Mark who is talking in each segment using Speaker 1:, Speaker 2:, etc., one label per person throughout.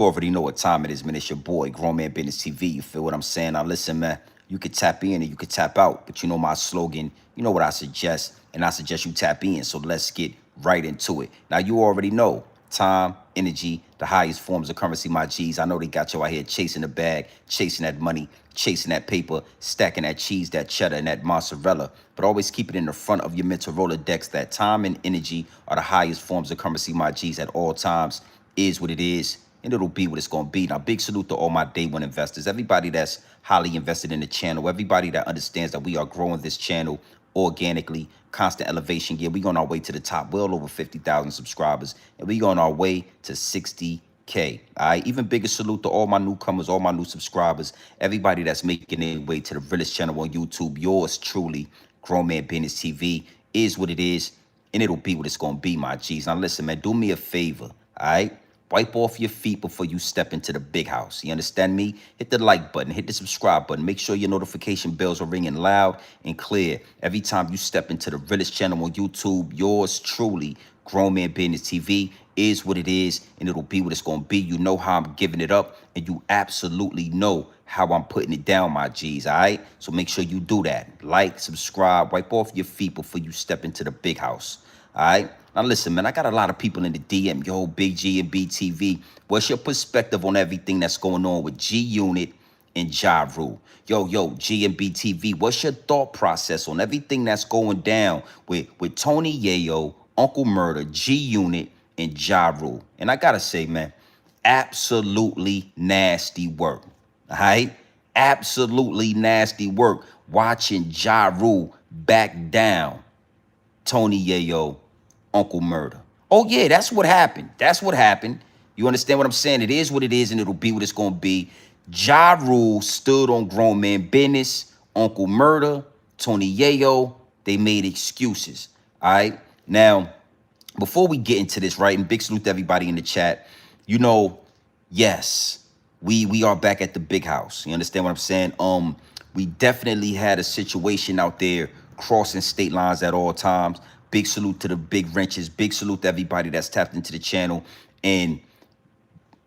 Speaker 1: already know what time it is, man. It's your boy, Grown Man Business TV. You feel what I'm saying? Now, listen, man, you could tap in and you could tap out, but you know my slogan, you know what I suggest, and I suggest you tap in. So let's get right into it. Now, you already know time, energy, the highest forms of currency, my G's. I know they got you out here chasing the bag, chasing that money, chasing that paper, stacking that cheese, that cheddar, and that mozzarella. But always keep it in the front of your mental Rolodex that time and energy are the highest forms of currency, my G's, at all times. Is what it is, and it'll be what it's going to be. Now, big salute to all my day one investors, everybody that's highly invested in the channel, everybody that understands that we are growing this channel organically, constant elevation gear. We on our way to the top, well over 50,000 subscribers, and we on our way to 60K. All right, even bigger salute to all my newcomers, all my new subscribers, everybody that's making their way to the Realest channel on YouTube. Yours truly, Grown Man Business TV, is what it is, and it'll be what it's going to be, my G's. Now, listen, man, do me a favor, all right? Wipe off your feet before you step into the big house. You understand me? Hit the like button, hit the subscribe button. Make sure your notification bells are ringing loud and clear every time you step into the Realest channel on YouTube. Yours truly, Grown Man Business TV, is what it is, and it'll be what it's going to be. You know how I'm giving it up, and you absolutely know how I'm putting it down, my G's, all right? So make sure you do that. Like, subscribe, wipe off your feet before you step into the big house, all right? Now, listen, man, I got a lot of people in the DM. Yo, Big G and BTV, what's your perspective on everything that's going on with G-Unit and Ja Rule? Yo, G and BTV, what's your thought process on everything that's going down with Tony Yayo, Uncle Murda, G-Unit, and Ja Rule? And I got to say, man, absolutely nasty work, all right? Absolutely nasty work watching Ja Rule back down Tony Yayo, Uncle Murda. Oh, yeah, that's what happened. That's what happened. You understand what I'm saying? It is what it is, and it'll be what it's going to be. Ja Rule stood on Grown Man Business. Uncle Murda, Tony Yayo, they made excuses. All right? Now, before we get into this, right, and big salute to everybody in the chat, you know, yes, we are back at the big house. You understand what I'm saying? We definitely had a situation out there crossing state lines at all times. Big salute to the big wrenches. Big salute to everybody that's tapped into the channel. And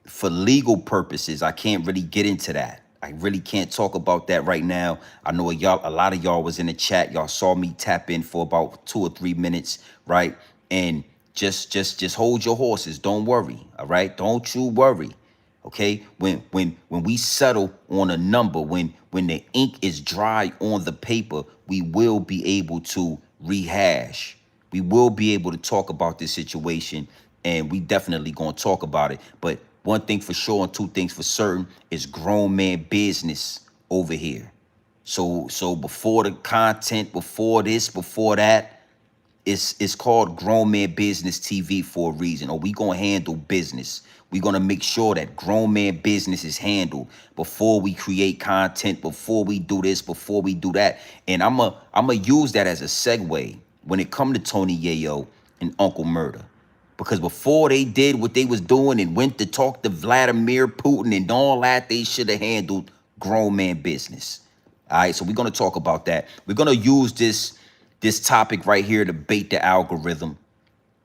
Speaker 1: for legal purposes, I can't really get into that. I really can't talk about that right now. I know a lot of y'all was in the chat. Y'all saw me tap in for about 2 or 3 minutes, right? And just hold your horses. Don't worry, all right? Don't you worry. Okay, when we settle on a number, when the ink is dry on the paper, we will be able to rehash. We will be able to talk about this situation, and we definitely gonna talk about it. But one thing for sure and two things for certain is Grown Man Business over here. So before the content, before this, before that, it's called Grown Man Business TV for a reason. Or we gonna handle business. We gonna make sure that Grown Man Business is handled before we create content, before we do this, before we do that. And I'ma use that as a segue when it come to Tony Yayo and Uncle Murda. Because before they did what they was doing and went to talk to Vladimir Putin and all that, they should have handled Grown Man Business. All right, so we're gonna talk about that. We're gonna use this topic right here to bait the algorithm.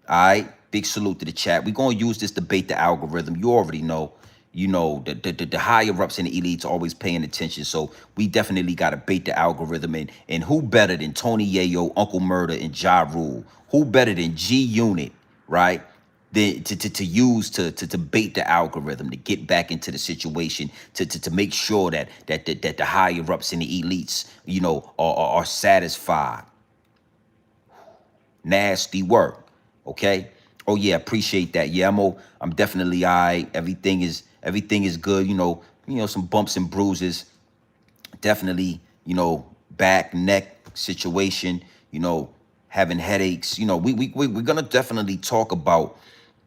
Speaker 1: All right, big salute to the chat. We're going to use this to bait the algorithm. You already know, the higher ups and the elites are always paying attention. So we definitely got to bait the algorithm. And who better than Tony Yayo, Uncle Murda, and Ja Rule? Who better than G-Unit, right? To use to bait the algorithm, to get back into the situation, to make sure that the higher ups and the elites, are satisfied. Nasty work. Okay. Oh yeah, appreciate that. Yeah, I'm definitely all right. Everything is good. Some bumps and bruises. Definitely, back, neck situation. Having headaches. We're gonna definitely talk about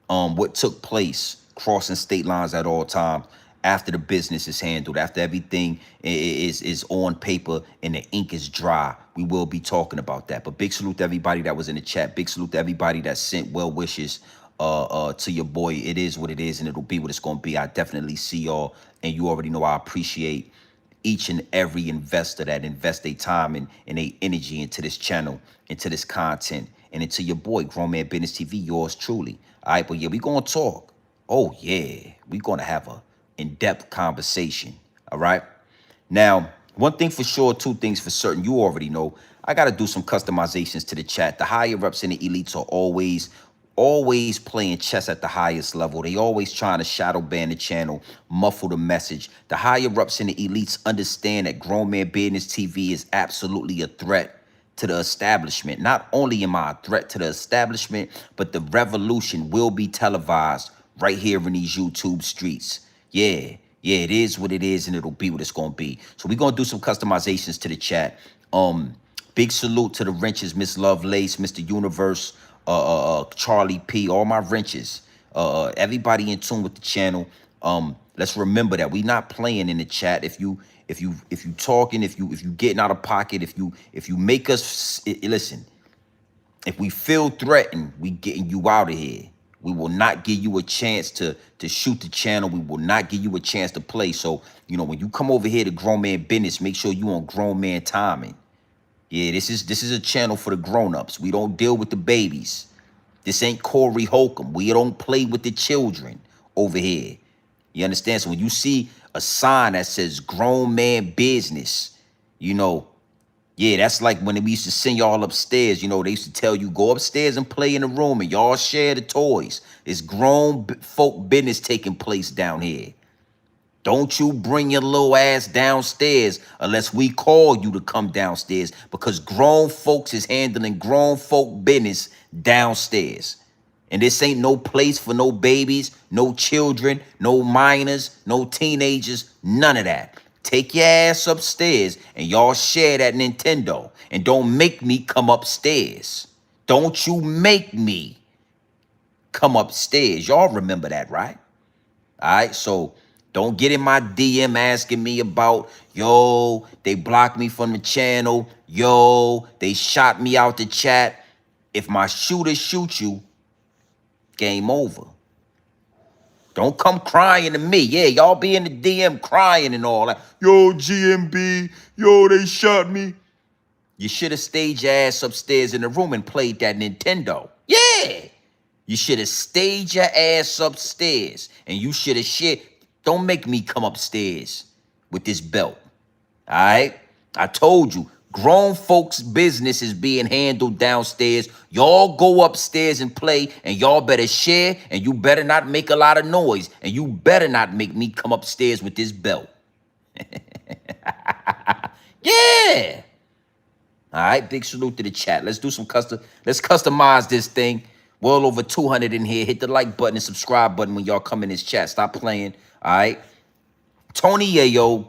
Speaker 1: what took place crossing state lines at all times after the business is handled, after everything is on paper and the ink is dry. We will be talking about that. But big salute to everybody that was in the chat. Big salute to everybody that sent well wishes to your boy. It is what it is, and it'll be what it's going to be. I definitely see y'all, and you already know I appreciate each and every investor that invest their time and their energy into this channel, into this content, and into your boy, Grown Man Business TV, yours truly. All right, but yeah, we going to talk. Oh yeah, we're gonna have a in-depth conversation. All right. Now, one thing for sure, two things for certain. You already know. I gotta do some customizations to the chat. The higher ups and the elites are always playing chess at the highest level. They always trying to shadow ban the channel, muffle the message. The higher ups and the elites understand that Grown Man Business TV is absolutely a threat to the establishment. Not only am I a threat to the establishment, but the revolution will be televised right here in these YouTube streets. Yeah, yeah, it is what it is, and it'll be what it's gonna be. So we're gonna do some customizations to the chat. Big salute to the wrenches, Miss Lovelace, Mr. Universe, Charlie P, all my wrenches, everybody in tune with the channel. Let's remember that we not playing in the chat. If you talking, if you getting out of pocket, if you make us listen, if we feel threatened, we getting you out of here. We will not give you a chance to shoot the channel. We will not give you a chance to play. So, you know, when you come over here to Grown Man Business, make sure you on Grown Man timing. Yeah, this is a channel for the grown-ups. We don't deal with the babies. This ain't Corey Holcomb. We don't play with the children over here. You understand? So when you see a sign that says Grown Man Business, you know, yeah, that's like when we used to send y'all upstairs. You know, they used to tell you, go upstairs and play in the room and y'all share the toys. It's grown folk business taking place down here. Don't you bring your little ass downstairs unless we call you to come downstairs, because grown folks is handling grown folk business downstairs. And this ain't no place for no babies, no children, no minors, no teenagers, none of that. Take your ass upstairs and y'all share that Nintendo. And don't make me come upstairs. Don't you make me come upstairs. Y'all remember that, right? All right, so don't get in my DM asking me about, yo, they blocked me from the channel. Yo, they shot me out the chat. If my shooter shoot you, game over. Don't come crying to me. Yeah, y'all be in the DM crying and all that. Yo, GMB, yo, they shot me. You should have stayed your ass upstairs in the room and played that Nintendo. Yeah. You should have stayed your ass upstairs, and you should have shit. Don't make me come upstairs with this belt. All right? I told you, grown folks' business is being handled downstairs. Y'all go upstairs and play, and y'all better share, and you better not make a lot of noise, and you better not make me come upstairs with this belt. Yeah. All right, big salute to the chat. Let's do some let's customize this thing. Well over 200 in here. Hit the like button and subscribe button when y'all come in this chat. Stop playing. All right. Tony Yayo,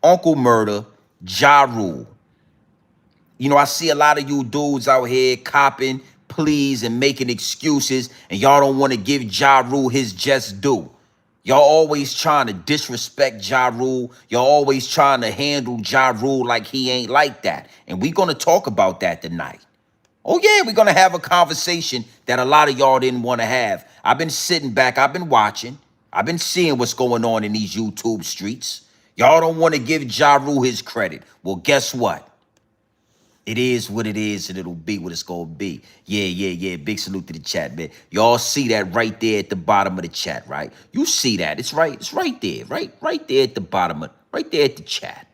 Speaker 1: Uncle Murda, Ja Rule. You know, I see a lot of you dudes out here copping pleas and making excuses, and y'all don't want to give Ja Rule his just due. Y'all always trying to disrespect Ja Rule. Y'all always trying to handle Ja Rule like he ain't like that. And we're going to talk about that tonight. Oh, yeah, we're going to have a conversation that a lot of y'all didn't want to have. I've been sitting back. I've been watching. I've been seeing what's going on in these YouTube streets. Y'all don't want to give Ja Rule his credit. Well, guess what? It is what it is, and it'll be what it's going to be. Yeah. Big salute to the chat, man. Y'all see that right there at the bottom of the chat, right? You see that. It's right there, right there at the bottom of, right there at the chat.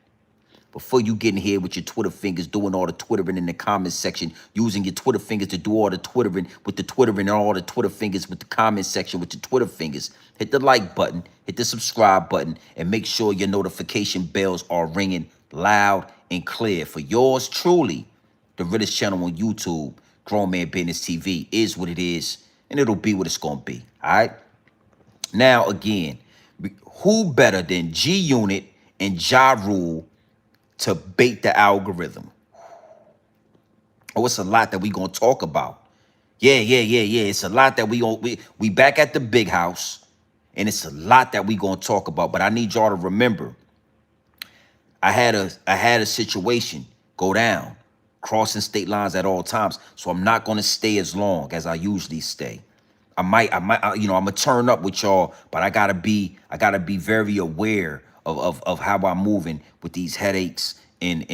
Speaker 1: Before you get in here with your Twitter fingers doing all the Twittering in the comment section, using your Twitter fingers to do all the Twittering with the Twittering and all the Twitter fingers with the comment section with your Twitter fingers, hit the like button, hit the subscribe button, and make sure your notification bells are ringing loud and clear. For yours truly, the realest channel on YouTube, Grown Man Business TV, is what it is, and it'll be what it's going to be, all right? Now, again, who better than G-Unit and Ja Rule to bait the algorithm? Oh, it's a lot that we gonna talk about. Yeah. It's a lot that we back at the big house, and it's a lot that we gonna talk about. But I need y'all to remember, I had a situation go down, crossing state lines at all times. So I'm not gonna stay as long as I usually stay. I might, you know, I'm gonna turn up with y'all, but I gotta be very aware of how I'm moving with these headaches and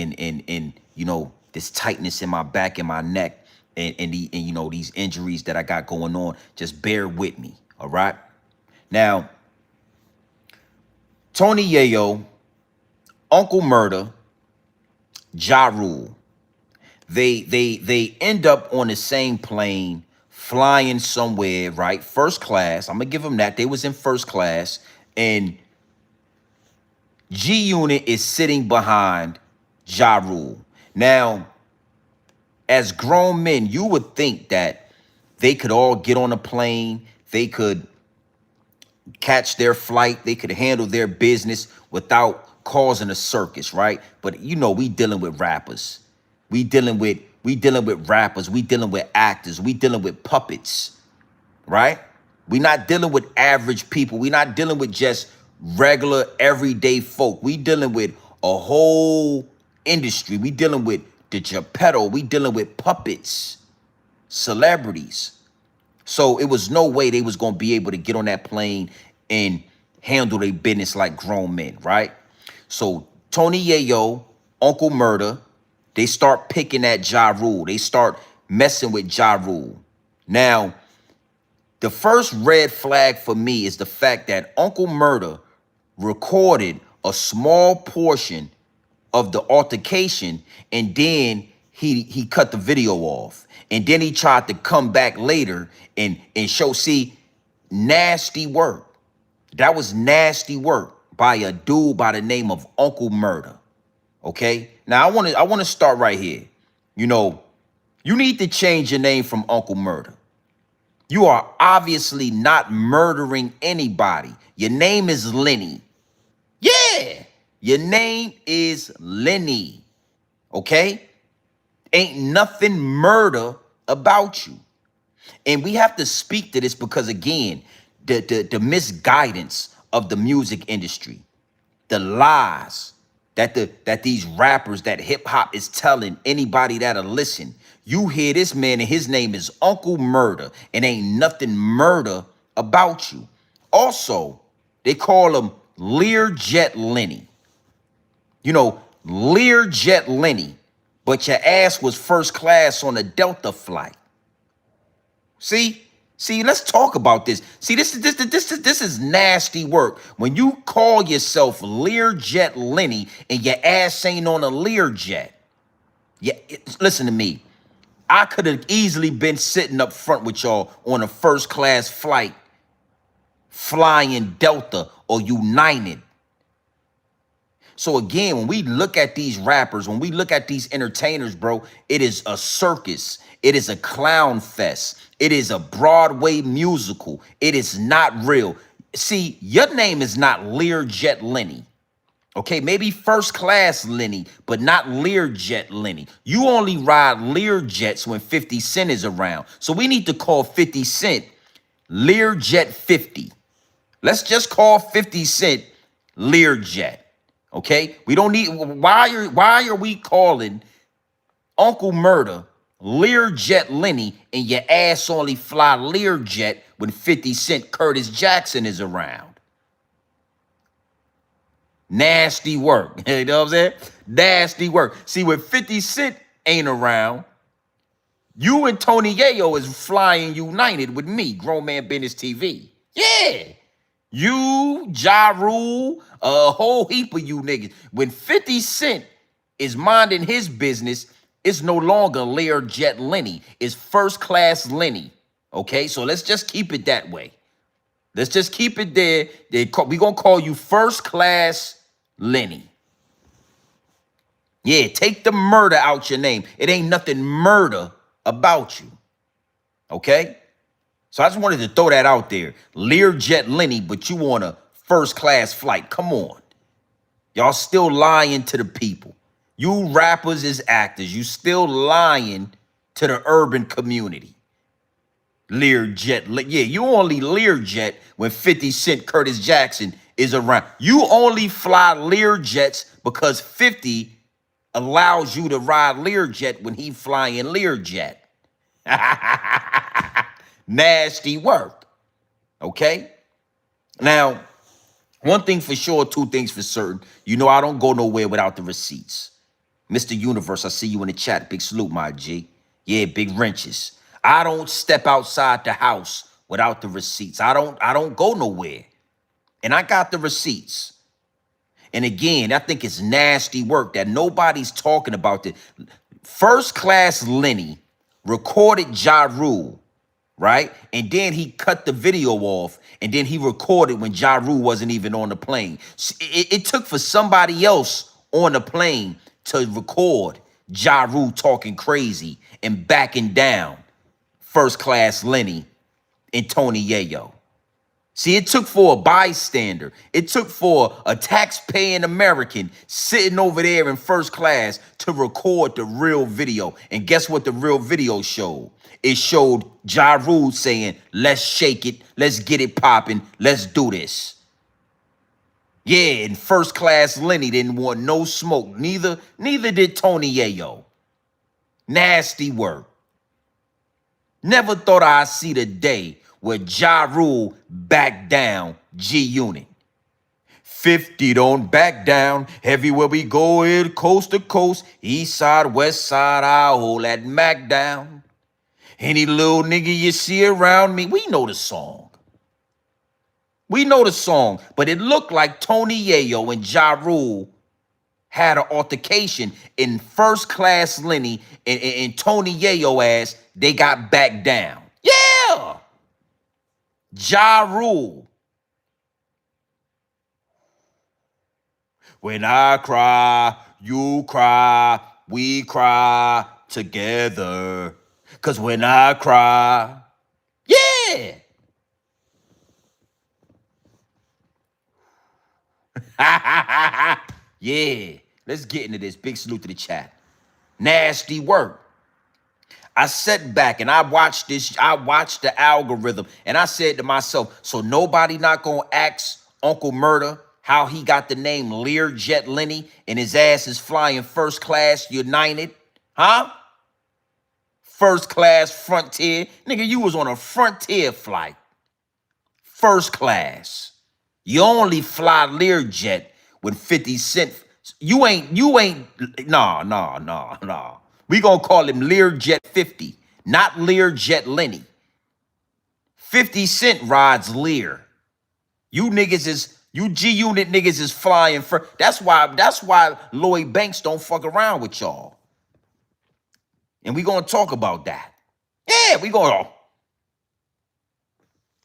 Speaker 1: you know, this tightness in my back and my neck and you know, these injuries that I got going on. Just bear with me, all right? Now, Tony Yayo, Uncle Murda, Ja Rule, they end up on the same plane, flying somewhere, right? First class. I'm gonna give them that. They was in first class, and G Unit is sitting behind Ja Rule. Now, as grown men, you would think that they could all get on a plane, they could catch their flight, they could handle their business without causing a circus, right? But you know, we dealing with rappers. We dealing with rappers, we dealing with actors, we dealing with puppets, right? We not dealing with average people. We not dealing with just regular everyday folk. We dealing with a whole industry. We dealing with the Geppetto. We dealing with puppets, celebrities. So it was no way they was going to be able to get on that plane and handle their business like grown men, right? So Tony Yayo, Uncle Murda, they start picking at Ja Rule. They start messing with Ja Rule. Now, the first red flag for me is the fact that Uncle Murda recorded a small portion of the altercation, and then he cut the video off, and then he tried to come back later and show. See, nasty work. That was nasty work by a dude by the name of Uncle Murda. Okay, now I want to start right here. You know, you need to change your name from Uncle Murda. You are obviously not murdering anybody. Your name is Lenny. Yeah, your name is Lenny. Okay? Ain't nothing murder about you. And we have to speak to this because, again, the misguidance of the music industry, the lies that these rappers, that hip hop is telling anybody that'll listen. You hear this man and his name is Uncle Murda, and ain't nothing murder about you. Also, they call him Learjet Lenny. You know, Learjet Lenny, but your ass was first class on a Delta flight. See, let's talk about this. See, this is nasty work. When you call yourself Learjet Lenny and your ass ain't on a Learjet. Yeah, listen to me. I could have easily been sitting up front with y'all on a first class flight, flying Delta or United. So again, when we look at these rappers, when we look at these entertainers, bro, it is a circus. It is a clown fest. It is a Broadway musical. It is not real. See, your name is not Learjet Lenny. Okay, maybe first class Lenny, but not Learjet Lenny. You only ride Learjets when 50 Cent is around. So we need to call 50 Cent Learjet 50. Let's just call 50 Cent Learjet. Okay, we don't need. Why are we calling Uncle Murda Learjet Lenny and your ass only fly Learjet when 50 Cent Curtis Jackson is around? Nasty work. You know what I'm saying? Nasty work. See, when 50 Cent ain't around, you and Tony Yayo is flying United with me, Grown Man Business TV. Yeah. You, Ja Rule, a whole heap of you niggas. When 50 Cent is minding his business, it's no longer Learjet Lenny. It's first class Lenny. Okay, so let's just keep it that way. Let's just keep it there. We're going to call you first class Lenny. Yeah, take the murder out your name. It ain't nothing murder about you. Okay? So I just wanted to throw that out there. Learjet Lenny, but you on a first class flight. Come on. Y'all still lying to the people. You rappers is actors. You still lying to the urban community. Learjet. Yeah, you only Learjet when 50 Cent Curtis Jackson is around. You only fly Learjets because 50 allows you to ride Learjet when he flying Learjet. Nasty work. Okay? Now, one thing for sure, two things for certain. You know I don't go nowhere without the receipts. Mr. Universe, I see you in the chat. Big salute, my G. Yeah, big wrenches. I don't step outside the house without the receipts. I don't go nowhere. And I got the receipts. And again, I think it's nasty work that nobody's talking about. The First Class Lenny recorded Ja Rule, right? And then he cut the video off, and then he recorded when Ja Rule wasn't even on the plane. It took for somebody else on the plane to record Ja Rule talking crazy and backing down First Class Lenny and Tony Yayo. See, it took for a bystander. It took for a tax-paying American sitting over there in first class to record the real video. And guess what the real video showed? It showed Ja Rule saying, let's shake it, let's get it popping, let's do this. Yeah, and First Class Lenny didn't want no smoke. Neither did Tony Yayo. Nasty work. Never thought I'd see the day where Ja Rule back down G-Unit. 50 don't back down. Everywhere we go, it coast to coast. East side, west side, I hold that Mac down. Any little nigga you see around me, we know the song. We know the song, but it looked like Tony Yayo and Ja Rule had an altercation in First Class Lenny and Tony Yayo ass, they got back down. Yeah! Ja Rule. When I cry, you cry, we cry together. 'Cause when I cry, yeah! Yeah, let's get into this. Big salute to the chat. Nasty work. I sat back and I watched this. I watched the algorithm and I said to myself, so nobody not gonna ask Uncle Murda how he got the name Learjet Lenny and his ass is flying first class United? Huh? First class Frontier. Nigga, you was on a Frontier flight. First class. You only fly Learjet when 50 Cent. You ain't, nah. We gonna call him Learjet 50, not Learjet Lenny. 50 Cent rides Lear. You G-Unit niggas is flying for. That's why Lloyd Banks don't fuck around with y'all. And we gonna talk about that. Yeah, we gonna.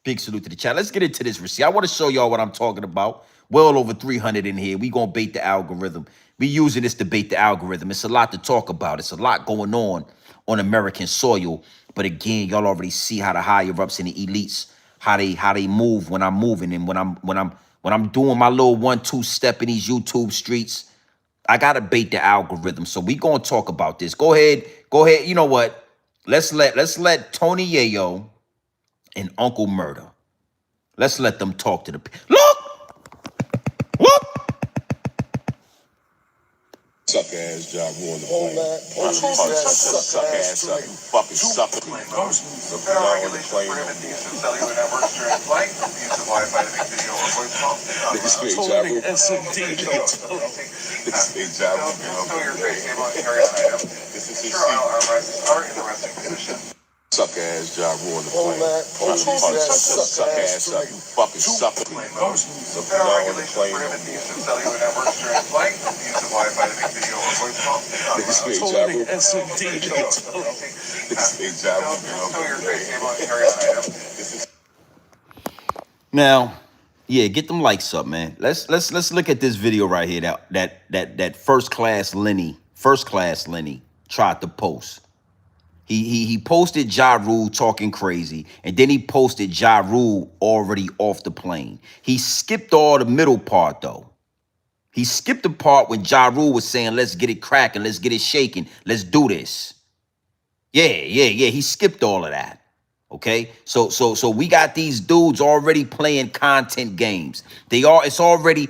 Speaker 1: Big salute to the chat. Let's get into this receipt. I want to show y'all what I'm talking about. Well over 300 in here. We gonna bait the algorithm. We using this to bait the algorithm. It's a lot to talk about. It's a lot going on American soil. But again, y'all already see how the higher ups and the elites, how they move when I'm moving and when I'm doing my little 1-2 step in these YouTube streets. I gotta bait the algorithm. So we gonna talk about this. Go ahead. You know what? Let's let Tony Yayo and Uncle Murda. Let's let them talk to the people. Look!
Speaker 2: Suck ass job on the plane. Suck ass up, you fucking sucker. The y'all on the plane. Niggas say job. Niggas say job. This is his seat. Suck ass job on the plane. Suck ass up, you fucking sucker. The y'all on the plane. Niggas say job. Niggas say job.
Speaker 1: Now, yeah, get them likes up, man. Let's look at this video right here that First Class Lenny tried to post. He posted Ja Rule talking crazy, and then he posted Ja Rule already off the plane. He skipped all the middle part, though. He skipped the part when Ja Rule was saying, let's get it cracking, let's get it shaking, let's do this. Yeah. He skipped all of that. Okay, so we got these dudes already playing content games. It's already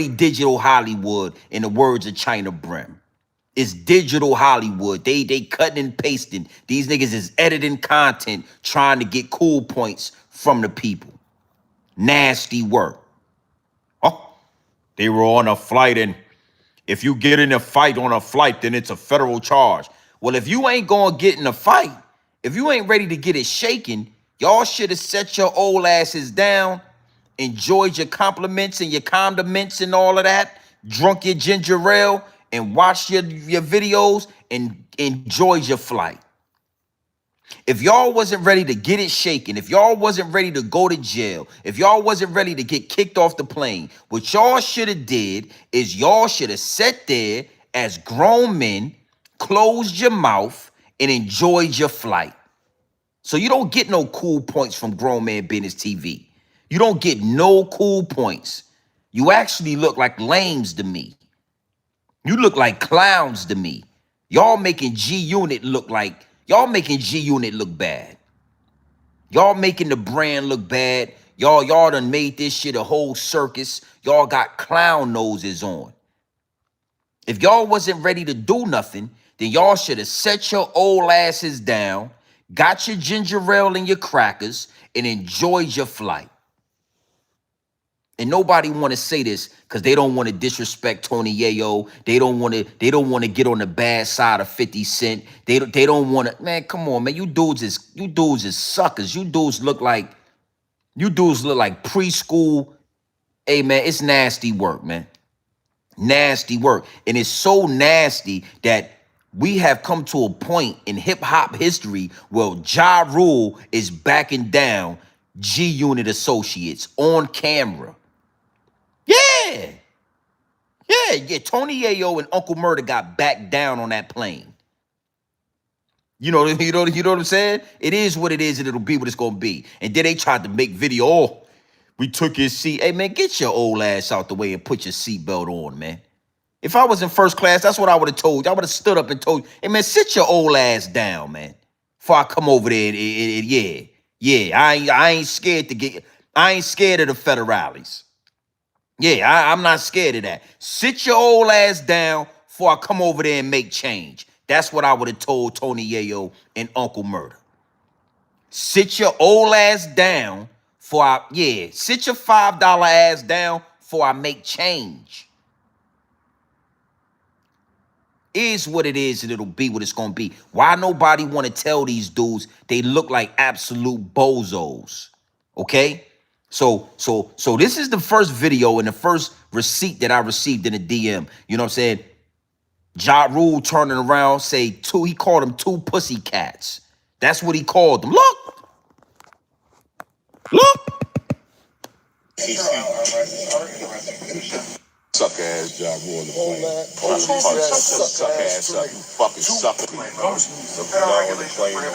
Speaker 1: digital Hollywood, in the words of China Brim. It's digital Hollywood. They cutting and pasting. These niggas is editing content, trying to get cool points from the people. Nasty work. Oh, they were on a flight, and if you get in a fight on a flight, then it's a federal charge. Well, if you ain't gonna get in a fight, if you ain't ready to get it shaken, Y'all should have set your old asses down, enjoyed your compliments and your condiments and all of that, drunk your ginger ale, and watched your videos and enjoyed your flight. If y'all wasn't ready to get it shaken, if y'all wasn't ready to go to jail, if y'all wasn't ready to get kicked off the plane, what y'all should have did is y'all should have sat there as grown men, closed your mouth, and enjoyed your flight. So you don't get no cool points from Grown Man Business TV. You don't get no cool points. You actually look like lames to me. You look like clowns to me. Y'all making G Unit look bad. Y'all making the brand look bad. Y'all done made this shit a whole circus. Y'all got clown noses on. If y'all wasn't ready to do nothing, then y'all should have set your old asses down, got your ginger ale and your crackers, and enjoyed your flight. And nobody want to say this because they don't want to disrespect Tony Yayo. They don't want to get on the bad side of 50 Cent. They don't want to, man, come on, man. You dudes is suckers. You dudes look like preschool. Hey, man, it's nasty work, man. Nasty work. And it's so nasty that we have come to a point in hip-hop history where Ja Rule is backing down G Unit Associates on camera. Yeah. Tony Yayo and Uncle Murda got backed down on that plane. You know what I'm saying? It is what it is, and it'll be what it's gonna be. And then they tried to make video. Oh, we took his seat. Hey man, get your old ass out the way and put your seatbelt on, man. If I was in first class, that's what I would have told you. I would have stood up and told you, hey man, sit your old ass down, man. Before I come over there and yeah. I ain't scared of the federales. Yeah, I'm not scared of that. Sit your old ass down before I come over there and make change. That's what I would have told Tony Yayo and Uncle Murda. Sit your old ass down sit your $5 ass down before I make change. Is what it is and it'll be what it's gonna be. Why nobody want to tell these dudes they look like absolute bozos? Okay? So this is the first video and the first receipt that I received in a DM. You know what I'm saying? Ja Rule turning around, he called them two pussy cats. That's what he called them. Look.
Speaker 2: Suck ass job on the plane. Suck ass up, you fucking sucker. The plane on the cellular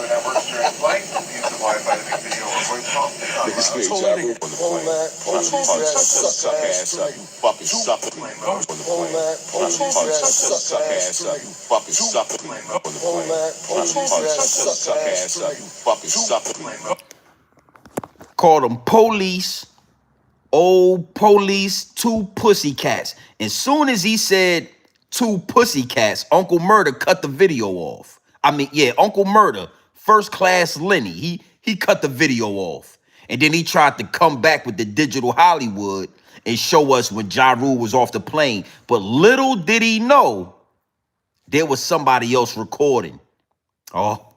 Speaker 2: networks during flight. Use the Wi-Fi to make video or voice call. This nigga job on the plane. Suck ass up, you fucking sucker. On the plane. Suck ass up, you fucking sucker. On the plane. Suck ass up, you fucking sucker.
Speaker 1: Called them police. Old police, two pussycats. As soon as he said two pussycats, Uncle Murda cut the video off. Uncle Murda, first class Lenny, he cut the video off. And then he tried to come back with the digital Hollywood and show us when Ja Rule was off the plane. But little did he know there was somebody else recording. Oh,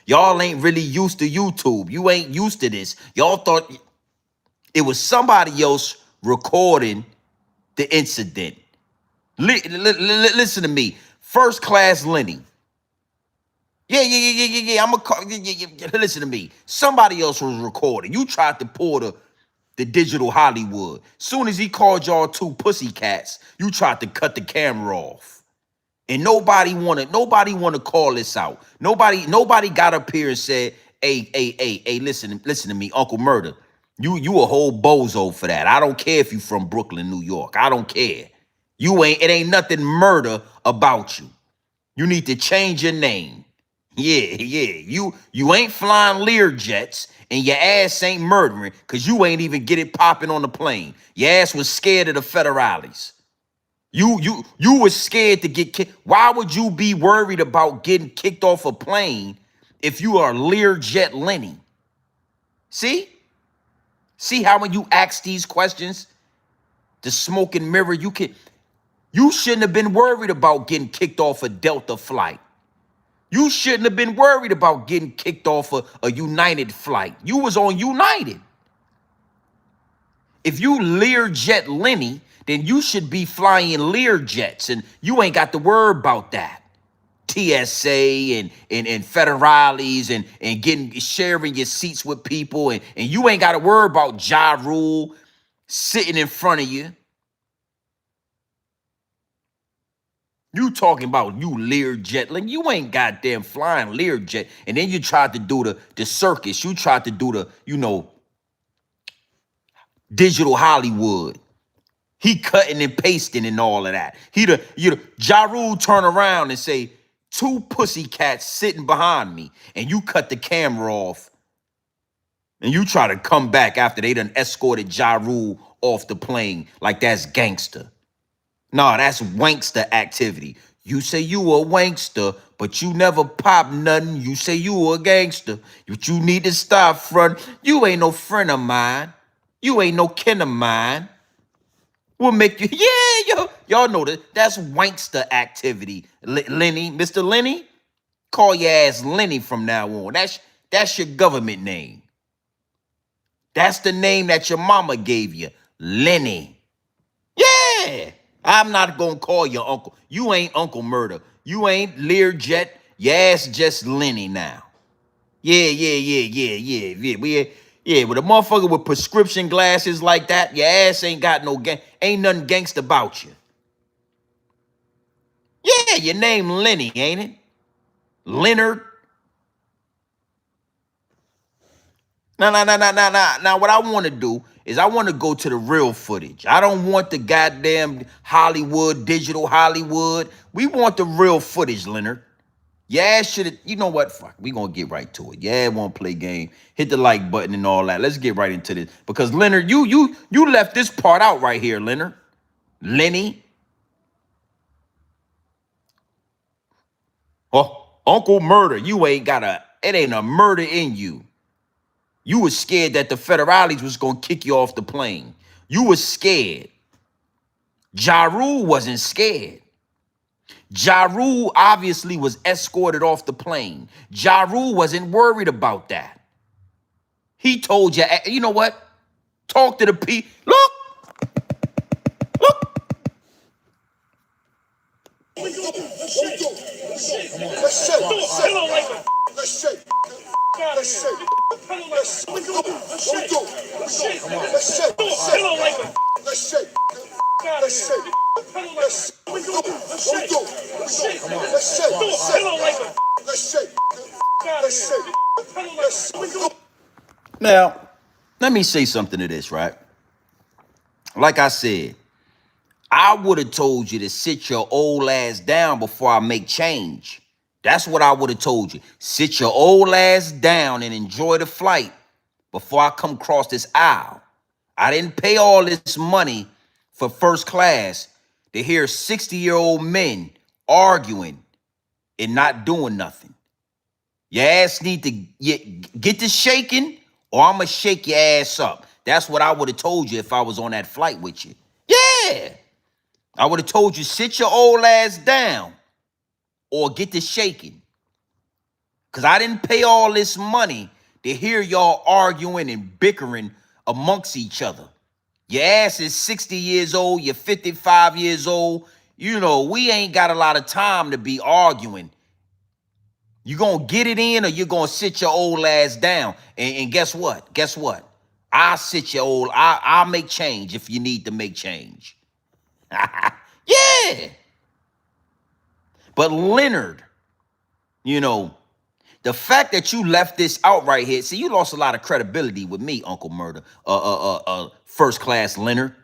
Speaker 1: y'all ain't really used to YouTube. You ain't used to this. Y'all thought it was somebody else recording the incident. Listen to me. First class Lenny. Yeah. Listen to me. Somebody else was recording. You tried to pull the digital Hollywood. Soon as he called y'all two pussycats, you tried to cut the camera off. And nobody wanna call this out. Nobody got up here and said, hey, listen to me, Uncle Murda. You a whole bozo for that. I don't care if you from Brooklyn, New York. I don't care. It ain't nothing murder about you. You need to change your name. Yeah. You ain't flying Lear jets and your ass ain't murdering because you ain't even get it popping on the plane. Your ass was scared of the federales. You was scared to get kicked. Why would you be worried about getting kicked off a plane if you are Learjet Lenny? See how when you ask these questions, the smoke and mirror, you shouldn't have been worried about getting kicked off a Delta flight. You shouldn't have been worried about getting kicked off a United flight. You was on United. If you Learjet Lenny, then you should be flying Learjets, and you ain't got to worry about that. TSA and federales and getting sharing your seats with people, and you ain't got to worry about Ja Rule sitting in front of you. You talking about you Learjet, like you ain't goddamn flying Learjet, and then you tried to do the circus. You tried to do the digital Hollywood. He cutting and pasting and all of that. Ja Rule turn around and say, 2 pussycats sitting behind me, and you cut the camera off, and you try to come back after they done escorted Ja Rule off the plane like that's gangster. Nah, that's wankster activity. You say you a wankster, but you never pop nothing. You say you a gangster, but you need to stop front. You ain't no friend of mine. You ain't no kin of mine. We'll make you, yeah, y'all know that. That's wankster activity. Lenny, Mr. Lenny, call your ass Lenny from now on. That's your government name. That's the name that your mama gave you, Lenny. Yeah, I'm not gonna call you uncle. You ain't Uncle Murda. You ain't Learjet. Your ass just Lenny now. Yeah. Yeah, with a motherfucker with prescription glasses like that, your ass ain't got no ain't nothing gangsta about you. Yeah, your name Lenny, ain't it? Leonard. Now, what I want to do is I want to go to the real footage. I don't want the goddamn Hollywood, digital Hollywood. We want the real footage, Leonard. Yeah, you know what? Fuck, we gonna get right to it. Yeah, won't play game. Hit the like button and all that. Let's get right into this. Because Leonard, you left this part out right here, Leonard. Lenny. Oh, Uncle Murder. It ain't a murder in you. You was scared that the federales was gonna kick you off the plane. You was scared. Ja Rule wasn't scared. Ja Rule obviously was escorted off the plane. Ja Rule wasn't worried about that. He told you, you know what? Talk to the people. Look. Now, let me say something to this, right? Like I said, I would have told you to sit your old ass down before I make change. That's what I would have told you. Sit your old ass down and enjoy the flight before I come across this aisle. I didn't pay all this money for first class to hear 60-year-old men arguing and not doing nothing. Your ass need to get to shaking, or I'm going to shake your ass up. That's what I would have told you if I was on that flight with you. Yeah. I would have told you, sit your old ass down or get to shaking. Because I didn't pay all this money to hear y'all arguing and bickering amongst each other. Your ass is 60 years old. You're 55 years old. You know, we ain't got a lot of time to be arguing. You gonna get it in, or you gonna sit your old ass down? And guess what? Guess what? I'll make change if you need to make change. Yeah. But Leonard, the fact that you left this out right here, see, you lost a lot of credibility with me, Uncle Murda, first class Leonard.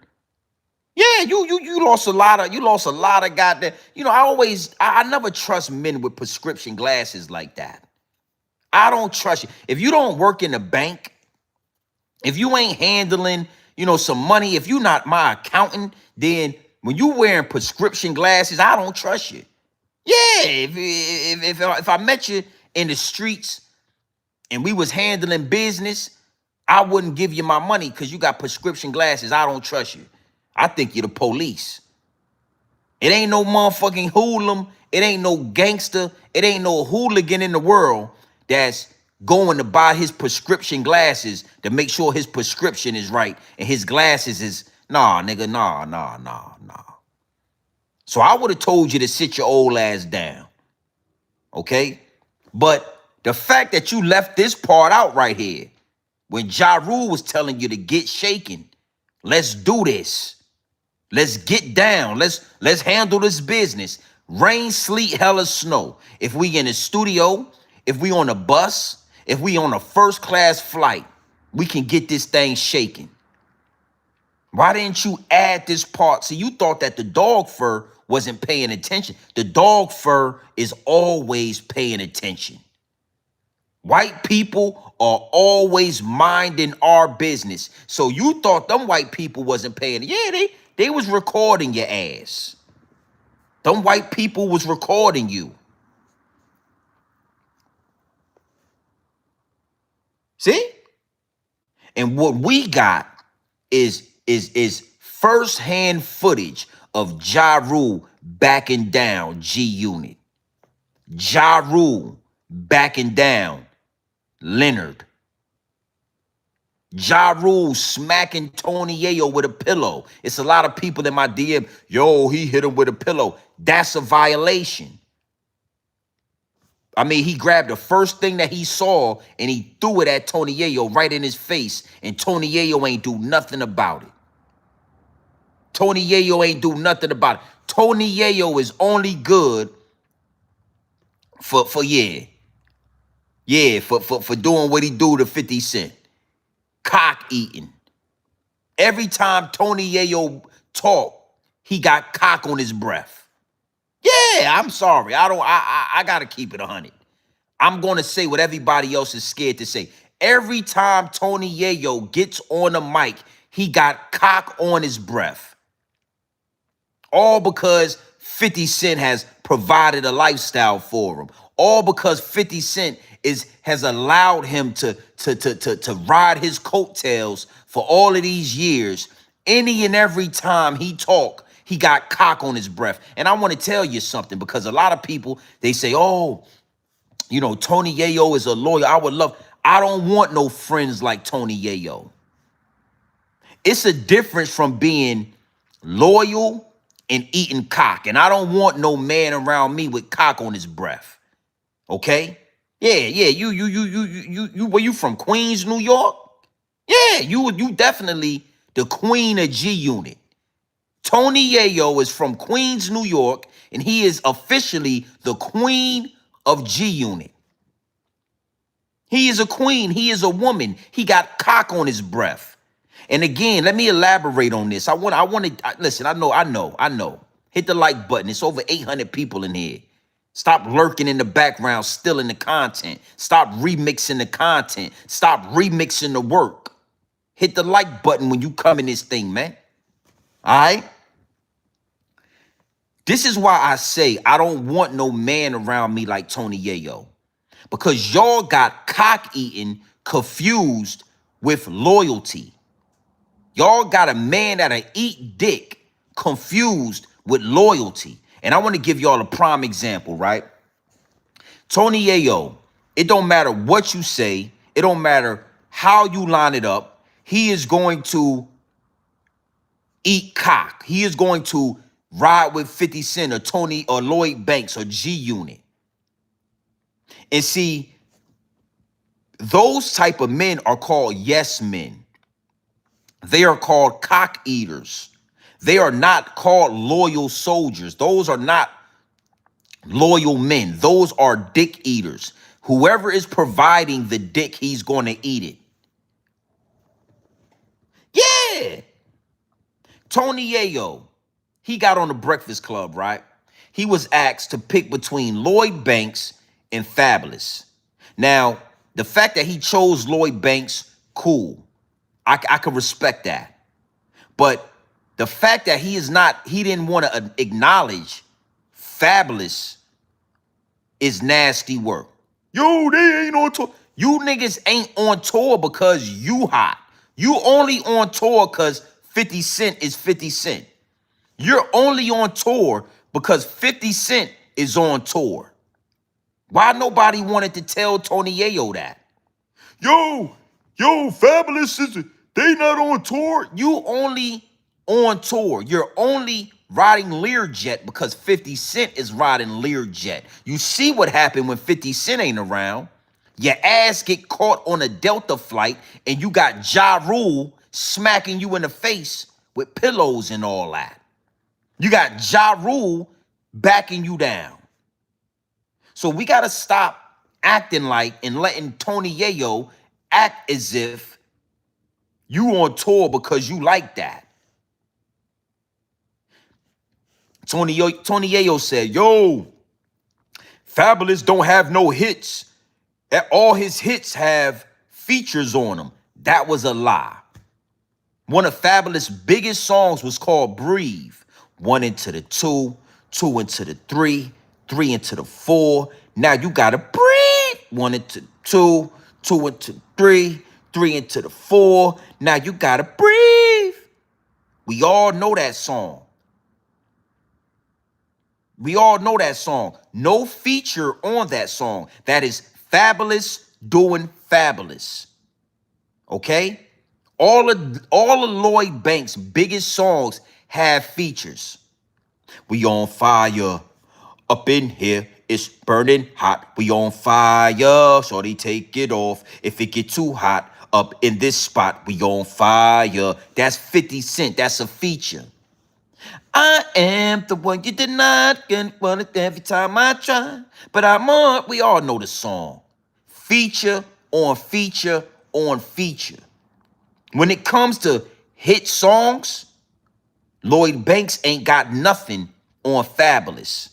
Speaker 1: Yeah, you lost a lot of goddamn. I never trust men with prescription glasses like that. I don't trust you. If you don't work in the bank, if you ain't handling, some money, if you not my accountant, then when you wearing prescription glasses, I don't trust you. Yeah, if I met you in the streets and we was handling business, I wouldn't give you my money because you got prescription glasses. I don't trust you. I think you're the police. It ain't no motherfucking hoodlum. It ain't no gangster. It ain't no hooligan in the world that's going to buy his prescription glasses to make sure his prescription is right and his glasses is, nah, nigga, nah. So I would have told you to sit your old ass down, okay? But the fact that you left this part out right here, when Ja Rule was telling you to get shaken, let's do this. Let's get down. Let's handle this business. Rain, sleet, hell, or snow. If we in a studio, if we on a bus, if we on a first class flight, we can get this thing shaking. Why didn't you add this part? See, you thought that the dog fur wasn't paying attention. The dog fur is always paying attention. White people are always minding our business. So you thought them white people wasn't paying. Yeah, they was recording your ass. Them white people was recording you. See? And what we got is first-hand footage of Ja Rule backing down G Unit. Ja Rule backing down Leonard. Ja Rule smacking Tony Yayo with a pillow. It's a lot of people in my DM, yo, he hit him with a pillow. That's a violation. I mean, he grabbed the first thing that he saw and he threw it at Tony Yayo right in his face, and Tony Yayo ain't do nothing about it. Tony Yayo ain't do nothing about it. Tony Yayo is only good for doing what he do to 50 Cent. Cock eating. Every time Tony Yayo talk, he got cock on his breath. Yeah, I'm sorry. I gotta keep it 100. I'm gonna say what everybody else is scared to say. Every time Tony Yayo gets on the mic, he got cock on his breath. All because 50 Cent has provided a lifestyle for him. All because 50 Cent has allowed him to ride his coattails for all of these years. Any and every time he talk, he got cock on his breath. And I want to tell you something, because a lot of people, they say, oh, you know, Tony Yayo is a lawyer. I don't want no friends like Tony Yayo. It's a difference from being loyal and eating cock. And I don't want no man around me with cock on his breath. Okay? Yeah. You were you from Queens, New York? Yeah, you definitely the queen of G Unit. Tony Yayo is from Queens, New York, and he is officially the queen of G Unit. He is a queen. He is a woman. He got cock on his breath. And again, let me elaborate on this. Listen, I know. Hit the like button. It's over 800 people in here. Stop lurking in the background, stealing the content. Stop remixing the content. Stop remixing the work. Hit the like button when you come in this thing, man. All right? This is why I say I don't want no man around me like Tony Yayo. Because y'all got cock eating confused with loyalty. Y'all got a man that'll eat dick confused with loyalty. And I want to give y'all a prime example, right? Tony Yayo, it don't matter what you say. It don't matter how you line it up. He is going to eat cock. He is going to ride with 50 Cent or Tony or Lloyd Banks or G Unit. And see, those type of men are called yes men. They are called cock eaters. They are not called loyal soldiers. Those are not loyal men. Those are dick eaters. Whoever is providing the dick, he's going to eat it. Yeah. Tony Yayo, he got on the Breakfast Club, right? He was asked to pick between Lloyd Banks and Fabulous. Now, the fact that he chose Lloyd Banks, cool. I could respect that. But the fact that he didn't want to acknowledge Fabulous is nasty work. Yo, they ain't on tour. You niggas ain't on tour because you hot. You only on tour because 50 Cent is 50 Cent. You're only on tour because 50 Cent is on tour. Why nobody wanted to tell Tony Yayo that? Yo, Fabulous is they not on tour. You only on tour. You're only riding Learjet because 50 Cent is riding Learjet. You see what happened when 50 Cent ain't around. Your ass get caught on a Delta flight and you got Ja Rule smacking you in the face with pillows and all that. You got Ja Rule backing you down. So we got to stop acting like and letting Tony Yayo act as if you on tour because you like that. Tony Yayo said, yo, Fabulous don't have no hits. All his hits have features on them. That was a lie. One of Fabulous' biggest songs was called Breathe. 1 into the 2, 2 into the 3, 3 into the 4. Now you gotta breathe. 1 into the 2, 2 into the 3, 3 into the 4. Now you gotta breathe. We all know that song. We all know that song. No feature on that song. That is Fabulous doing Fabulous. Okay? All of Lloyd Banks' biggest songs have features. We on fire up in here. It's burning hot. We on fire. Shorty, take it off. If it get too hot up in this spot, we on fire. That's 50 Cent. That's a feature. I am the one you did not get one every time I try. But I'm on. We all know the song. Feature on feature on feature. When it comes to hit songs, Lloyd Banks ain't got nothing on Fabulous.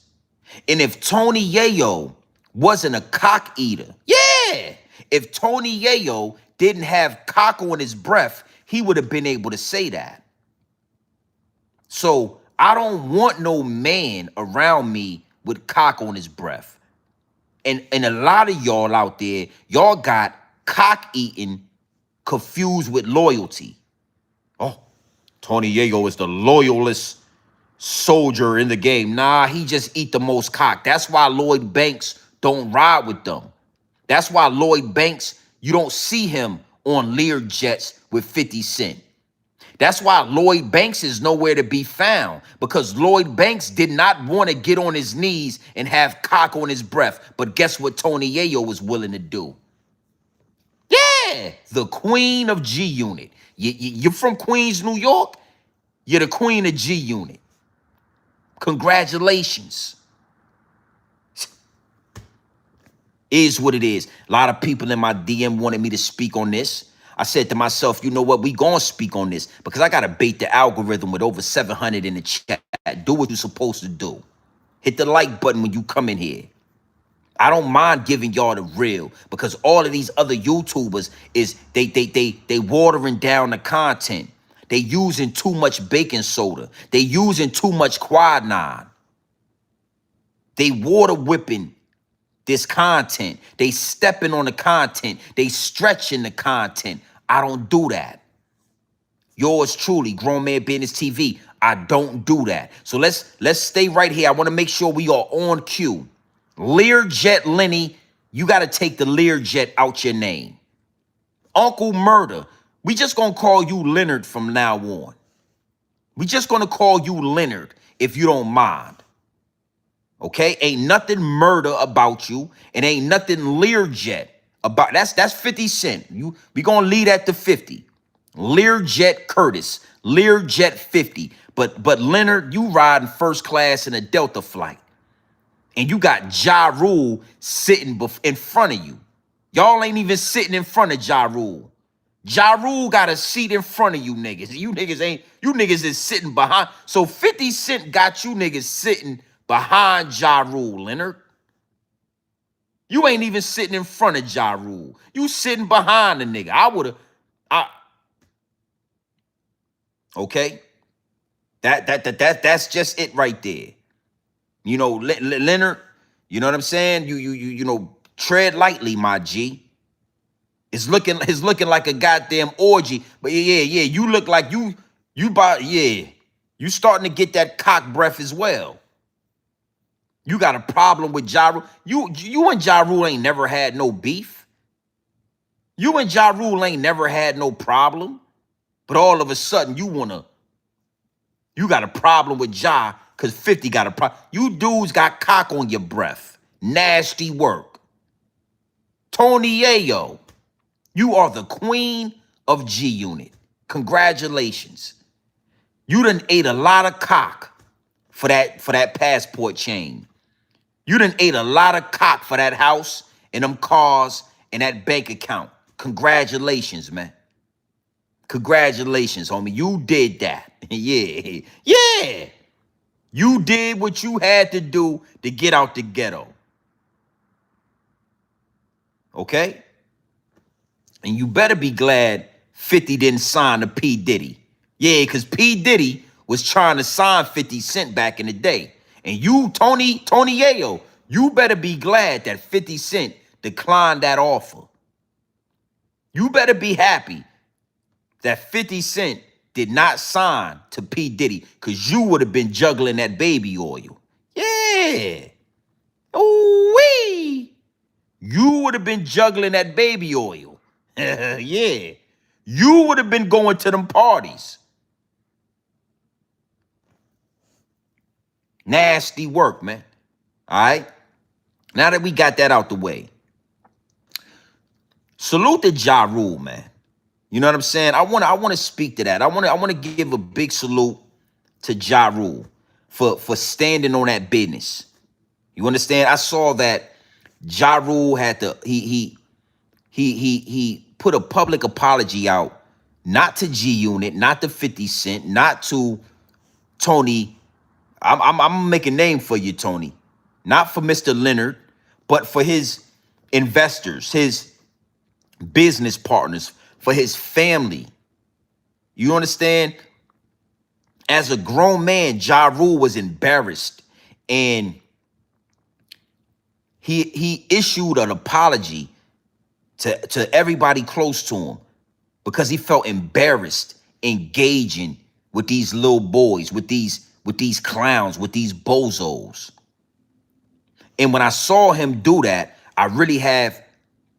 Speaker 1: And if Tony Yayo wasn't a cock eater, yeah, if Tony Yayo didn't have cock on his breath, he would have been able to say that. So I don't want no man around me with cock on his breath. And a lot of y'all out there, y'all got cock eating confused with loyalty. Oh, Tony Yayo is the loyalist soldier in the game. Nah, he just eat the most cock. That's why Lloyd Banks don't ride with them. That's why Lloyd Banks, you don't see him on Learjets with 50 Cent. That's why Lloyd Banks is nowhere to be found, because Lloyd Banks did not want to get on his knees and have cock on his breath. But guess what Tony Yayo was willing to do? Yeah, the queen of G Unit. You're from Queens, New York. You're the queen of G Unit. Congratulations. Is what it is. A lot of people in my DM wanted me to speak on this. I said to myself, you know what? We gonna speak on this because I gotta bait the algorithm with over 700 in the chat. Do what you're supposed to do. Hit the like button when you come in here. I don't mind giving y'all the real, because all of these other YouTubers is they watering down the content. They using too much baking soda. They using too much quinine. They water whipping this content. They stepping on the content. They stretching the content. I don't do that. Yours truly, Grown Man Business TV. I don't do that. So let's stay right here. I want to make sure we are on cue. Learjet Lenny, you got to take the Learjet out your name. Uncle Murda, we just going to call you Leonard from now on. We just going to call you Leonard if you don't mind. Okay? Ain't nothing murder about you, and ain't nothing Learjet about. That's 50 Cent. We going to leave that to 50. Learjet Curtis, Learjet 50. But Leonard, you riding first class in a Delta flight. And you got Ja Rule sitting in front of you. Y'all ain't even sitting in front of Ja Rule. Ja Rule got a seat in front of you niggas. You niggas is sitting behind. So 50 Cent got you niggas sitting behind Ja Rule, Leonard. You ain't even sitting in front of Ja Rule. You sitting behind the nigga. Okay? That's just it right there. You know, Leonard, you know what I'm saying? You know, tread lightly, my G. It's looking like a goddamn orgy. But yeah, you look like yeah. You starting to get that cock breath as well. You got a problem with Ja Rule. You and Ja Rule ain't never had no beef. You and Ja Rule ain't never had no problem. But all of a sudden you got a problem with Ja because 50 got a problem. You dudes got cock on your breath. Nasty work. Tony Yayo, you are the queen of G Unit. Congratulations. You done ate a lot of cock for that passport chain. You done ate a lot of cock for that house and them cars and that bank account. Congratulations, man. Congratulations, homie. You did that. Yeah. Yeah. You did what you had to do to get out the ghetto. Okay? And you better be glad 50 didn't sign to P. Diddy. Yeah, because P. Diddy was trying to sign 50 Cent back in the day. And you, Tony Yayo, you better be glad that 50 Cent declined that offer. You better be happy that 50 Cent did not sign to P. Diddy because you would have been juggling that baby oil. Yeah. Ooh-wee. You would have been juggling that baby oil. Yeah. You would have been going to them parties. Nasty work, man. All right? Now that we got that out the way, salute to Ja Rule, man. You know what I'm saying? I want to speak to that. I want to give a big salute to Ja Rule for standing on that business. You understand? I saw that Ja Rule had to he put a public apology out, not to G Unit, not to 50 Cent, not to Tony. I'm gonna make a name for you, Tony. Not for Mr. Leonard, but for his investors, his business partners, for his family. You understand? As a grown man, Ja Rule was embarrassed, and he issued an apology to everybody close to him because he felt embarrassed engaging with these little boys, with these clowns, with these bozos. And when I saw him do that, I really have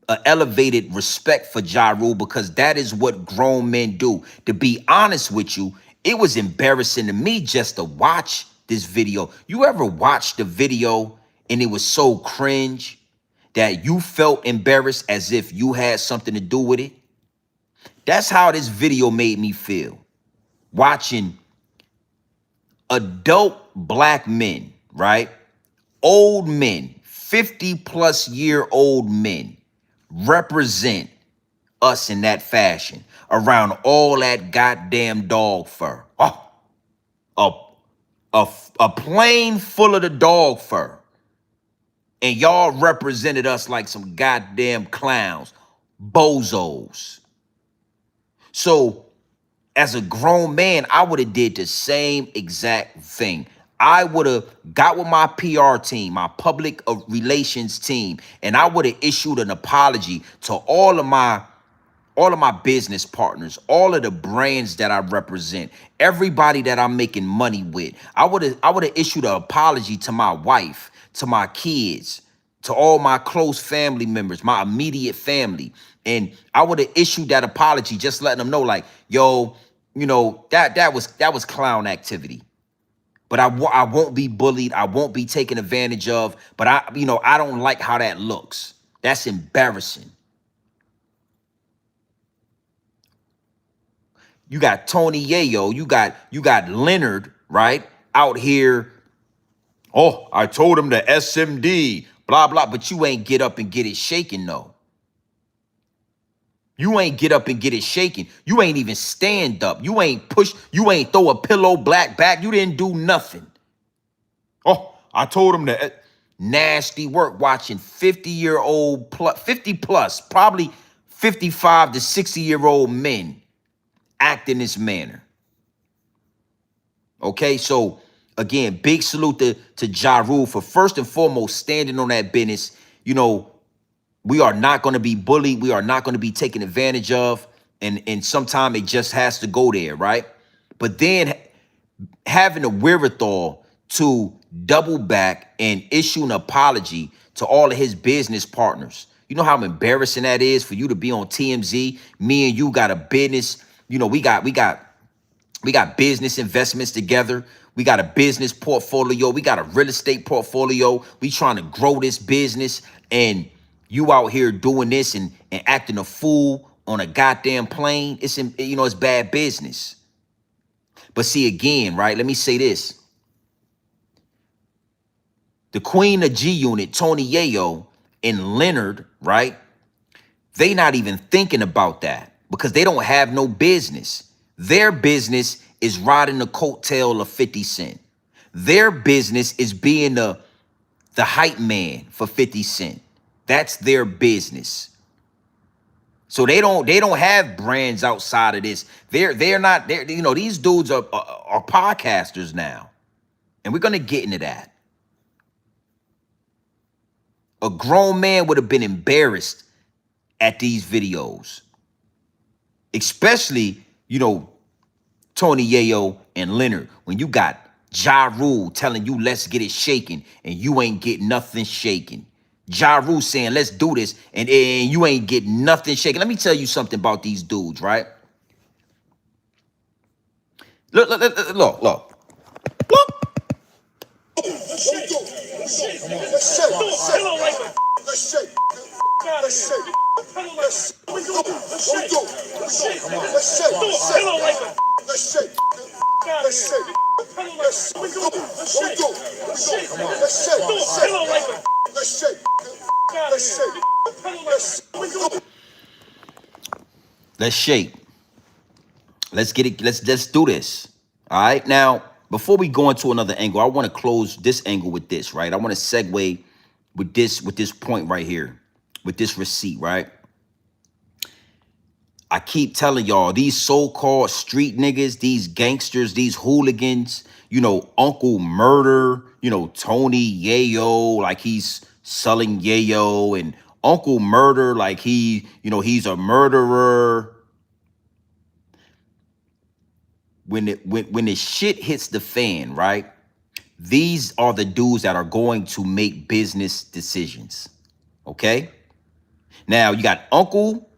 Speaker 1: an elevated respect for Ja Rule because that is what grown men do. To be honest with you, it was embarrassing to me just to watch this video. You ever watched the video and it was so cringe that you felt embarrassed as if you had something to do with it? That's how this video made me feel. Watching adult black men, right? Old men, 50-plus-year-old men represent us in that fashion around all that goddamn dog fur. Oh, a plane full of the dog fur. And y'all represented us like some goddamn clowns, bozos. So as a grown man, I would have did the same exact thing. I would have got with my PR team, my public relations team, and I would have issued an apology to all of my business partners, all of the brands that I represent, everybody that I'm making money with. I would have issued an apology to my wife, to my kids, to all my close family members, my immediate family. And I would have issued that apology, just letting them know, like, yo, you know, that was clown activity. But I won't be bullied. I won't be taken advantage of. But I don't like how that looks. That's embarrassing. You got Tony Yayo, you got Leonard, right? Out here. Oh, I told him the SMD, blah, blah. But you ain't get up and get it shaken, though. You ain't get up and get it shaken. You ain't even stand up. You ain't push. You ain't throw a pillow black back. You didn't do nothing. Oh, I told him that. Nasty work watching 50-year-old plus, 50 plus, probably 55 to 60-year-old men act in this manner. Okay, so again, big salute to Ja Rule for first and foremost standing on that business. You know, we are not going to be bullied. We are not going to be taken advantage of. And sometimes it just has to go there, right? But then having the wherewithal to double back and issue an apology to all of his business partners. You know how embarrassing that is for you to be on TMZ. Me and you got a business. You know, we got business investments together. We got a business portfolio. We got a real estate portfolio. We trying to grow this business. And you out here doing this and acting a fool on a goddamn plane. It's bad business. But see, again, right? Let me say this. The queen of G Unit, Tony Yayo and Leonard, right? They not even thinking about that because they don't have no business. Their business is riding the coattail of 50 Cent. Their business is being the hype man for 50 Cent. That's their business. So they don't have brands outside of this. They're not there. You know, these dudes are podcasters now. And we're gonna get into that. A grown man would have been embarrassed at these videos. Especially, Tony Yayo and Leonard, when you got Ja Rule telling you let's get it shaking and you ain't get nothing shaking. Ja Rule saying let's do this and you ain't get nothing shaking. Let me tell you something about these dudes, right? Look. Let's shake. Let's get it. Let's do this. All right. Now, before we go into another angle, I want to close this angle with this, right? I want to segue with this point right here, with this receipt, right? I keep telling y'all, these so-called street niggas, these gangsters, these hooligans, Uncle Murda, Tony Yayo, like he's selling Yayo, and Uncle Murda, like he's a murderer. When the shit hits the fan, right? These are the dudes that are going to make business decisions. Okay? Now, you got Uncle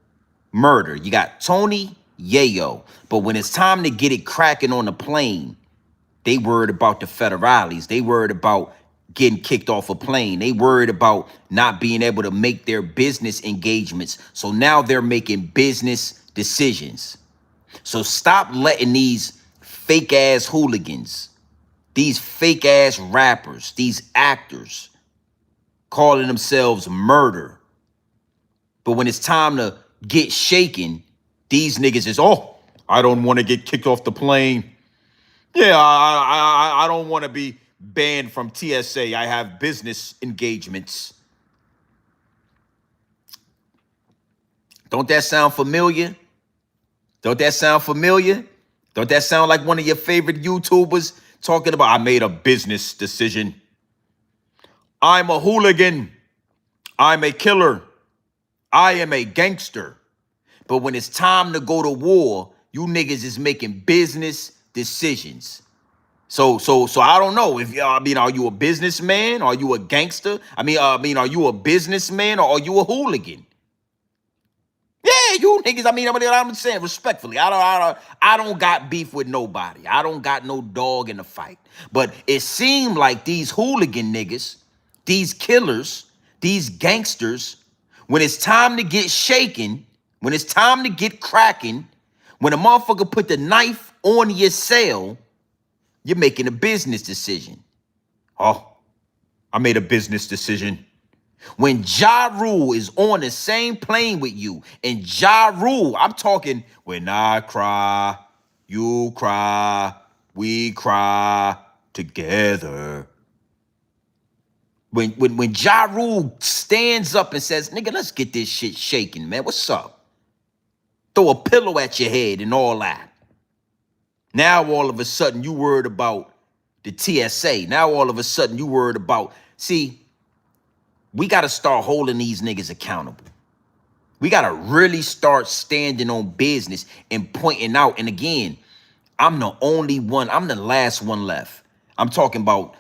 Speaker 1: Murda, you got Tony Yayo. But when it's time to get it cracking on the plane, they worried about the federales. They worried about getting kicked off a plane. They worried about not being able to make their business engagements. So now they're making business decisions. So stop letting these fake ass hooligans, these fake ass rappers, these actors calling themselves Murda. But when it's time to get shaken, these niggas is, I don't want to get kicked off the plane. Yeah, I don't want to be banned from TSA. I have business engagements. Don't that sound familiar? Don't that sound familiar? Don't that sound like one of your favorite YouTubers talking about, I made a business decision. I'm a hooligan. I'm a killer. I am a gangster. But when it's time to go to war, you niggas is making business decisions. So I don't know if are you a businessman? Are you a gangster? Are you a businessman or are you a hooligan? Yeah, you niggas. I'm saying respectfully. I don't got beef with nobody. I don't got no dog in the fight. But it seemed like these hooligan niggas, these killers, these gangsters, when it's time to get shaken, when it's time to get cracking, when a motherfucker put the knife on your cell, you're making a business decision. Oh, I made a business decision. When Ja Rule is on the same plane with you, and Ja Rule, I'm talking, when I cry, you cry, we cry together. When Ja Rule stands up and says, nigga, let's get this shit shaking, man. What's up? Throw a pillow at your head and all that. Now all of a sudden you worried about the TSA. Now all of a sudden you worried about, see, we got to start holding these niggas accountable. We got to really start standing on business and pointing out. And again, I'm the only one. I'm the last one left. I'm talking about,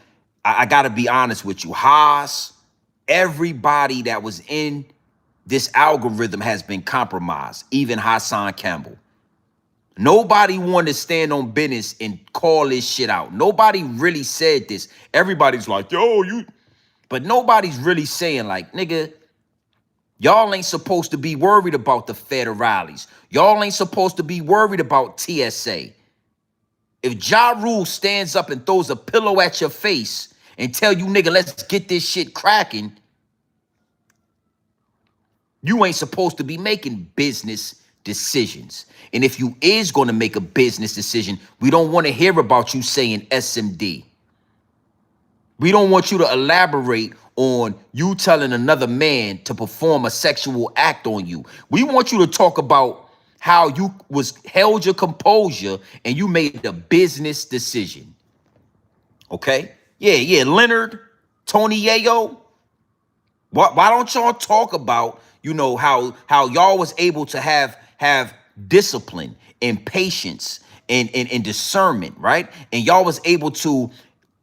Speaker 1: I got to be honest with you. Haas, everybody that was in this algorithm has been compromised, even Hassan Campbell. Nobody wanted to stand on business and call this shit out. Nobody really said this. Everybody's like, yo, you, but nobody's really saying like, nigga, y'all ain't supposed to be worried about the federales. Y'all ain't supposed to be worried about TSA. If Ja Rule stands up and throws a pillow at your face and tell you, nigga, let's get this shit cracking, you ain't supposed to be making business decisions. And if you is going to make a business decision, we don't want to hear about you saying SMD. We don't want you to elaborate on you telling another man to perform a sexual act on you. We want you to talk about how you was held your composure and you made a business decision. Okay? Yeah, Leonard, Tony Yayo. Why don't y'all talk about, you know, how y'all was able to have discipline and patience and discernment, right? And y'all was able to,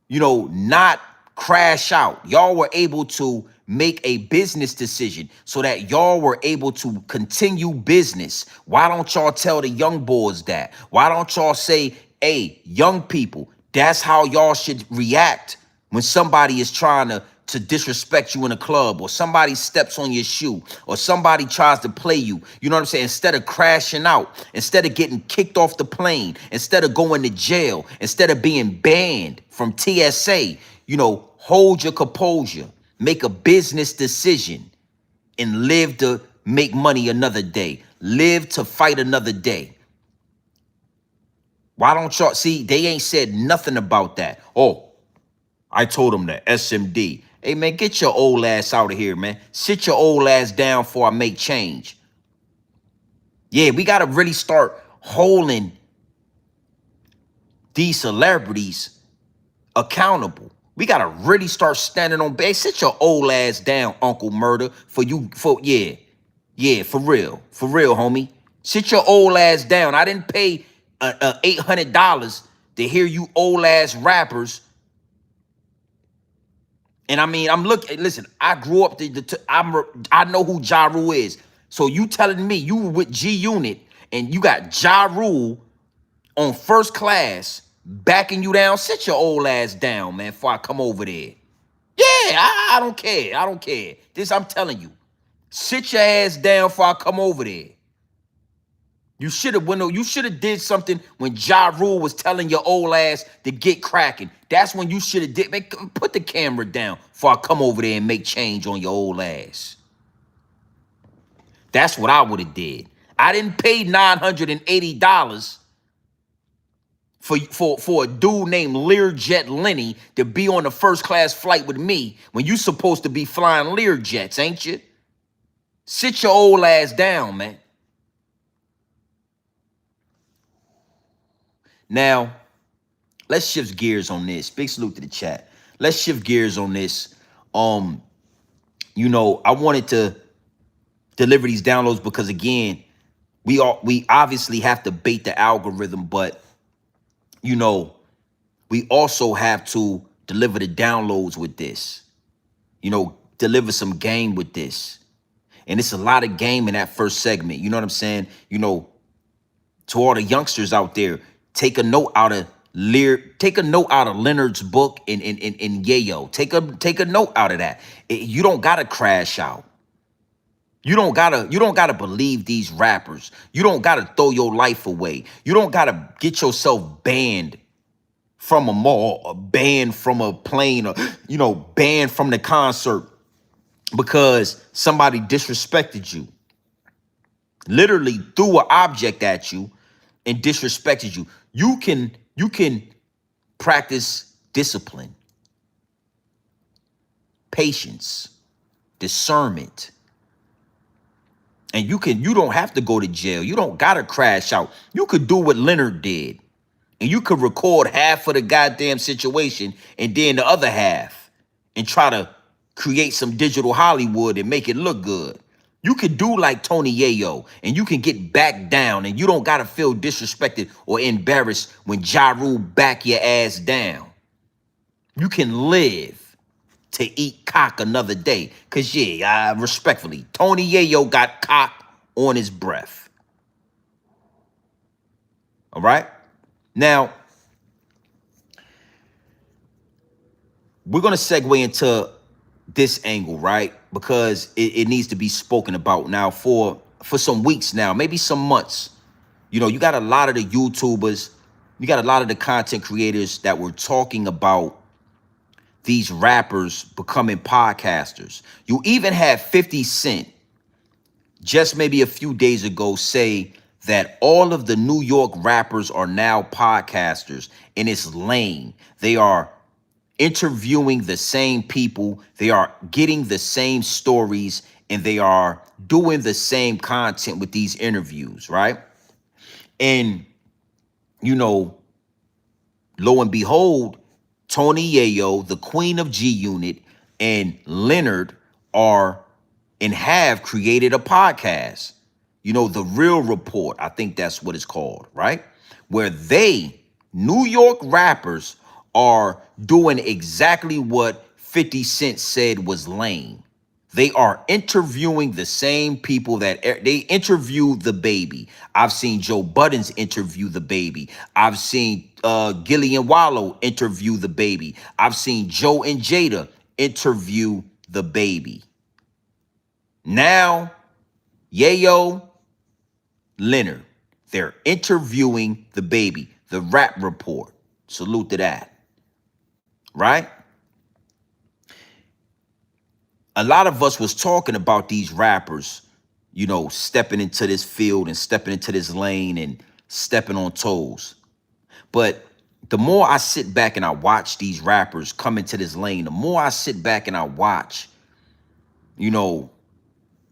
Speaker 1: you know, not crash out. Y'all were able to make a business decision so that y'all were able to continue business. Why don't y'all tell the young boys that? Why don't y'all say, hey, young people, that's how y'all should react when somebody is trying to disrespect you in a club, or somebody steps on your shoe, or somebody tries to play you. You know what I'm saying? Instead of crashing out, instead of getting kicked off the plane, instead of going to jail, instead of being banned from TSA, you know, hold your composure, make a business decision, and live to make money another day. Live to fight another day. Why don't y'all see? They ain't said nothing about that. Oh, I told him that SMD. Hey, man, get your old ass out of here, man. Sit your old ass down before I make change. Yeah, we got to really start holding these celebrities accountable. We got to really start standing on base. Sit your old ass down, Uncle Murda, yeah, for real, homie. Sit your old ass down. I didn't pay $800 to hear you old ass rappers. And I mean, listen, I grew up, I know who Ja Rule is. So you telling me you were with G Unit and you got Ja Rule on First Class backing you down? Sit your old ass down, man, before I come over there. Yeah, I don't care. I don't care. This, I'm telling you. Sit your ass down before I come over there. You should have did something when Ja Rule was telling your old ass to get cracking. That's when you should have did. Man, put the camera down before I come over there and make change on your old ass. That's what I would have did. I didn't pay $980 for a dude named Learjet Lenny to be on a first class flight with me when you supposed to be flying Learjets, ain't you? Sit your old ass down, man. Now, let's shift gears on this. Big salute to the chat. Let's shift gears on this. You know, I wanted to deliver these downloads because, again, we obviously have to bait the algorithm, but, you know, we also have to deliver the downloads with this. You know, deliver some game with this. And it's a lot of game in that first segment. You know what I'm saying? You know, to all the youngsters out there, take a note out of Leonard's book in Yayo. Take a note out of that. You don't gotta crash out. You don't gotta believe these rappers. You don't gotta throw your life away. You don't gotta get yourself banned from a mall, or banned from a plane, or, you know, banned from the concert because somebody disrespected you. Literally threw an object at you and disrespected you. You can practice discipline, patience, discernment. And you don't have to go to jail. You don't gotta crash out. You could do what Leonard did. And you could record half of the goddamn situation and then the other half and try to create some digital Hollywood and make it look good. You could do like Tony Yayo and you can get back down and you don't got to feel disrespected or embarrassed when Ja Rule back your ass down. You can live to eat cock another day. Because, yeah, respectfully, Tony Yayo got cock on his breath. All right? Now, we're going to segue into this angle, right? Because it needs to be spoken about now for some weeks now, maybe some months. You know, you got a lot of the YouTubers, you got a lot of the content creators that were talking about these rappers becoming podcasters. You even had 50 Cent just maybe a few days ago say that all of the New York rappers are now podcasters, and it's lame. They are interviewing the same people, they are getting the same stories, and they are doing the same content with these interviews, right? And, you know, lo and behold, Tony Yayo, the queen of G Unit, and Leonard are and have created a podcast. You know, The Real Report, I think that's what it's called, right? Where they, New York rappers, are doing exactly what 50 Cent said was lame. They are interviewing the same people that they interview the baby. I've seen Joe Buttons interview the baby. I've seen Gillian Wallow interview the baby. I've seen Joe and Jada interview the baby. Now, Yayo, Leonard, they're interviewing the baby. The Rap Report. Salute to that. Right? A lot of us was talking about these rappers, you know, stepping into this field and stepping into this lane and stepping on toes. But the more I sit back and I watch these rappers come into this lane, the more I sit back and I watch, you know,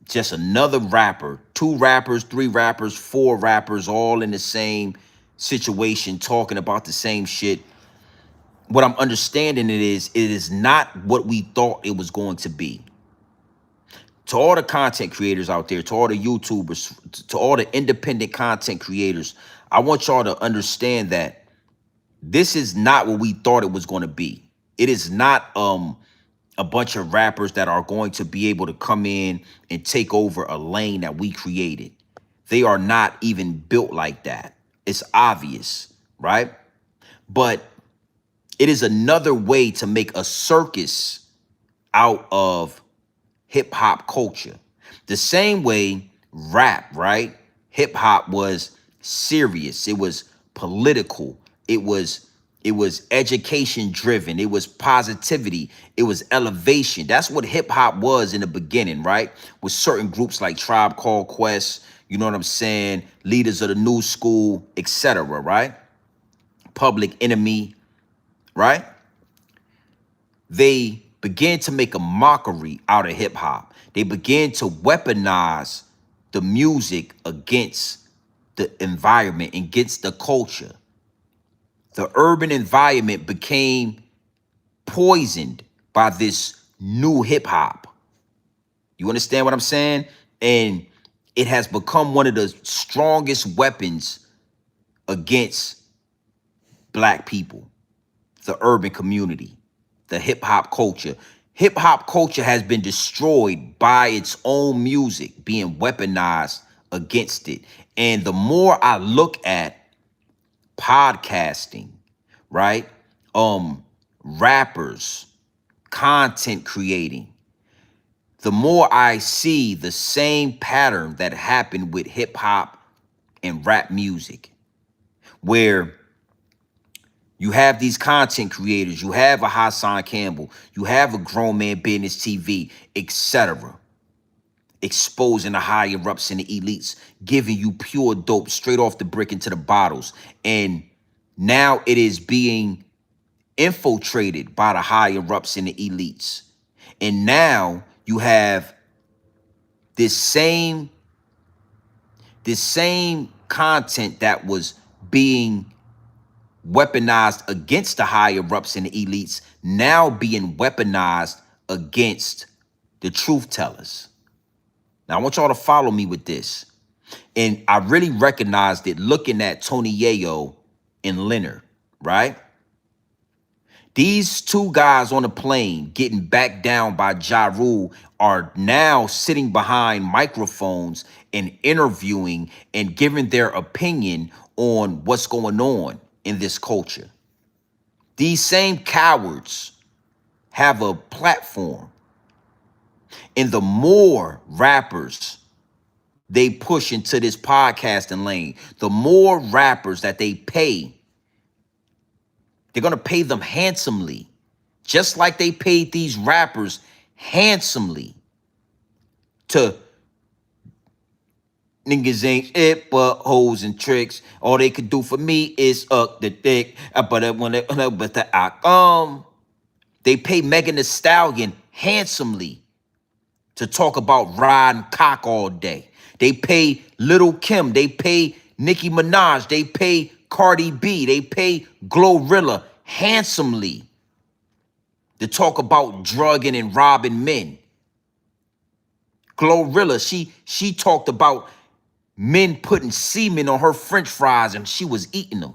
Speaker 1: just another rapper, 2 rappers, 3 rappers, 4 rappers, all in the same situation, talking about the same shit. What I'm understanding it is not what we thought it was going to be. To all the content creators out there, to all the YouTubers, to all the independent content creators, I want y'all to understand that this is not what we thought it was going to be. It is not a bunch of rappers that are going to be able to come in and take over a lane that we created. They are not even built like that. It's obvious, right? But it is another way to make a circus out of hip hop culture. The same way rap, right? Hip hop was serious. It was political. It was education driven. It was positivity. It was elevation. That's what hip hop was in the beginning, right? With certain groups like Tribe Called Quest, you know what I'm saying? Leaders of the New School, etc., right? Public Enemy, right? They began to make a mockery out of hip hop. They began to weaponize the music against the environment, against the culture. The urban environment became poisoned by this new hip hop. You understand what I'm saying? And it has become one of the strongest weapons against black people, the urban community, the hip hop culture. Hip hop culture has been destroyed by its own music being weaponized against it. And the more I look at podcasting, right? Rappers, content creating, the more I see the same pattern that happened with hip hop and rap music, where you have these content creators, you have a Hassan Campbell, you have a Grown Man Business TV, etc., exposing the higher ups and the elites, giving you pure dope straight off the brick into the bottles. And now it is being infiltrated by the higher ups and the elites. And now you have this same content that was being weaponized against the higher ups and the elites, now being weaponized against the truth tellers. Now, I want y'all to follow me with this. And I really recognized it looking at Tony Yayo and Leonard, right? These two guys on the plane getting backed down by Ja Rule are now sitting behind microphones and interviewing and giving their opinion on what's going on in this culture. These same cowards have a platform. And the more rappers they push into this podcasting lane, the more rappers that they pay, they're going to pay them handsomely, just like they paid these rappers handsomely to niggas ain't it but hoes and tricks. All they could do for me is up the dick. They pay Megan Thee Stallion handsomely to talk about riding cock all day. They pay Little Kim. They pay Nicki Minaj. They pay Cardi B. They pay Glorilla handsomely to talk about drugging and robbing men. Glorilla, she talked about men putting semen on her French fries and she was eating them.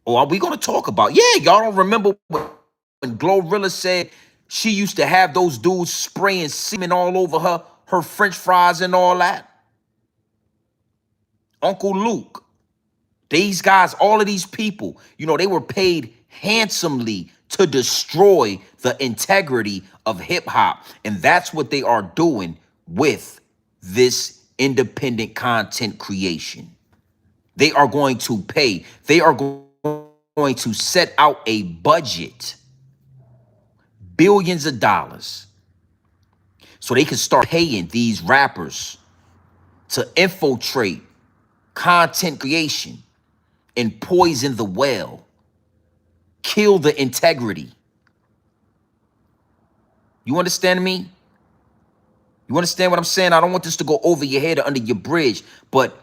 Speaker 1: Oh, are we gonna talk about? Yeah, y'all don't remember when Glorilla said she used to have those dudes spraying semen all over her French fries and all that? Uncle Luke, these guys, all of these people, they were paid handsomely to destroy the integrity of hip hop. And that's what they are doing with this independent content creation. They are going to pay. They are going to set out a budget, billions of dollars, so they can start paying these rappers to infiltrate content creation and poison the well, kill the integrity. You understand me? You understand what I'm saying? I don't want this to go over your head or under your bridge, but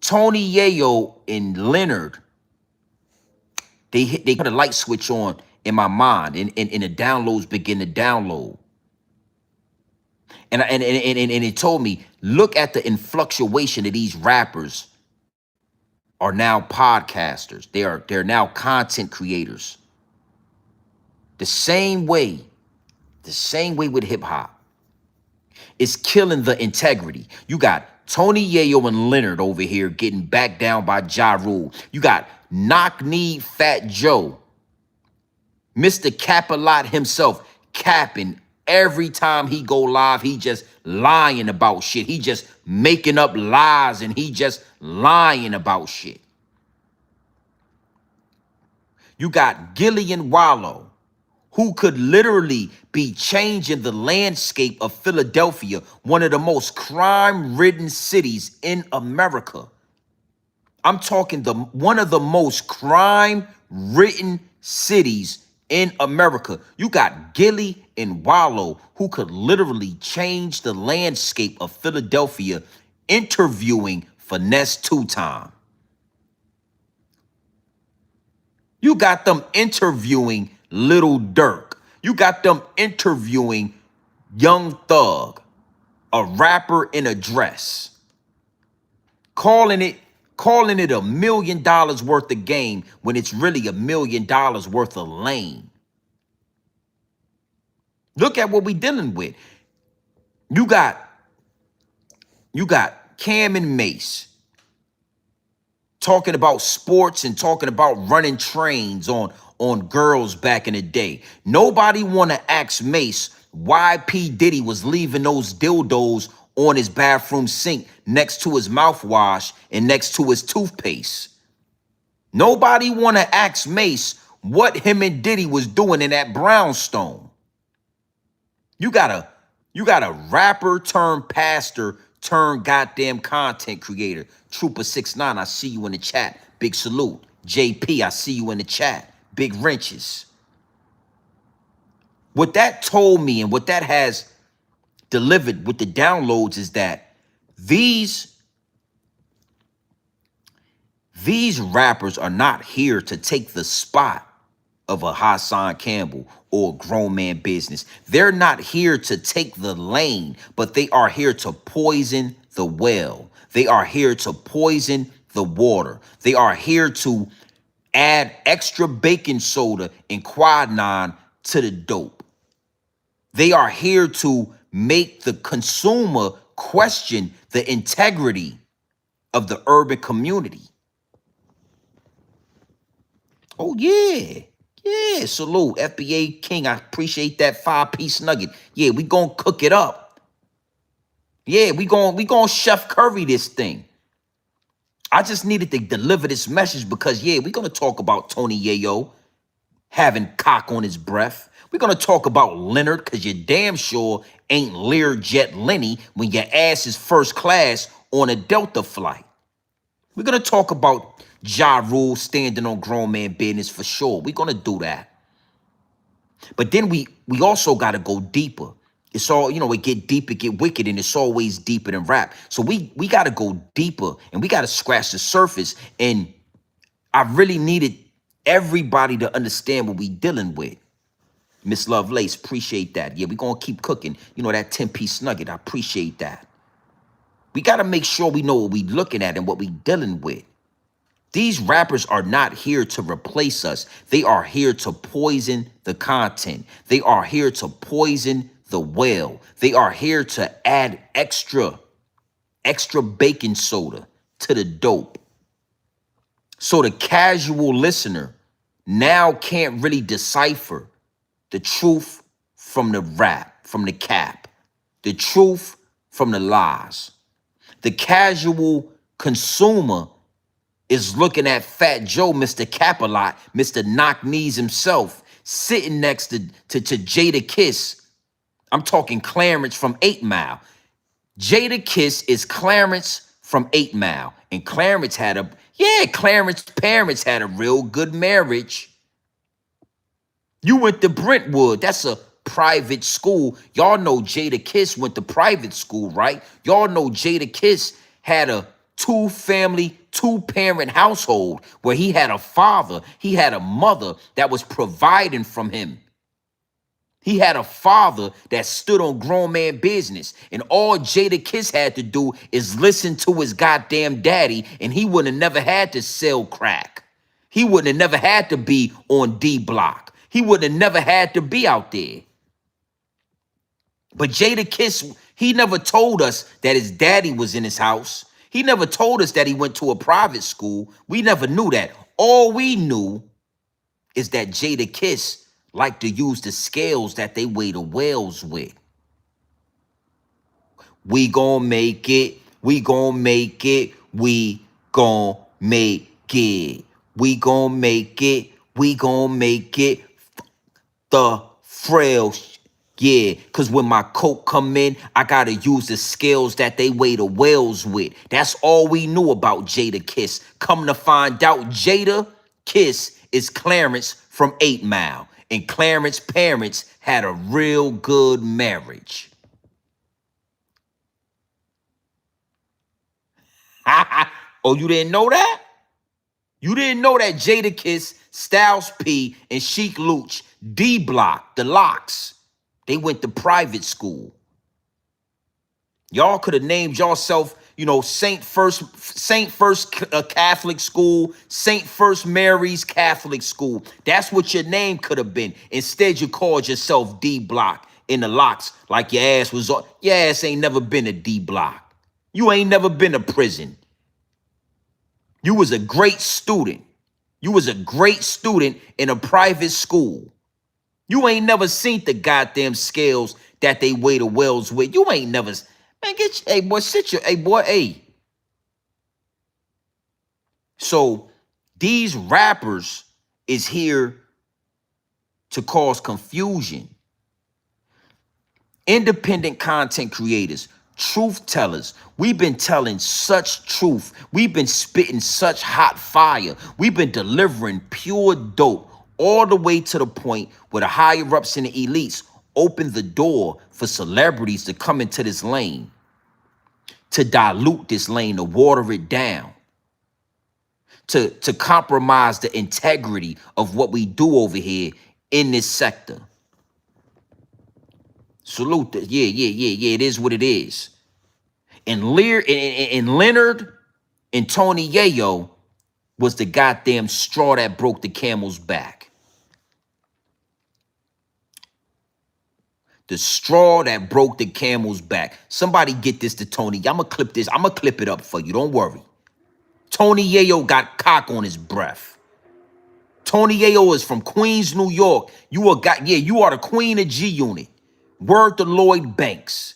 Speaker 1: Tony Yayo and Leonard, they put a light switch on in my mind, and the downloads begin to download. And it told me, look at the influctuation of these rappers are now podcasters. They're now content creators. The same way with hip hop. It's killing the integrity. You got Tony Yayo and Leonard over here getting backed down by Ja Rule. You got knock-knee Fat Joe, Mr. Cap-a-Lot himself, capping every time he go live. He just lying about shit. He just making up lies and he just lying about shit. You got Gillian Wallow, who could literally be changing the landscape of Philadelphia, one of the most crime-ridden cities in America. I'm talking one of the most crime-ridden cities in America. You got Gilly and Wallow, who could literally change the landscape of Philadelphia, interviewing Finesse Two-Time. You got them interviewing Little Durk. You got them interviewing Young Thug, a rapper in a dress, calling it $1 million worth of game when it's really $1 million worth of lane. Look at what we dealing with. You got Cam and Mace talking about sports and talking about running trains on girls back in the day. Nobody want to ask Mace why P. Diddy was leaving those dildos on his bathroom sink next to his mouthwash and next to his toothpaste. Nobody want to ask Mace what him and Diddy was doing in that brownstone. You got a rapper turned pastor turned goddamn content creator. Trooper69, I see you in the chat. Big salute. JP, I see you in the chat. Big wrenches. What that told me and what that has delivered with the downloads is that these rappers are not here to take the spot of a Hassan Campbell or a grown man business. They're not here to take the lane, but they are here to poison the well. They are here to poison the water. They are here to add extra baking soda and quinine to the dope. They are here to make the consumer question the integrity of the urban community. Oh, yeah. Yeah, salute. FBA King, I appreciate that 5-piece nugget. Yeah, we gonna cook it up. Yeah, we gonna Chef Curry this thing. I just needed to deliver this message because, yeah, we're gonna talk about Tony Yayo having cock on his breath. We're gonna talk about Leonard because you're damn sure ain't Learjet Lenny when your ass is first class on a Delta flight. We're gonna talk about Ja Rule standing on grown man business for sure. We're gonna do that. But then we also gotta go deeper. It's all, it get deep, it get wicked, and it's always deeper than rap. So we gotta go deeper and we gotta scratch the surface. And I really needed everybody to understand what we dealing with. Miss Lovelace, appreciate that. Yeah, we gonna keep cooking. That 10-piece nugget, I appreciate that. We gotta make sure we know what we looking at and what we dealing with. These rappers are not here to replace us. They are here to poison the content. They are here to poison the well. They are here to add extra baking soda to the dope. So the casual listener now can't really decipher the truth from the rap, from the cap, the truth from the lies. The casual consumer is looking at Fat Joe, Mr. Cap-a-Lot, Mr. Knock Knees himself, sitting next to Jada Kiss. I'm talking Clarence from 8 Mile. Jada Kiss is Clarence from 8 Mile. And Clarence parents had a real good marriage. You went to Brentwood. That's a private school. Y'all know Jada Kiss went to private school, right? Y'all know Jada Kiss had a 2-family, 2-parent household where he had a father, he had a mother that was providing from him. He had a father that stood on grown man business. And all Jada Kiss had to do is listen to his goddamn daddy, and he would have never had to sell crack. He wouldn't have never had to be on D Block. He would have never had to be out there. But Jada Kiss, he never told us that his daddy was in his house. He never told us that he went to a private school. We never knew that. All we knew is that Jada Kiss liked to use the scales that they weigh the whales with. We gon' make it. We gon' make it. We gon' make it. We gon' make it. We gon' make it. The frail. Yeah, because when my coke come in, I got to use the scales that they weigh the whales with. That's all we knew about Jada Kiss. Come to find out, Jada Kiss is Clarence from 8 Mile. And Clarence's parents had a real good marriage. Oh, you didn't know that? You didn't know that Jada Kiss, Styles P, and Sheik Luch, D Block, the Locks, they went to private school. Y'all could have named yourself, Saint First Catholic School, Saint First Mary's Catholic School. That's what your name could have been. Instead, you called yourself D Block in the Locks, like your ass ain't never been a D Block. You ain't never been to prison. You was a great student. You was a great student in a private school. You ain't never seen the goddamn scales that they weigh the whales with. You ain't never, man, hey. So these rappers is here to cause confusion. Independent content creators, truth tellers, we've been telling such truth. We've been spitting such hot fire. We've been delivering pure dope all the way to the point where the higher ups and the elites open the door for celebrities to come into this lane, to dilute this lane, to water it down. to compromise the integrity of what we do over here in this sector. Salute. Yeah. It is what it is. And Leonard and Tony Yayo was the goddamn straw that broke the camel's back. The straw that broke the camel's back. Somebody get this to Tony. I'ma clip this. I'ma clip it up for you. Don't worry. Tony Yayo got cock on his breath. Tony Yayo is from Queens, New York. You are the queen of G Unit. Word to Lloyd Banks.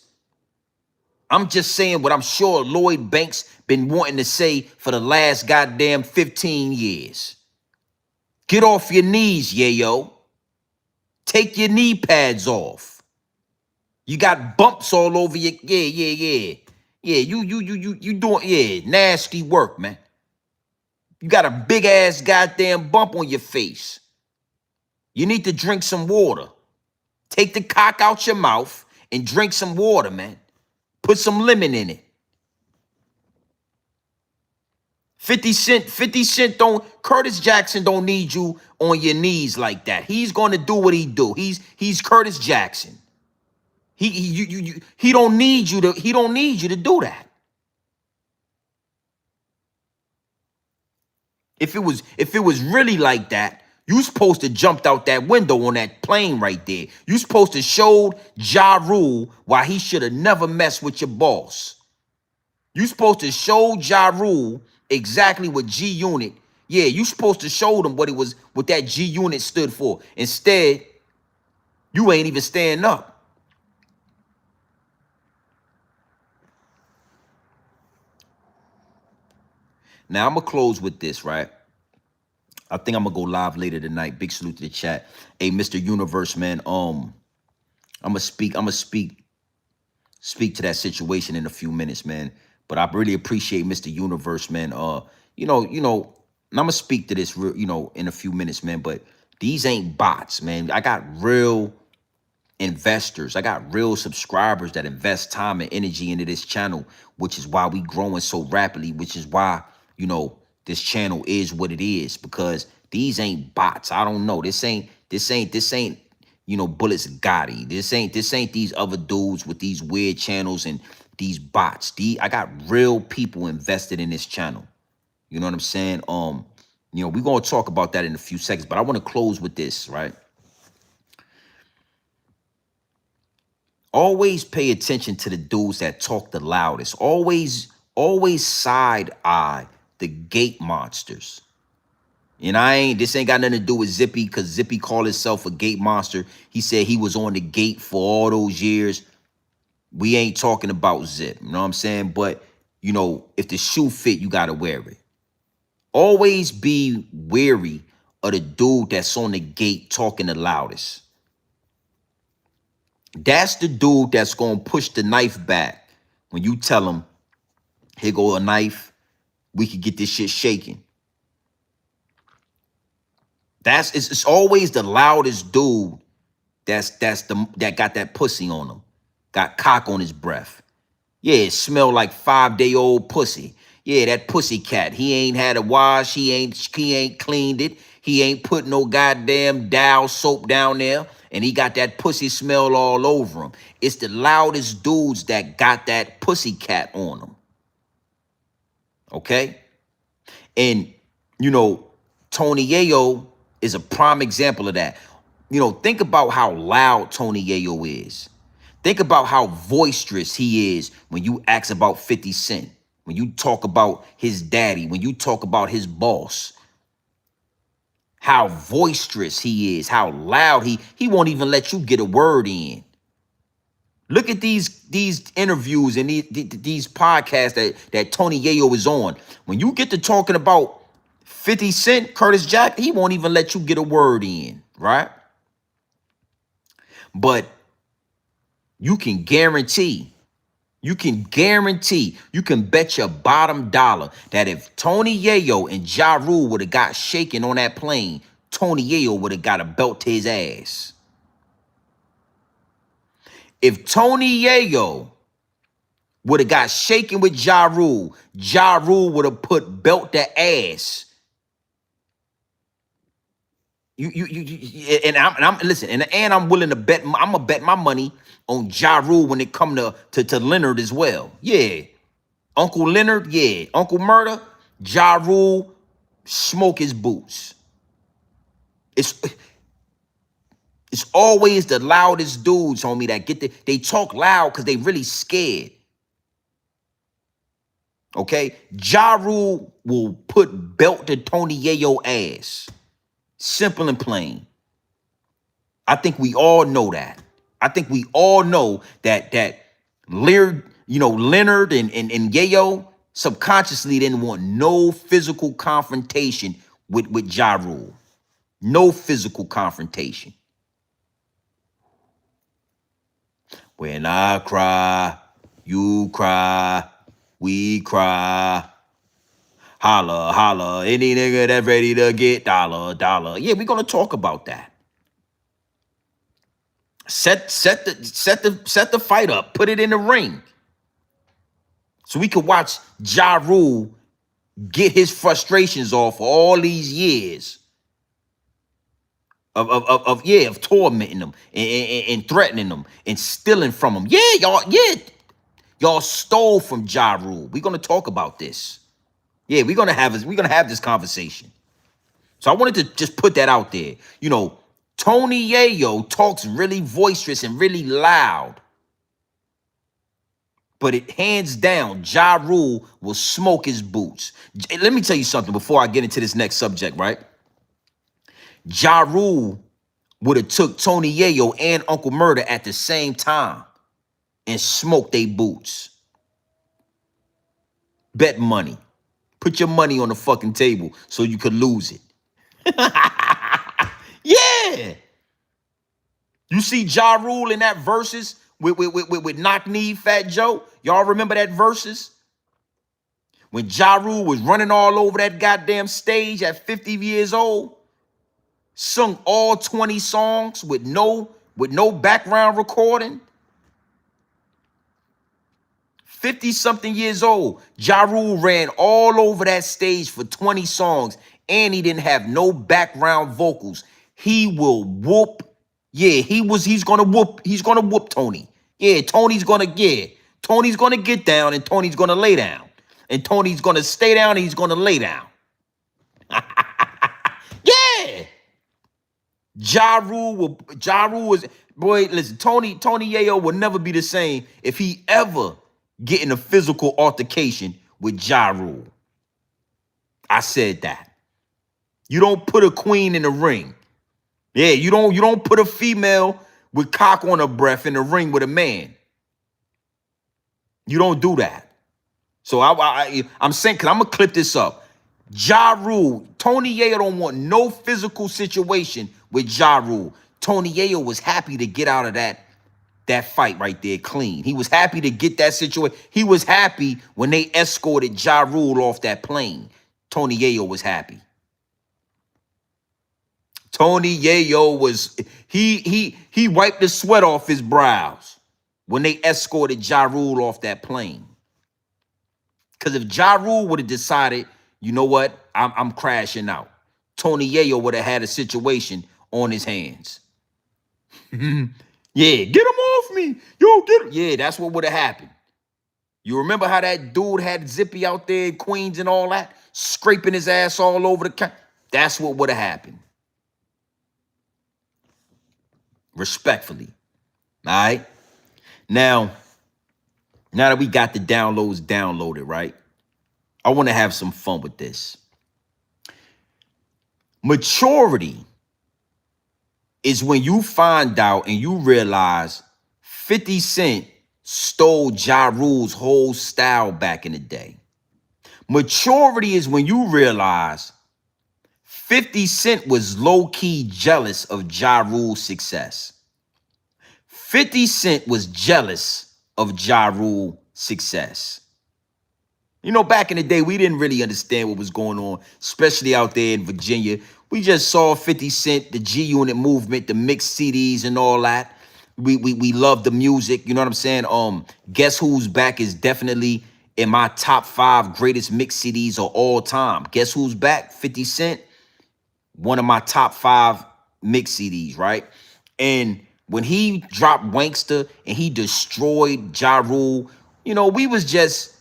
Speaker 1: I'm just saying what I'm sure Lloyd Banks been wanting to say for the last goddamn 15 years. Get off your knees, Yayo. Take your knee pads off. You got bumps all over your Yeah, you doing nasty work, man. You got a big ass goddamn bump on your face. You need to drink some water. Take the cock out your mouth and drink some water, man. Put some lemon in it. 50 Cent Curtis Jackson don't need you on your knees like that. He's going to do what he do. He's Curtis Jackson. He don't need you to do that. If it was really like that, you supposed to jumped out that window on that plane right there. You supposed to showed Ja Rule why he should have never messed with your boss. You supposed to show Ja Rule exactly what G Unit. Yeah, you supposed to show them what that G Unit stood for. Instead, you ain't even stand up. Now I'm gonna close with this, right? I think I'm gonna go live later tonight. Big salute to the chat. Hey, Mr. Universe, man. I'm gonna speak to that situation in a few minutes, man. But I really appreciate Mr. Universe, man. And I'm gonna speak to this, in a few minutes, man. But these ain't bots, man. I got real investors. I got real subscribers that invest time and energy into this channel, which is why we growing so rapidly, which is why, this channel is what it is, because these ain't bots. I don't know. This ain't Bullets Gotti. This ain't these other dudes with these weird channels and these bots. I got real people invested in this channel. You know what I'm saying? We're gonna talk about that in a few seconds, but I want to close with this, right? Always pay attention to the dudes that talk the loudest. Always side eye the gate monsters. And this ain't got nothing to do with Zippy, because Zippy called himself a gate monster. He said he was on the gate for all those years. We ain't talking about Zip, you know what I'm saying? But, if the shoe fit, you gotta wear it. Always be wary of the dude that's on the gate talking the loudest. That's the dude that's gonna push the knife back when you tell him, here go a knife, we could get this shit shaking. It's always the loudest dude that got that pussy on him, got cock on his breath. Yeah, it smell like 5-day-old pussy. Yeah, that pussy cat. He ain't had a wash. He ain't cleaned it. He ain't put no goddamn Dow soap down there. And he got that pussy smell all over him. It's the loudest dudes that got that pussy cat on them. Okay? And, Tony Yayo is a prime example of that. Think about how loud Tony Yayo is. Think about how boisterous he is when you ask about 50 Cent, when you talk about his daddy, when you talk about his boss. How boisterous he is, how loud he won't even let you get a word in. Look at these interviews and these podcasts that Tony Yayo is on. When you get to talking about 50 Cent, Curtis Jack, he won't even let you get a word in, right? But you can guarantee, you can bet your bottom dollar that if Tony Yayo and Ja Rule would have got shaken on that plane, Tony Yayo would have got a belt to his ass. If Tony Yayo would have got shaken with Ja Rule would have put belt to ass And I'm listen, and I'm willing to bet. I'm gonna bet my money on Ja Rule when it come to Leonard as well. Yeah, Uncle Leonard. Yeah, Uncle Murda. Ja Rule, smoke his boots. It's it's always the loudest dudes, homie, that they talk loud because they really scared. Okay, Ja Rule will put belt to Tony Yayo ass. Simple and plain. I think we all know that. I think we all know that Leonard, Leonard and Yayo subconsciously didn't want no physical confrontation with Ja Rule. No physical confrontation. When I cry, you cry, we cry. Holla, holla, any nigga that's ready to get dollar, dollar. Yeah, we're gonna talk about that. Set the fight up. Put it in the ring. So we could watch Ja Rule get his frustrations off for all these years of tormenting them and threatening them and stealing from them. Y'all stole from Ja Rule. We're gonna talk about this. Yeah, we're gonna have this conversation. So I wanted to just put that out there. Tony Yayo talks really boisterous and really loud. But it hands down, Ja Rule will smoke his boots. Let me tell you something before I get into this next subject, right? Ja Rule would have took Tony Yayo and Uncle Murda at the same time and smoked their boots. Bet money. Put your money on the fucking table so you could lose it. Yeah. You see Ja Rule in that verses with Knock Knee Fat Joe? Y'all remember that verses? When Ja Rule was running all over that goddamn stage at 50 years old, sung all 20 songs with no background recording. 50-something years old, Ja Rule ran all over that stage for 20 songs, and he didn't have no background vocals. He will whoop. Yeah, he's gonna whoop Tony. Yeah, Tony's gonna get down and Tony's gonna lay down. And Tony's gonna stay down and he's gonna lay down. Yeah. Ja Rule was, boy, listen, Tony Yayo will never be the same if he ever get in a physical altercation with Ja Rule. I said that. You don't put a queen in the ring. Yeah, you don't put a female with cock on her breath in the ring with a man. You don't do that. So I'm saying, because I'm going to clip this up. Ja Rule, Tony Yayo don't want no physical situation with Ja Rule. Tony Yayo was happy to get out of that fight right there clean. He was happy to get that situation. He was happy when they escorted Ja Rule off that plane. Tony Yayo was happy. Tony Yayo was, he wiped the sweat off his brows when they escorted Ja Rule off that plane. Because if Ja Rule would have decided, you know what, I'm crashing out, Tony Yayo would have had a situation on his hands. Yeah, get him off me. Yo, get him. Yeah, that's what would have happened. You remember how that dude had Zippy out there in Queens and all that? Scraping his ass all over the country. That's what would have happened. Respectfully. All right? Now that we got the downloads downloaded, right? I want to have some fun with this. Maturity is when you find out and you realize 50 Cent stole Ja Rule's whole style back in the day. Maturity is when you realize 50 Cent was low-key jealous of Ja Rule's success. 50 Cent was jealous of Ja Rule's success. Back in the day, we didn't really understand what was going on, especially out there in Virginia. We just saw 50 Cent, the G-Unit movement, the mixed CDs and all that. We love the music, you know what I'm saying? Guess Who's Back is definitely in my top 5 greatest mixed CDs of all time. Guess Who's Back, 50 Cent, one of my top 5 mix CDs, right? And when he dropped Wankster and he destroyed Ja Rule, you know, we was just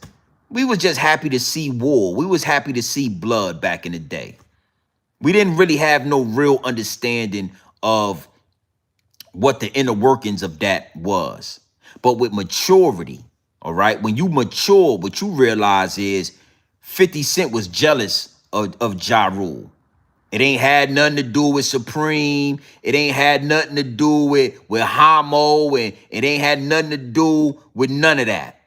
Speaker 1: happy to see war. We was happy to see blood back in the day. We didn't really have no real understanding of what the inner workings of that was. But with maturity, all right, when you mature, what you realize is 50 Cent was jealous of Ja Rule. It ain't had nothing to do with Supreme. It ain't had nothing to do with Homo, and it ain't had nothing to do with none of that.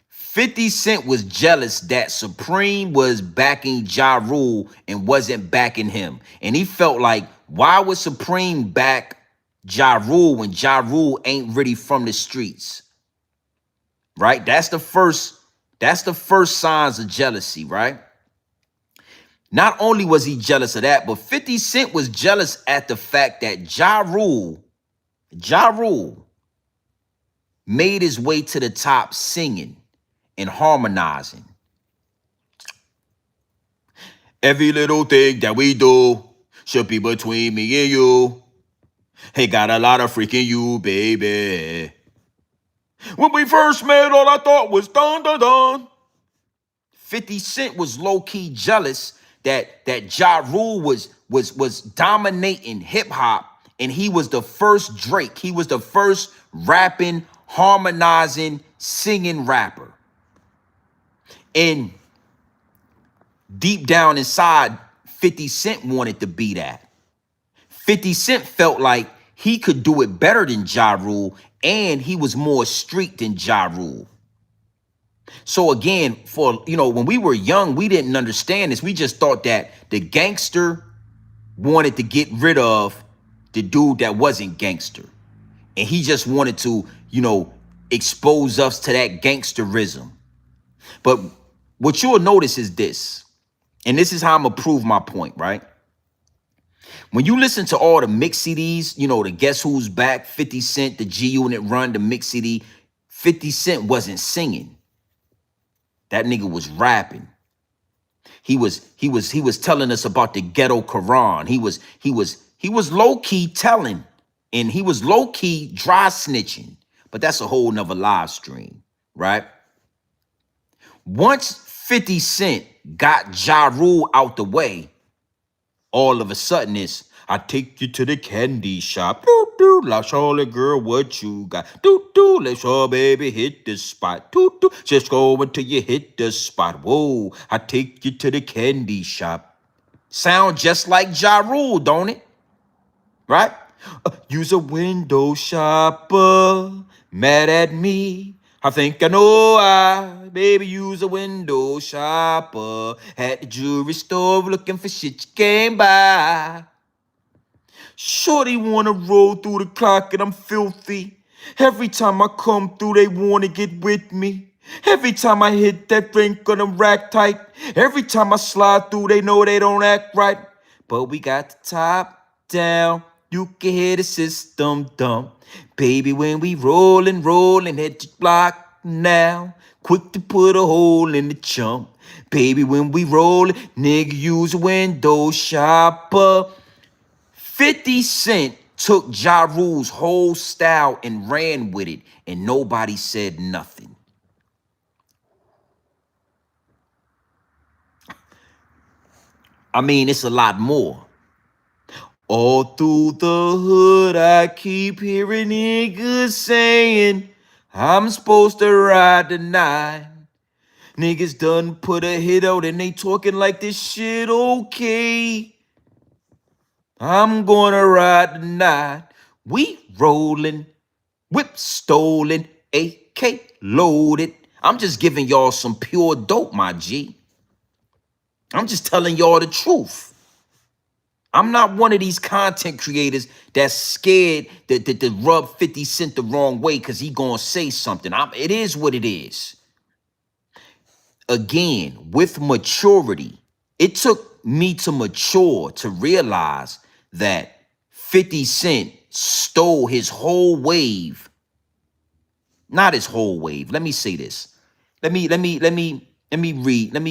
Speaker 1: 50 Cent was jealous that Supreme was backing Ja Rule and wasn't backing him. And he felt like, why would Supreme back Ja Rule when Ja Rule ain't really from the streets? Right? That's the first signs of jealousy, right? Not only was he jealous of that, but 50 Cent was jealous at the fact that Ja Rule made his way to the top singing and harmonizing. Every little thing that we do should be between me and you. Hey, got a lot of freaking you, baby. When we first met, all I thought was dun dun dun. 50 Cent was low-key jealous that Ja Rule was dominating hip-hop, and he was the first Drake. He was the first rapping, harmonizing, singing rapper. And deep down inside, 50 Cent wanted to be that. 50 Cent felt like he could do it better than Ja Rule, and he was more street than Ja Rule. So again, when we were young, we didn't understand this. We just thought that the gangster wanted to get rid of the dude that wasn't gangster. And he just wanted to, expose us to that gangsterism. But what you'll notice is this, and this is how I'm gonna prove my point, right? When you listen to all the mix CDs, the Guess Who's Back, 50 Cent, the G Unit Run, the mix CD, 50 Cent wasn't singing. That nigga was rapping. He was telling us about the ghetto Quran. He was low-key telling, and he was low-key dry snitching. But that's a whole nother live stream, right? Once 50 Cent got Ja Rule out the way, all of a sudden it's, I take you to the candy shop. Doo-doo, la Charlotte girl, what you got? Doo-doo, let's your baby hit the spot. Doo-doo, just go until you hit the spot. Whoa, I take you to the candy shop. Sound just like Ja Rule, don't it? Right? Use a window shopper, mad at me. I think I know I, baby, use a window shopper. At the jewelry store looking for shit you can't buy. Shorty wanna roll through the clock and I'm filthy. Every time I come through, they wanna get with me. Every time I hit that drink on them rack tight. Every time I slide through, they know they don't act right. But we got the top down. You can hear the system dump. Baby, when we rollin', hit the block now. Quick to put a hole in the chump. Baby, when we rollin', nigga, use a window shopper. 50 Cent took Ja Rule's whole style and ran with it, and nobody said nothing. I mean, it's a lot more. All through the hood, I keep hearing niggas saying, I'm supposed to ride the nine. Niggas done put a hit out and they talking like this shit okay. I'm gonna ride the nine. We rolling, whip stolen, AK loaded. I'm just giving y'all some pure dope, my G. I'm just telling y'all the truth. I'm not one of these content creators that's scared that rub 50 Cent the wrong way because he gonna say something. It is what it is. Again, with maturity, it took me to mature to realize that 50 Cent stole his whole wave. Not his whole wave. Let me say this. Let me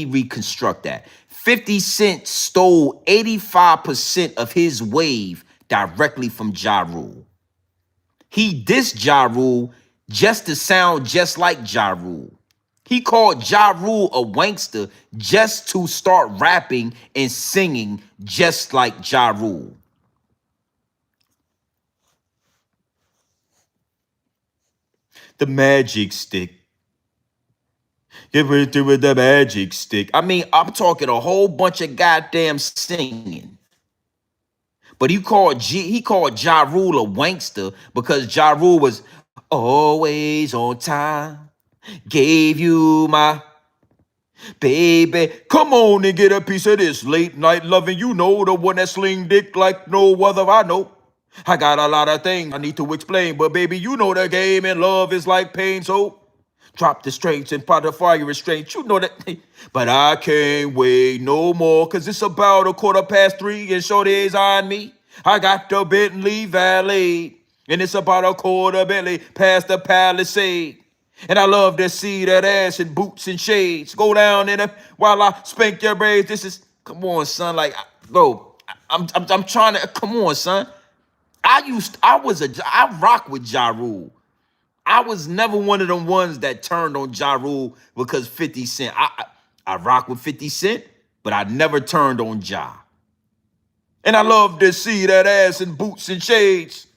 Speaker 1: reconstruct that. 50 Cent stole 85% of his wave directly from Ja Rule. He dissed Ja Rule just to sound just like Ja Rule. He called Ja Rule a wankster just to start rapping and singing just like Ja Rule. The magic stick. Give it to with the magic stick. I mean, I'm talking a whole bunch of goddamn singing. But he called Ja Rule a wankster because Ja Rule was always on time. Gave you my baby. Come on and get a piece of this late night loving. You know, the one that sling dick like no other I know. I got a lot of things I need to explain, but baby, you know the game and love is like pain, so drop the straights and pot the fire restraint. You know that. But I can't wait no more, cause it's about 3:15 and shorty's on me. I got the Bentley Valet, and it's about 1/4 Bentley past the Palisade. And I love to see that ass in boots and shades. Go down in it while I spank your braids. This is, come on, son. Like, bro, I'm trying to, come on, son. I rock with Ja Rule. I was never one of them ones that turned on Ja Rule because 50 Cent. I rock with 50 Cent, but I never turned on Ja. And I love to see that ass in boots and shades.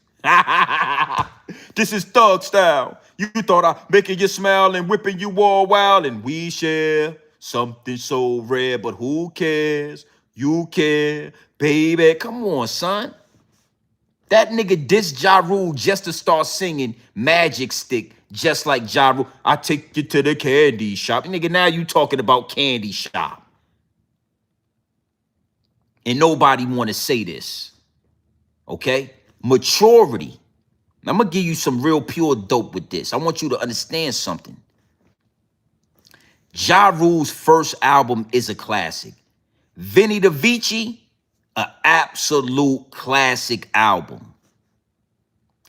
Speaker 1: This is thug style. You thought I making you smile and whipping you all wild, and we share something so rare, but who cares? You care, baby. Come on, son. That nigga dissed Ja Rule just to start singing Magic Stick, just like Ja Rule. I take you to the candy shop. Nigga, now you talking about candy shop. And nobody want to say this, okay? Maturity. I'm going to give you some real pure dope with this. I want you to understand something. Ja Rule's first album is a classic. Vinny Da Vici, an absolute classic album.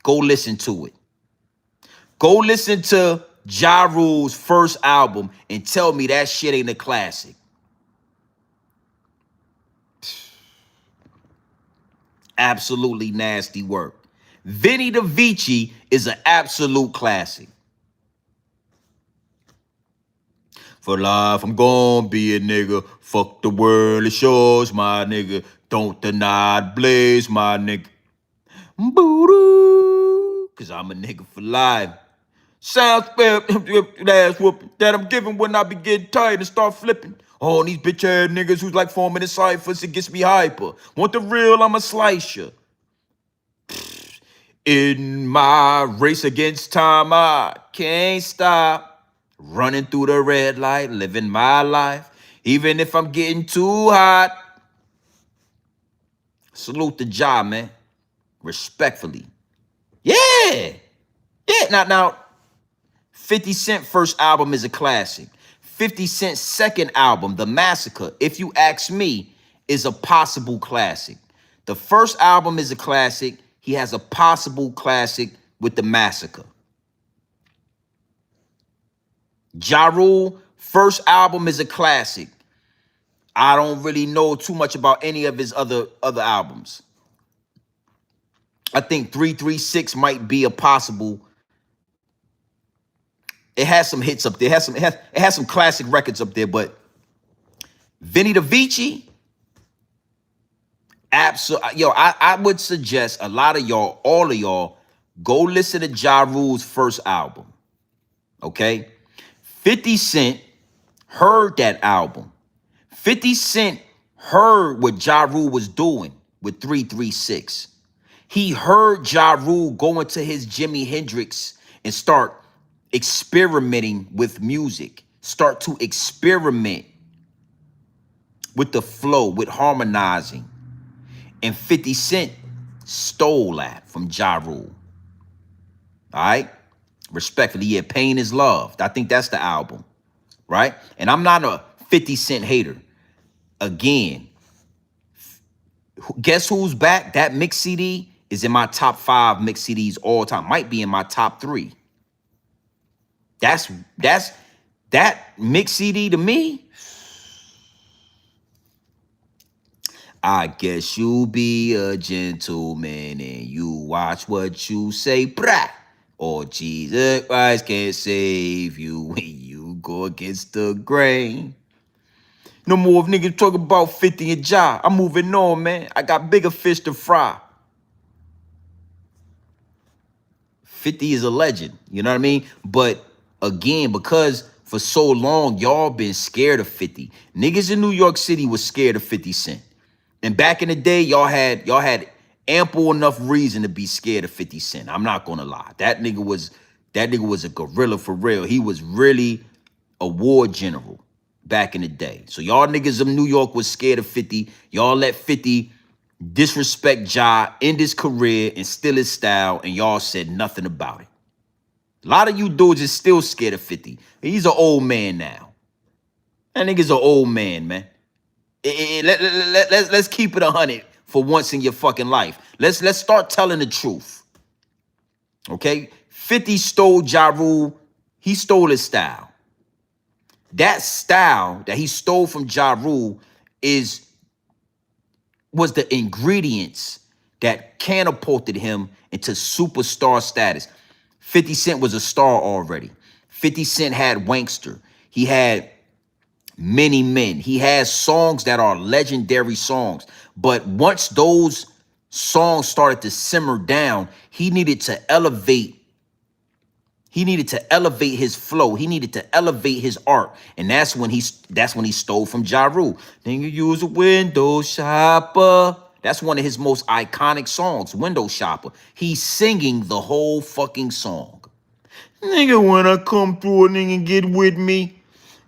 Speaker 1: Go listen to it. Go listen to Ja Rule's first album and tell me that shit ain't a classic. Absolutely nasty work. Vinny Da Vici is an absolute classic. For life, I'm gonna be a nigga. Fuck the world, it shows my nigga. Don't deny it, blaze my nigga. Boo-doo, cause I'm a nigga for life. Sounds fair, ass whooping that I'm giving when I be getting tired and start flipping. All these bitch ass niggas who's like forming the ciphers, it gets me hyper. Want the real, I'ma slice ya. In my race against time, I can't stop. Running through the red light, living my life. Even if I'm getting too hot. Salute the job, man. Respectfully. Yeah. Yeah. Now, 50 Cent first album is a classic. 50 Cent's second album, The Massacre, if you ask me, is a possible classic. The first album is a classic. He has a possible classic with The Massacre. Ja Rule, first album is a classic. I don't really know too much about any of his other albums. I think 336 might be a possible. It has some hits up there. It has some classic records up there, but Vinny Da Vici, absolutely. Yo, I would suggest a lot of y'all, all of y'all, go listen to Ja Rule's first album. Okay? 50 Cent heard that album. 50 Cent heard what Ja Rule was doing with 336. He heard Ja Rule go into his Jimi Hendrix and start experimenting with music, start to experiment with the flow, with harmonizing. And 50 Cent stole that from Ja Rule. All right? Respectfully, yeah, Pain is Love. I think that's the album, right? And I'm not a 50 Cent hater. Again, guess who's back? That mix CD is in my top 5 mix CDs all time. Might be in my top 3. That's that mix CD to me. I guess you be a gentleman and you watch what you say, brah. Or Jesus Christ can't save you when you go against the grain. No more of niggas talking about 50 and Ja. I'm moving on, man. I got bigger fish to fry. 50 is a legend, you know what I mean? But again, because for so long, y'all been scared of 50. Niggas in New York City was scared of 50 Cent. And back in the day, y'all had ample enough reason to be scared of 50 Cent. I'm not gonna lie. That nigga was a gorilla for real. He was really a war general back in the day. So y'all niggas of New York was scared of 50. Y'all let 50 disrespect Ja, end his career, and steal his style, and y'all said nothing about it. A lot of you dudes is still scared of 50. He's an old man now. That nigga's an old man, man. Let's keep it 100 for once in your fucking life. Let's start telling the truth. Okay? 50 stole Ja Rule. He stole his style. That style that he stole from Ja Rule was the ingredients that catapulted him into superstar status. 50 Cent was a star already. 50 Cent had Wankster. He had Many Men. He has songs that are legendary songs. But once those songs started to simmer down, he needed to elevate. He needed to elevate his flow. He needed to elevate his art. And that's when he stole from Ja Rule. Then you use a window shopper. That's one of his most iconic songs, Window Shopper. He's singing the whole fucking song. Nigga, when I come through, a nigga get with me.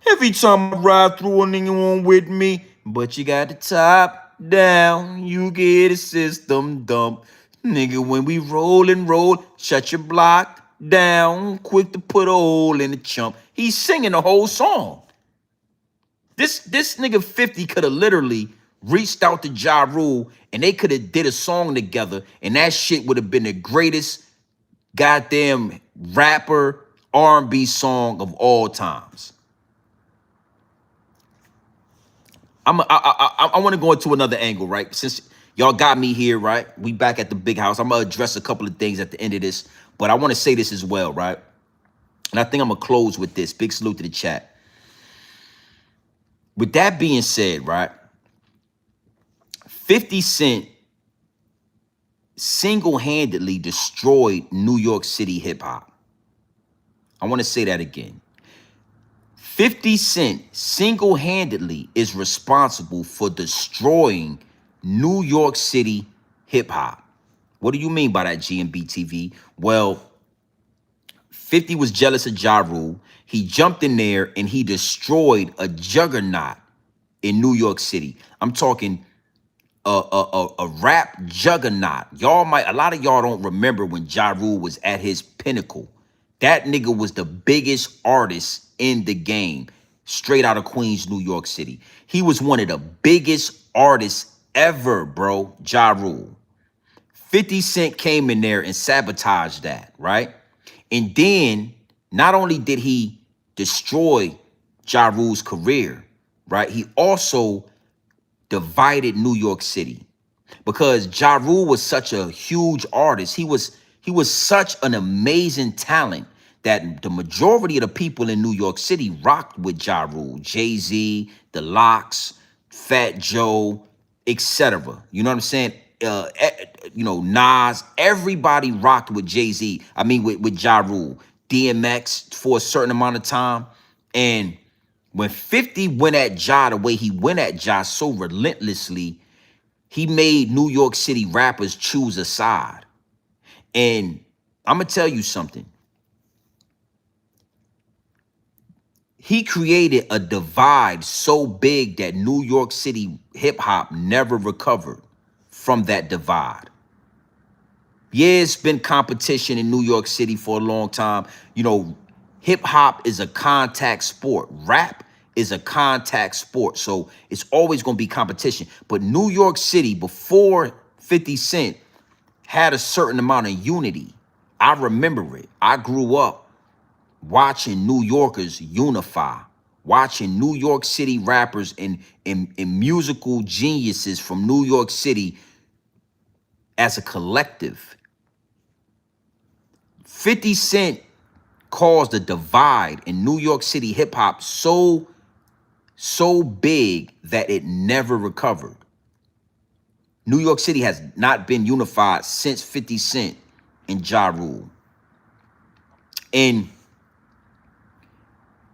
Speaker 1: Every time I ride through, a nigga won't with me. But you got the top down, you get a system dump. Nigga, when we roll and roll, shut your block down, quick to put a hole in the chump. He's singing the whole song. This nigga 50 could have literally reached out to Ja Rule and they could have did a song together, and that shit would have been the greatest goddamn rapper R&B song of all times. I want to go into another angle, right? Since y'all got me here, right? We back at the big house. I'm gonna address a couple of things at the end of this, but I want to say this as well, right? And I think I'm gonna close with this. Big salute to the chat. With that being said, right? 50 Cent single-handedly destroyed New York City hip-hop. I want to say that again. 50 Cent single-handedly is responsible for destroying New York City hip-hop. What do you mean by that, GMB TV? Well, 50 was jealous of Ja Rule. He jumped in there and he destroyed a juggernaut in New York City. I'm talking a rap juggernaut. A lot of y'all don't remember when Ja Rule was at his pinnacle. That nigga was the biggest artist in the game, straight out of Queens, New York City. He was one of the biggest artists ever, bro, Ja Rule. 50 Cent came in there and sabotaged that, right? And then not only did he destroy Ja Rule's career, right? He also divided New York City, because Ja Rule was such a huge artist. He was such an amazing talent that the majority of the people in New York City rocked with Ja Rule. Jay-Z, The Lox, Fat Joe, etc. You know what I'm saying? Nas, everybody rocked with Jay-Z. I mean, with Ja Rule. DMX for a certain amount of time. And when 50 went at Ja the way he went at Ja so relentlessly, he made New York City rappers choose a side. And I'm going to tell you something. He created a divide so big that New York City hip-hop never recovered from that divide. Yeah, it's been competition in New York City for a long time. You know, hip-hop is a contact sport. Rap is a contact sport. So it's always going to be competition. But New York City, before 50 Cent, had a certain amount of unity. I remember it. I grew up watching New Yorkers unify. watching New York City rappers and musical geniuses from New York City as a collective. 50 Cent caused a divide in New York City hip hop so big that it never recovered. New York City has not been unified since 50 Cent and Ja Rule. And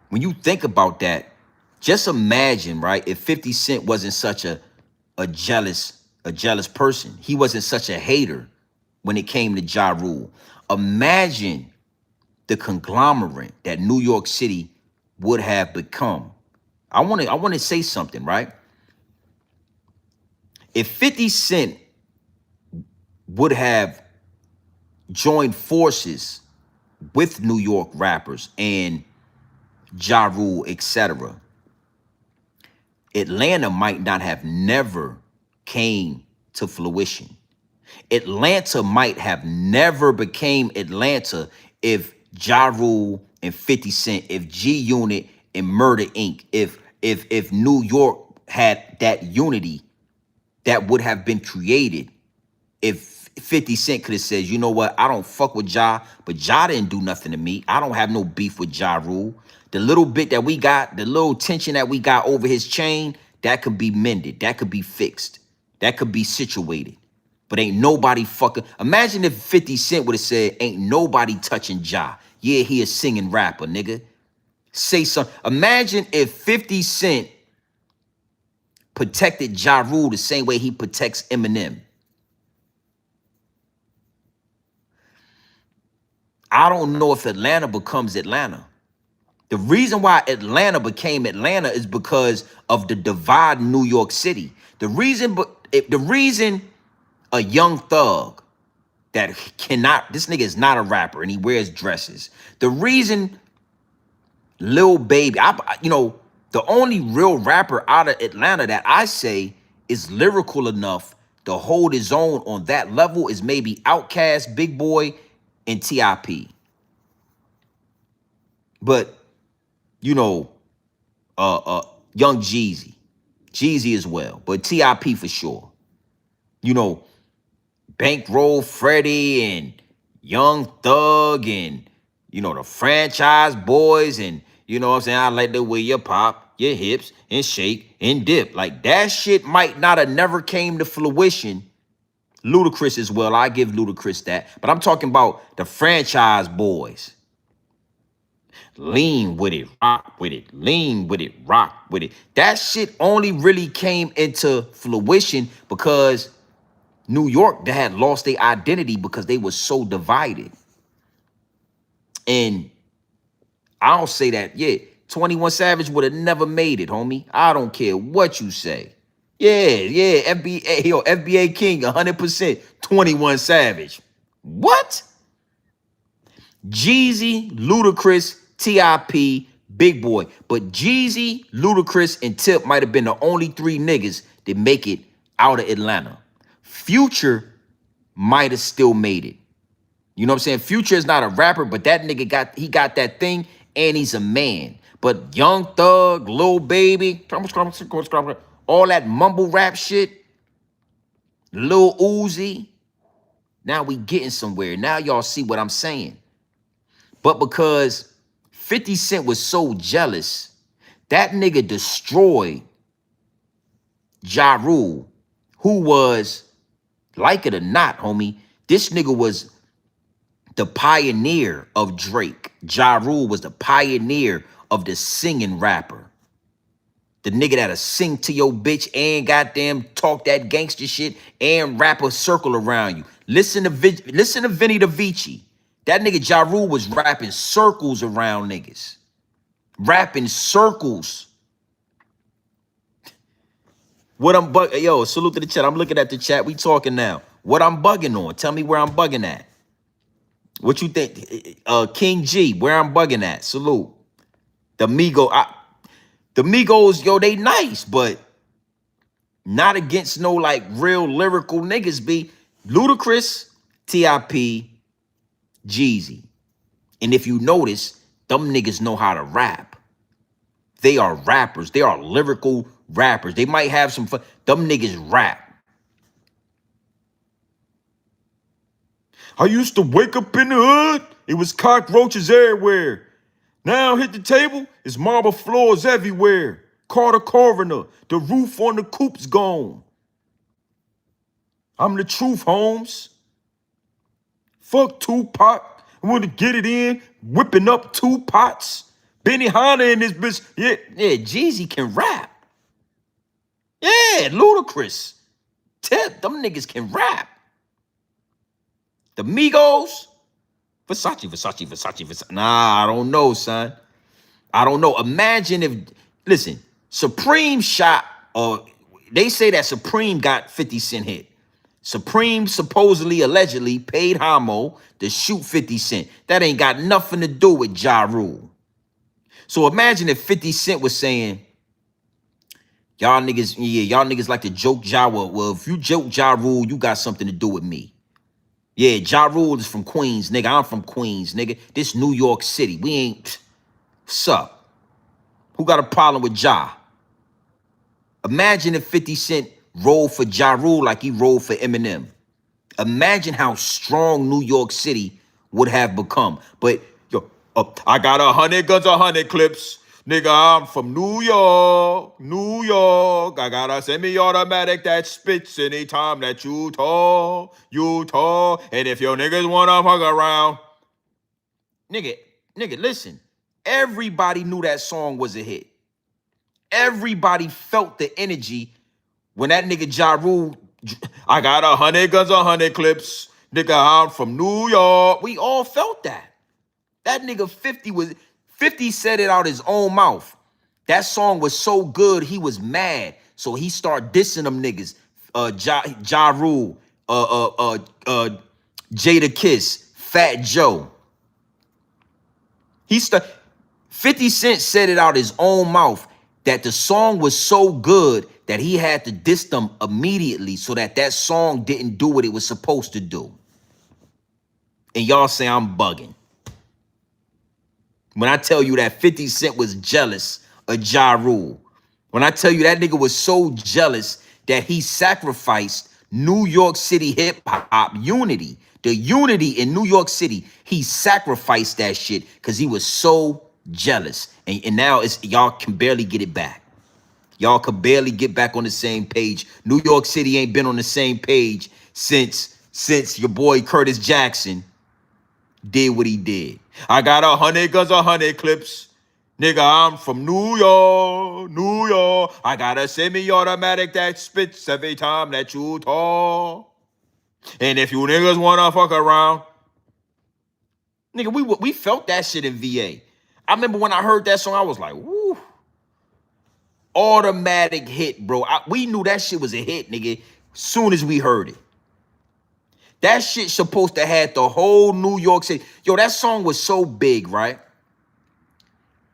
Speaker 1: when you think about that, just imagine, right, if 50 Cent wasn't such a jealous person. He wasn't such a hater when it came to Ja Rule. Imagine the conglomerate that New York City would have become. I want to say something, right? If 50 Cent would have joined forces with New York rappers and Ja Rule, etc., Atlanta might not have never came to fruition. Atlanta might have never became Atlanta if Ja Rule and 50 Cent, if G Unit and Murda Inc., if New York had that unity that would have been created if 50 Cent could have said, you know what, I don't fuck with Ja, but Ja didn't do nothing to me. I don't have no beef with Ja Rule. The little bit that we got, the little tension that we got over his chain, that could be mended. That could be fixed. That could be situated. But ain't nobody fucking... Imagine if 50 Cent would have said, ain't nobody touching Ja. Yeah, he a singing rapper, nigga. Say something. Imagine if 50 Cent protected Ja Rule the same way he protects Eminem. I don't know if Atlanta becomes Atlanta. The reason why Atlanta became Atlanta is because of the divide in New York City. The reason a Young Thug that cannot, this nigga is not a rapper and he wears dresses. The reason Lil Baby, the only real rapper out of Atlanta that I say is lyrical enough to hold his own on that level is maybe Outkast, Big Boy, and T.I.P. But Young Jeezy as well, but T.I.P. for sure. Bankroll Freddie and Young Thug and the Franchise Boys, and what I'm saying, I like the way you pop your hips and shake and dip. Like that shit might not have never came to fruition. Ludacris as well, I give Ludacris that, but I'm talking about the Franchise Boys. Lean with it, rock with it, lean with it, rock with it. That shit only really came into fruition because New York, they had lost their identity because they were so divided. And I don't say that, 21 Savage would have never made it, homie. I don't care what you say. Yeah, FBA King, 100%, 21 Savage. What? Jeezy, Ludacris, T.I.P., Big Boy. But Jeezy, Ludacris, and Tip might have been the only three niggas that make it out of Atlanta. Future might have still made it. You know what I'm saying? Future is not a rapper, but that nigga got that thing, and he's a man. But Young Thug, Lil Baby, all that mumble rap shit, Lil Uzi, now we getting somewhere. Now y'all see what I'm saying. But because 50 Cent was so jealous, that nigga destroyed Ja Rule, who was, like it or not, homie, this nigga was the pioneer of Drake. Ja Rule was the pioneer of the singing rapper. The nigga that'll sing to your bitch and goddamn talk that gangster shit and rap a circle around you. Listen to Vinny the Vici. That nigga Ja Rule was rapping circles around niggas. Rapping circles. What I'm yo, salute to the chat. I'm looking at the chat. We talking now. What I'm bugging on. Tell me where I'm bugging at. What you think? King G, where I'm bugging at. Salute. The Migos, yo, they nice, but not against no like real lyrical niggas be. Ludacris, T.I.P., Jeezy. And if you notice, them niggas know how to rap. They are rappers. They are lyrical rappers. They might have some fun. Them niggas rap. I used to wake up in the hood. It was cockroaches everywhere. Now hit the table, it's marble floors everywhere. Call the coroner, the roof on the coop's gone. I'm the truth, Holmes. Fuck Tupac. I want to get it in, whipping up 2 pots. Benny Hanna in this bitch. Yeah, Jeezy can rap. Yeah, Ludacris. Tip, them niggas can rap. The Migos. Versace. Nah, I don't know, son. I don't know. Imagine if, listen, Supreme shot, or they say that Supreme got 50 Cent hit. Supreme supposedly, allegedly paid Hamo to shoot 50 Cent. That ain't got nothing to do with Ja Rule. So imagine if 50 Cent was saying, y'all niggas like to joke Ja. Well, if you joke Ja Rule, you got something to do with me. Yeah, Ja Rule is from Queens, nigga. I'm from Queens, nigga. This New York City. We ain't, what's up? Who got a problem with Ja? Imagine if 50 Cent rolled for Ja Rule like he rolled for Eminem. Imagine how strong New York City would have become. But, yo, I got 100 guns, 100 clips. Nigga, I'm from New York, New York. I got a semi-automatic that spits anytime that you talk. And if your niggas wanna fuck around, nigga, listen. Everybody knew that song was a hit. Everybody felt the energy when that nigga Ja Rule, I got 100 guns, 100 clips. Nigga, I'm from New York. We all felt that. That nigga 50 said it out his own mouth. That song was so good, he was mad. So he started dissing them niggas. Ja Rule, Jada Kiss, Fat Joe. 50 Cent said it out his own mouth that the song was so good that he had to diss them immediately so that song didn't do what it was supposed to do. And y'all say I'm bugging. When I tell you that 50 Cent was jealous of Ja Rule. When I tell you that nigga was so jealous that he sacrificed New York City hip-hop unity. The unity in New York City, he sacrificed that shit because he was so jealous. And now y'all can barely get it back. Y'all could barely get back on the same page. New York City ain't been on the same page since your boy Curtis Jackson did what he did. I got 100 guns, 100 clips. Nigga, I'm from New York, New York. I got a semi-automatic that spits every time that you talk. And if you niggas wanna fuck around, nigga, we felt that shit in VA. I remember when I heard that song, I was like, woo. Automatic hit, bro. We knew that shit was a hit, nigga, soon as we heard it. That shit supposed to have the whole New York City. Yo, that song was so big, right?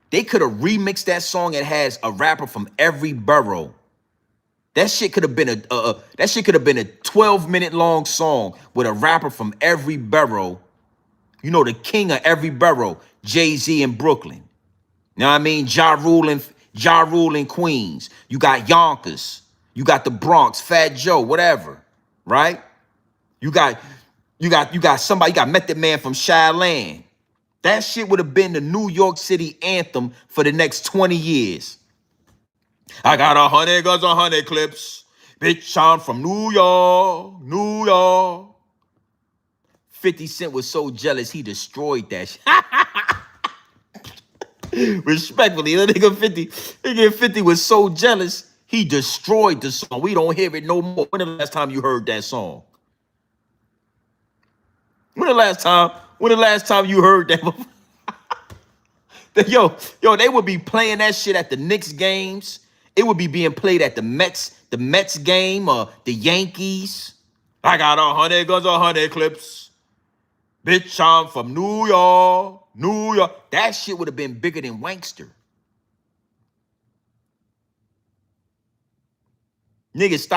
Speaker 1: They could have remixed that song and has a rapper from every borough. That shit could have been a 12-minute long song with a rapper from every borough. You know, the king of every borough, Jay-Z in Brooklyn. You know what I mean? Ja Rule in Queens. You got Yonkers. You got the Bronx, Fat Joe, whatever, right? You got somebody, you got Method Man from Chi-Land. That shit would have been the New York City anthem for the next 20 years. I got 100 guns, 100 clips. Bitch, I'm from New York, New York. 50 Cent was so jealous, he destroyed that shit. Respectfully, that nigga 50 was so jealous, he destroyed the song. We don't hear it no more. When the last time you heard that song? When the last time you heard that? Yo, they would be playing that shit at the Knicks games. It would be being played at the Mets game or the Yankees. I got 100 guns, 100 clips. Bitch, I'm from New York, New York. That shit would have been bigger than Wankster. Niggas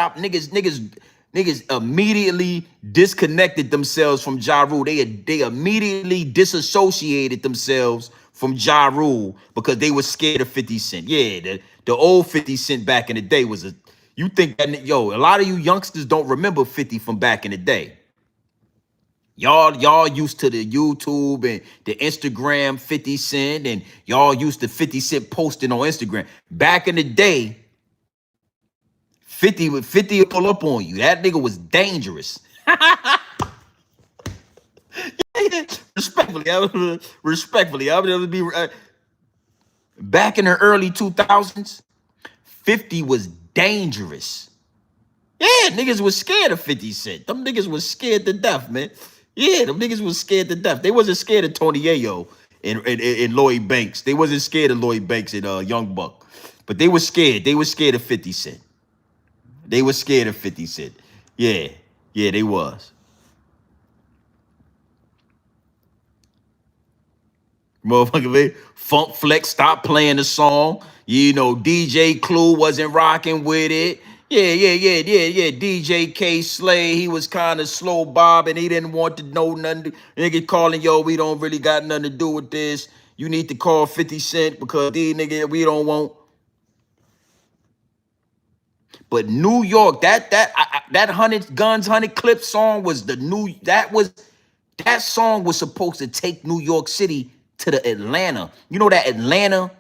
Speaker 1: immediately disconnected themselves from Ja Rule. They immediately disassociated themselves from Ja Rule because they were scared of 50 Cent. Yeah, the old 50 Cent back in the day was a, you think that, yo, a lot of you youngsters don't remember 50 from back in the day. Y'all used to the YouTube and the Instagram 50 Cent, and y'all used to 50 Cent posting on Instagram. Back in the day, 50 would pull up on you. That nigga was dangerous. Respectfully, I would be back in the early 2000s, 50 was dangerous. Yeah, niggas was scared of 50 Cent. Them niggas was scared to death, man. Yeah, them niggas was scared to death. They wasn't scared of Tony Yayo and Lloyd Banks. They wasn't scared of Lloyd Banks and Young Buck. But they were scared. They were scared of 50 Cent. They were scared of 50 Cent. Yeah. Yeah, they was. Motherfucker, man. Funk Flex stopped playing the song. You know, DJ Clue wasn't rocking with it. Yeah. DJ K Slay, he was kind of slow bobbing. He didn't want to know nothing. Nigga calling, yo, we don't really got nothing to do with this. You need to call 50 Cent because these nigga, we don't want. But New York, that 100 Guns, 100 Clips song was that song was supposed to take New York City to the Atlanta. You know that Atlanta,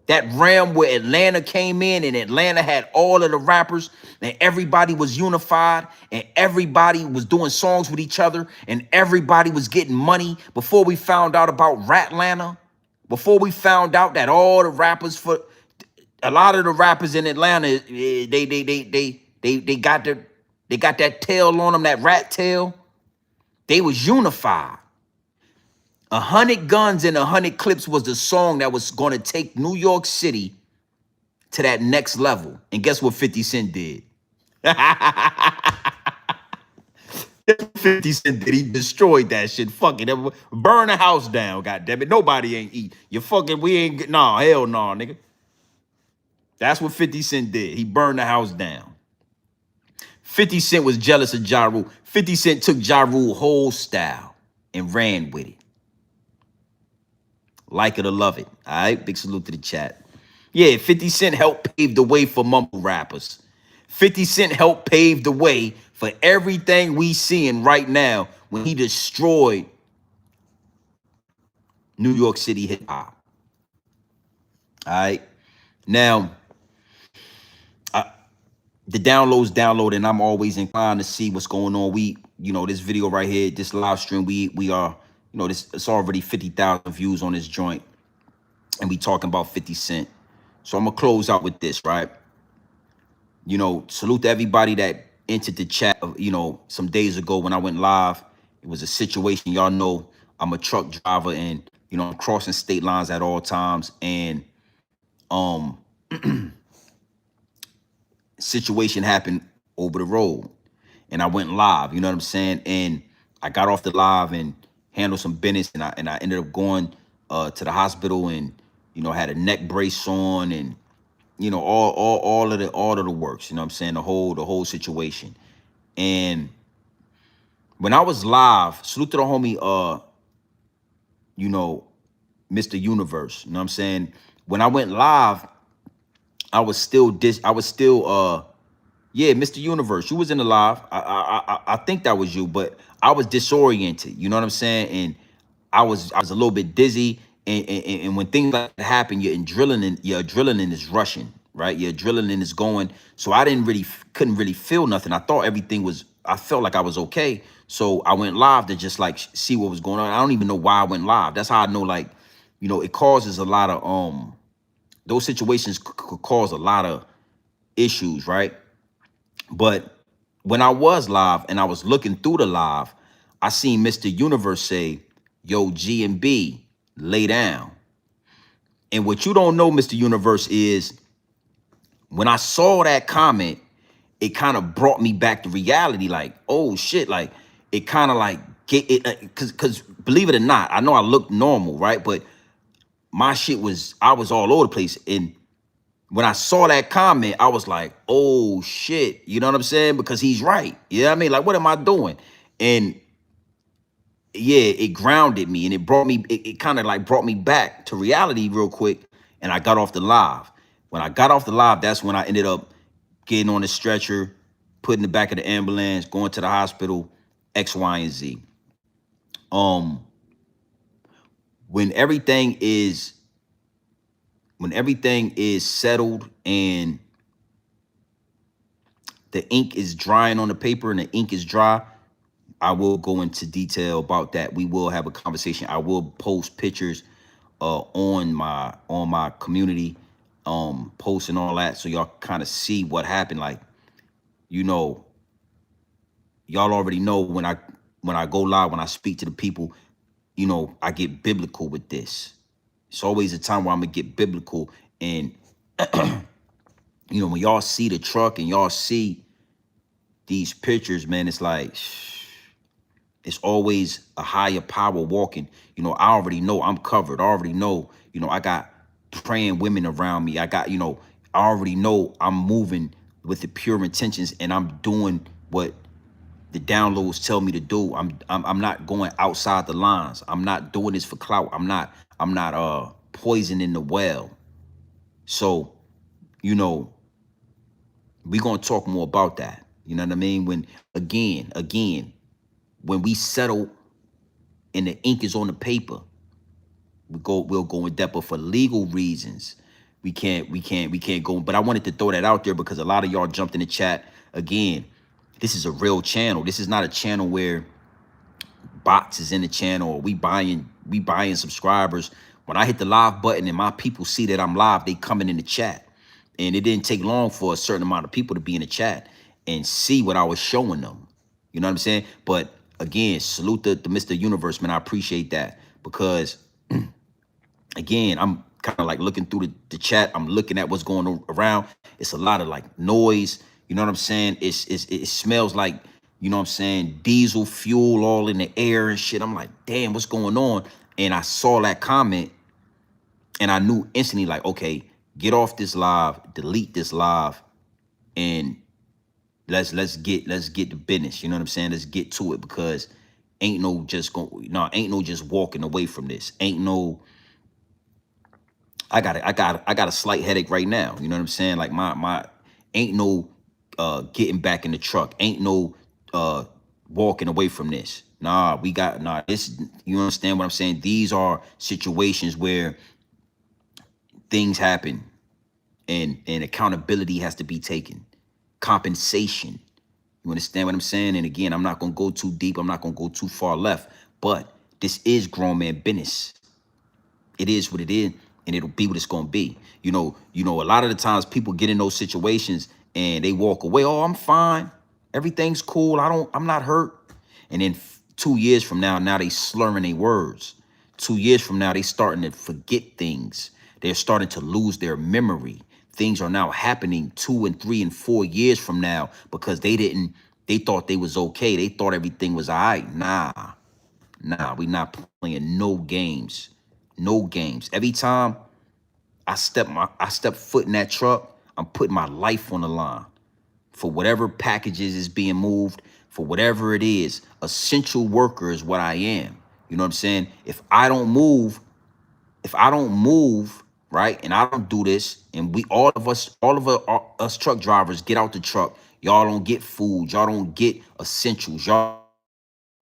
Speaker 1: that realm where Atlanta came in and Atlanta had all of the rappers and everybody was unified and everybody was doing songs with each other and everybody was getting money before we found out about Ratlanta, before we found out that all the rappers for a lot of the rappers in Atlanta, they got that tail on them, that rat tail. They was unified. 100 Guns and 100 Clips was the song that was going to take New York City to that next level. And guess what 50 Cent did? 50 Cent did. He destroyed that shit. Fuck it. Burn the house down, goddammit. Nobody ain't eat. You fucking, we ain't, nah, hell no, nigga. That's what 50 Cent did. He burned the house down. 50 Cent was jealous of Ja Rule. 50 Cent took Ja Rule's whole style and ran with it. Like it or love it. All right, big salute to the chat. Yeah, 50 Cent helped pave the way for mumble rappers. 50 Cent helped pave the way for everything we seeing right now when he destroyed New York City hip hop. All right, now the downloads download, and I'm always inclined to see what's going on. We, you know, this video right here, this live stream, we are, you know, this, it's already 50,000 views on this joint, and we talking about 50 Cent. So I'm gonna close out with this, right? You know, salute to everybody that entered the chat, you know, some days ago when I went live. It was a situation, y'all know I'm a truck driver and, you know, I'm crossing state lines at all times. And situation happened over the road and I went live, you know what I'm saying? And I got off the live and handled some business and I ended up going to the hospital and, you know, had a neck brace on and, you know, all of the works, you know what I'm saying? The whole situation. And when I was live, salute to the homie, you know, Mr. Universe, you know what I'm saying? When I went live, I was still yeah, Mr. Universe, you was in the live. I think that was you, but I was disoriented. You know what I'm saying? And I was a little bit dizzy. And when things like that happen, your adrenaline is rushing, right? Your adrenaline is going. So I couldn't really feel nothing. I thought I felt like I was okay. So I went live to just like see what was going on. I don't even know why I went live. That's how I know, like, you know, it causes a lot of those situations could cause a lot of issues, right? But when I was live and I was looking through the live, I seen Mr. Universe say, yo, G and B, lay down. And what you don't know, Mr. Universe, is when I saw that comment, it kind of brought me back to reality. Like, oh shit, like it kind of like get it, cause believe it or not, I know I look normal, right? But my shit I was all over the place. And when I saw that comment, I was like, oh shit, you know what I'm saying? Because he's right. You know what I mean? Like, what am I doing? And yeah, it grounded me and it brought me, it kind of like brought me back to reality real quick. And I got off the live. When I got off the live, that's when I ended up getting on the stretcher, put in the back of the ambulance, going to the hospital, X, Y, and Z. Um, when everything is settled and the ink is drying on the paper and the ink is dry, I will go into detail about that. We will have a conversation. I will post pictures on my community posts and all that, so y'all kind of see what happened. Like, you know, y'all already know when I go live, when I speak to the people, you know, I get biblical with this. It's always a time where I'm gonna get biblical. And you know, when y'all see the truck and y'all see these pictures, man, it's like it's always a higher power walking. You know, I already know I'm covered. I already know, you know, I got praying women around me. I got, you know, I already know I'm moving with the pure intentions and I'm doing what the downloads tell me to do. I'm not going outside the lines. I'm not doing this for clout. I'm not poisoning the well. So, you know, we gonna talk more about that. You know what I mean? When again, when we settle and the ink is on the paper, we'll go in depth. But for legal reasons, we can't go. But I wanted to throw that out there because a lot of y'all jumped in the chat. Again, this is a real channel. This is not a channel where bots is in the channel or we buying subscribers. When I hit the live button and my people see that I'm live, they coming in the chat. And it didn't take long for a certain amount of people to be in the chat and see what I was showing them. You know what I'm saying? But again, salute the Mr. Universe, man. I appreciate that because again, I'm kind of like looking through the chat. I'm looking at what's going on around. It's a lot of like noise. You know what I'm saying? It smells like, you know what I'm saying, diesel fuel all in the air and shit. I'm like, damn, what's going on? And I saw that comment and I knew instantly like, okay, get off this live, delete this live, and let's get the business. You know what I'm saying? Let's get to it because ain't no just walking away from this. Ain't no I got a slight headache right now. You know what I'm saying? Like my ain't no getting back in the truck. Ain't no walking away from this. This, you understand what I'm saying? These are situations where things happen and accountability has to be taken. Compensation. You understand what I'm saying? And again, I'm not gonna go too deep, I'm not gonna go too far left, but this is grown man business. It is what it is, and it'll be what it's gonna be. A lot of the times people get in those situations and they walk away. Oh, I'm fine. Everything's cool. I'm not hurt. And then 2 years from now they slurring their words. 2 years from now, they starting to forget things. They're starting to lose their memory. Things are now happening 2 and 3 and 4 years from now because they thought they was okay. They thought everything was all right. Nah, we not playing no games. No games. Every time I step foot in that truck, I'm putting my life on the line for whatever packages is being moved, for whatever it is. Essential worker is what I am. You know what I'm saying? If I don't move, right, and I don't do this, and we all of us truck drivers get out the truck, y'all don't get food, y'all don't get essentials, y'all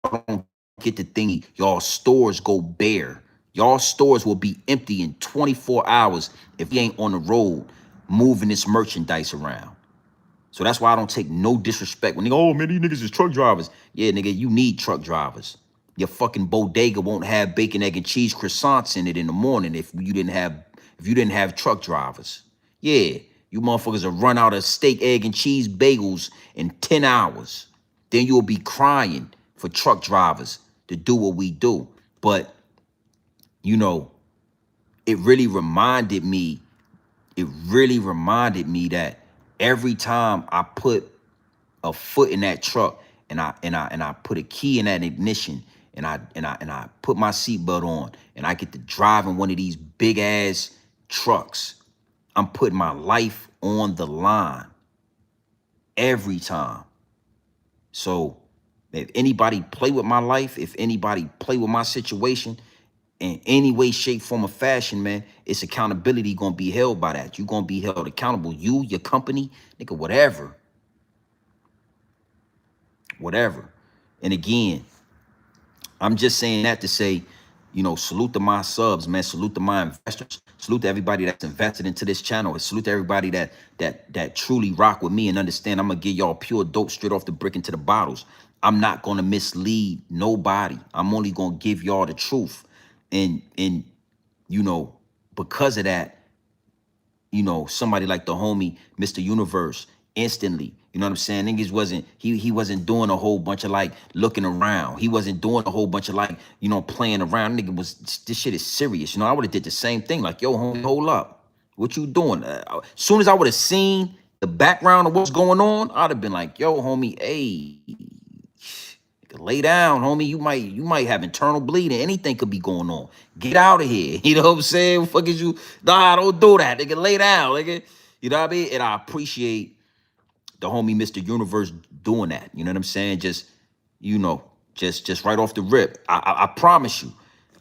Speaker 1: don't get the thingy. Y'all stores go bare. Y'all stores will be empty in 24 hours if we ain't on the road moving this merchandise around. So that's why I don't take no disrespect when they go, oh man, these niggas is truck drivers. Yeah, nigga, you need truck drivers. Your fucking bodega won't have bacon, egg, and cheese croissants in it in the morning if you didn't have truck drivers. Yeah, you motherfuckers will run out of steak, egg, and cheese bagels in 10 hours. Then you'll be crying for truck drivers to do what we do. But, you know, it really reminded me, that every time I put a foot in that truck and I put a key in that ignition and I put my seatbelt on and I get to drive in one of these big ass trucks, I'm putting my life on the line every time. So If anybody play with my life, if anybody play with my situation in any way, shape, form, or fashion, man, it's accountability gonna be held by that. You gonna be held accountable. You, your company, nigga, whatever. Whatever. And again, I'm just saying that to say, salute to my subs, man. Salute to my investors. Salute to everybody that's invested into this channel. Salute to everybody that truly rock with me and understand I'm gonna give y'all pure dope straight off the brick into the bottles. I'm not gonna mislead nobody. I'm only gonna give y'all the truth. And because of that, somebody like the homie, Mr. Universe, instantly, you know what I'm saying? Niggas he wasn't doing a whole bunch of like looking around. He wasn't doing a whole bunch of like, playing around. This shit is serious. I would have did the same thing. Like, yo, homie, hold up. What you doing? As soon as I would have seen the background of what's going on, I'd have been like, yo, homie, hey, lay down, homie. You might have internal bleeding. Anything could be going on. Get out of here. You know what I'm saying? Fuck is you? Nah, don't do that. Nigga, lay down, nigga. You know what I mean? And I appreciate the homie Mr. Universe doing that. You know what I'm saying? Just right off the rip. I promise you.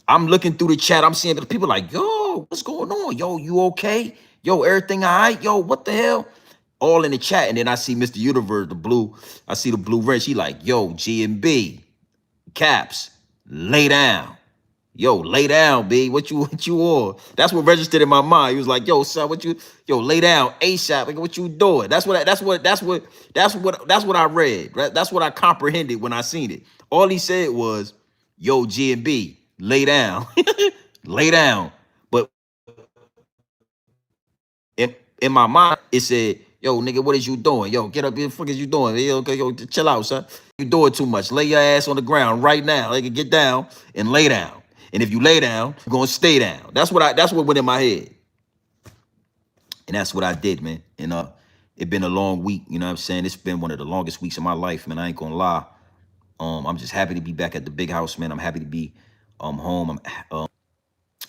Speaker 1: I'm looking through the chat. I'm seeing the people like, yo, what's going on? Yo, you okay? Yo, everything all right? Yo, what the hell? All in the chat. And then I see Mr. Universe, the blue. I see the blue wrench. He like, yo, G&B, Caps, lay down. Yo, lay down, B. What you on? That's what registered in my mind. He was like, yo, son, lay down, ASAP. Like, what you doing? That's what I read. Right? That's what I comprehended when I seen it. All he said was, yo, G&B, lay down. Lay down. But in my mind, it said, yo, nigga, what is you doing? Yo, get up here. What the fuck is you doing? Yo, chill out, son. You doing too much. Lay your ass on the ground right now. Like, get down and lay down. And if you lay down, you're gonna stay down. That's what went in my head. And that's what I did, man. And it been a long week, you know what I'm saying? It's been one of the longest weeks of my life, man. I ain't gonna lie. I'm just happy to be back at the big house, man. I'm happy to be home.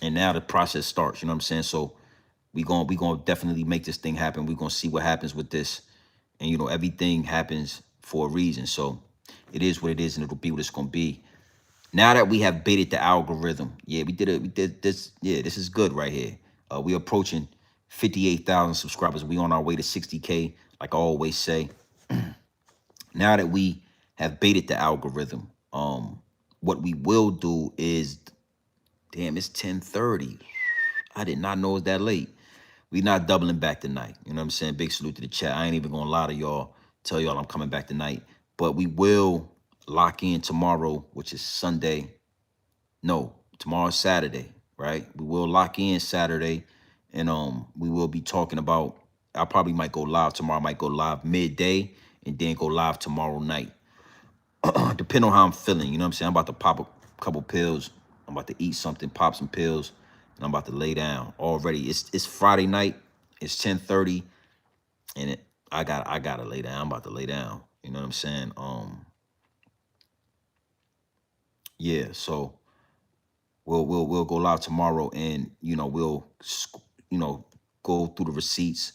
Speaker 1: And now the process starts, you know what I'm saying? So we gonna definitely make this thing happen. We're gonna see what happens with this. And everything happens for a reason. So it is what it is, and it'll be what it's gonna be. Now that we have baited the algorithm, yeah, we did this. Yeah, this is good right here. We're approaching 58,000 subscribers. We on our way to 60K, like I always say. Now that we have baited the algorithm, what we will do is, damn, it's 10:30. I did not know it was that late. We not doubling back tonight. You know what I'm saying? Big salute to the chat. I ain't even gonna lie to y'all, tell y'all I'm coming back tonight. But we will lock in tomorrow, which is Sunday. No, tomorrow's Saturday, right? We will lock in Saturday, and we will be talking about. I probably might go live tomorrow. I might go live midday and then go live tomorrow night. Depending on how I'm feeling, you know what I'm saying? I'm about to pop a couple pills. I'm about to eat something, pop some pills, and I'm about to lay down. Already, it's Friday night. It's 10:30, and I gotta lay down. I'm about to lay down. You know what I'm saying? Yeah. So we'll go live tomorrow, and we'll go through the receipts,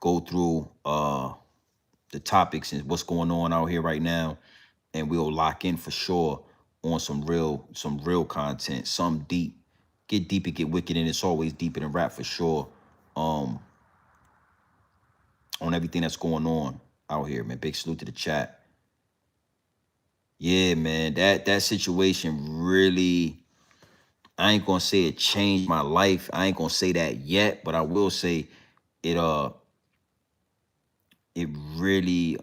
Speaker 1: go through the topics and what's going on out here right now, and we'll lock in for sure on some real content, some deep, get deep and get wicked, and it's always deeper than rap for sure. On everything that's going on out here, man. Big salute to the chat. Yeah, man, that situation really, I ain't gonna say it changed my life. I ain't gonna say that yet, but I will say it it really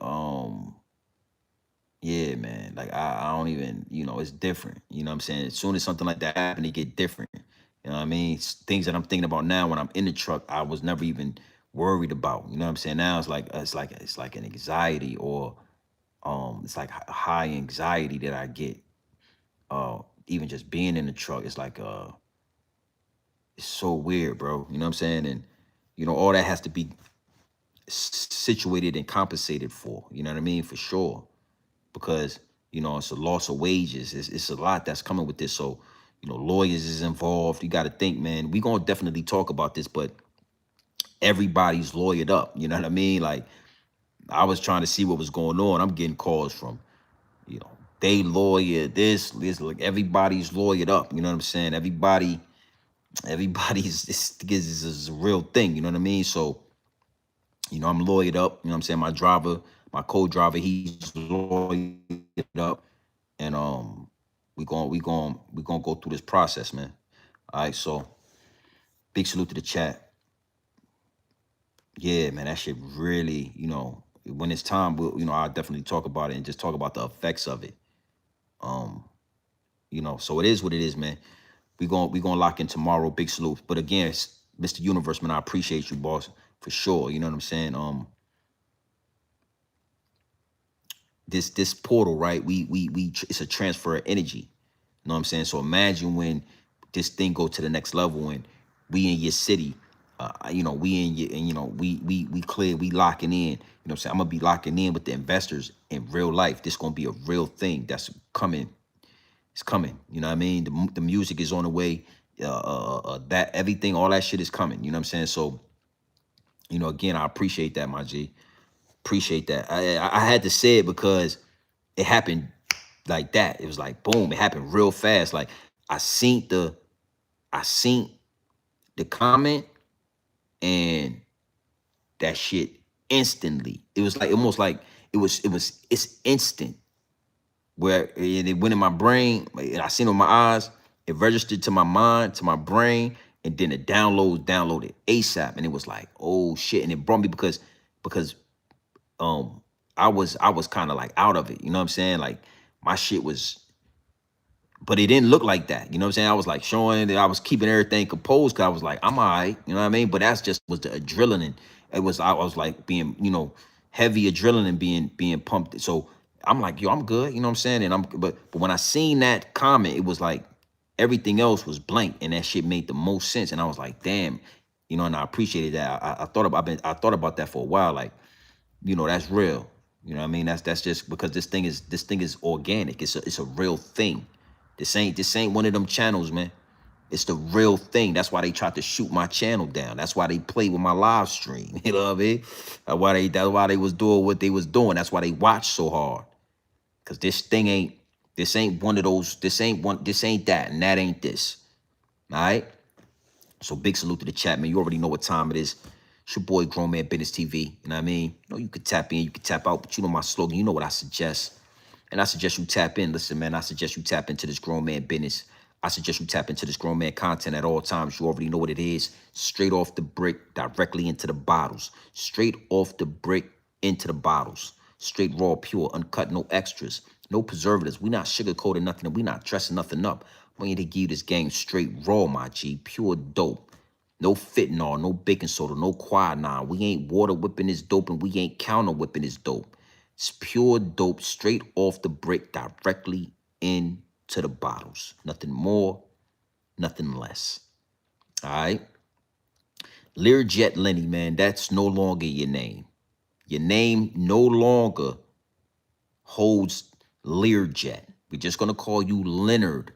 Speaker 1: yeah, man. Like I don't even, it's different. You know what I'm saying? As soon as something like that happened, it get different. You know what I mean? It's things that I'm thinking about now when I'm in the truck, I was never even worried about. You know what I'm saying? Now it's like an anxiety, or it's like high anxiety that I get. Even just being in the truck, it's like it's so weird, bro. You know what I'm saying? And all that has to be situated and compensated for. You know what I mean? For sure. Because it's a loss of wages. It's a lot that's coming with this. So lawyers is involved. You got to think, man. We gonna definitely talk about this, but everybody's lawyered up. You know what I mean? Like, I was trying to see what was going on. I'm getting calls from they lawyer this like everybody's lawyered up. You know what I'm saying? Everybody's this is a real thing. You know what I mean? So I'm lawyered up. You know what I'm saying? My driver, my co-driver, he's lawyered up, and we gonna go through this process, man. All right, so big salute to the chat. Yeah, man, that shit really, when it's time, I'll definitely talk about it and just talk about the effects of it. Um, so it is what it is, man. We gonna lock in tomorrow. Big salute. But again, Mr. Universe, man, I appreciate you, boss, for sure. You know what I'm saying? This portal, right? It's a transfer of energy. You know what I'm saying? So imagine when this thing go to the next level and we in your city, we in your, and we clear, we locking in. You know what I'm saying? I'm gonna be locking in with the investors in real life. This gonna be a real thing that's coming. It's coming. You know what I mean? The music is on the way. That everything, all that shit is coming. You know what I'm saying? So, again, I appreciate that, my G. Appreciate that. I had to say it because it happened like that. It was like boom. It happened real fast. Like I seen the comment and that shit instantly. It was like almost like it's instant where it went in my brain. And I seen it with my eyes. It registered to my mind, to my brain, and then the downloaded ASAP. And it was like, oh shit. And it brought me because um I was kind of like out of it. You know what I'm saying? Like my shit was, but it didn't look like that. You know what I'm saying? I was like showing that I was keeping everything composed because I was like, I'm all right. You know what I mean? But that's just was the adrenaline. I was like being, heavy adrenaline being pumped. So I'm like, yo, I'm good. You know what I'm saying? And but when I seen that comment, it was like everything else was blank, and that shit made the most sense. And I was like, damn, and I appreciated that. I thought about that for a while. Like, that's real. You know what I mean? That's just because this thing is organic. It's a real thing. This ain't one of them channels, man. It's the real thing. That's why they tried to shoot my channel down. That's why they played with my live stream. You know what I mean? That's why they was doing what they was doing. That's why they watched so hard. Cause this ain't one of those, this ain't that, and that ain't this. All right? So big salute to the chat, man. You already know what time it is. It's your boy Grown Man Business TV. You know what I mean? You could tap in, you could tap out, but you know my slogan. You know what I suggest. And I suggest you tap in. Listen, man, I suggest you tap into this grown man business. I suggest you tap into this grown man content at all times. You already know what it is. Straight off the brick, directly into the bottles. Straight off the brick, into the bottles. Straight raw, pure, uncut, no extras. No preservatives. We not sugarcoating nothing, and we not dressing nothing up. I'm going to give you this game straight raw, my G. Pure dope. No fentanyl, no baking soda, no quinine. We ain't water whipping this dope, and we ain't counter whipping this dope. It's pure dope, straight off the brick, directly into the bottles. Nothing more, nothing less. All right? Learjet Lenny, man, that's no longer your name. Your name no longer holds Learjet. We're just going to call you Leonard.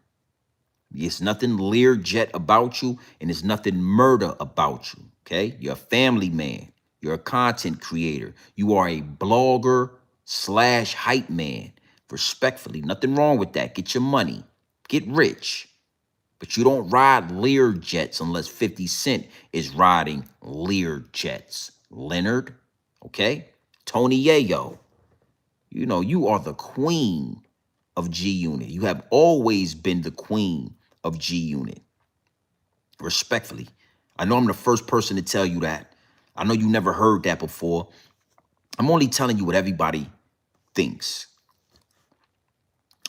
Speaker 1: There's nothing Learjet about you, and there's nothing Murda about you, okay? You're a family man. You're a content creator. You are a blogger / hype man. Respectfully, nothing wrong with that. Get your money. Get rich. But you don't ride Learjets unless 50 Cent is riding Learjets. Leonard, okay? Tony Yayo, you are the queen of G Unit. You have always been the queen of G Unit. Respectfully. I know I'm the first person to tell you that. I know you never heard that before. I'm only telling you what everybody thinks.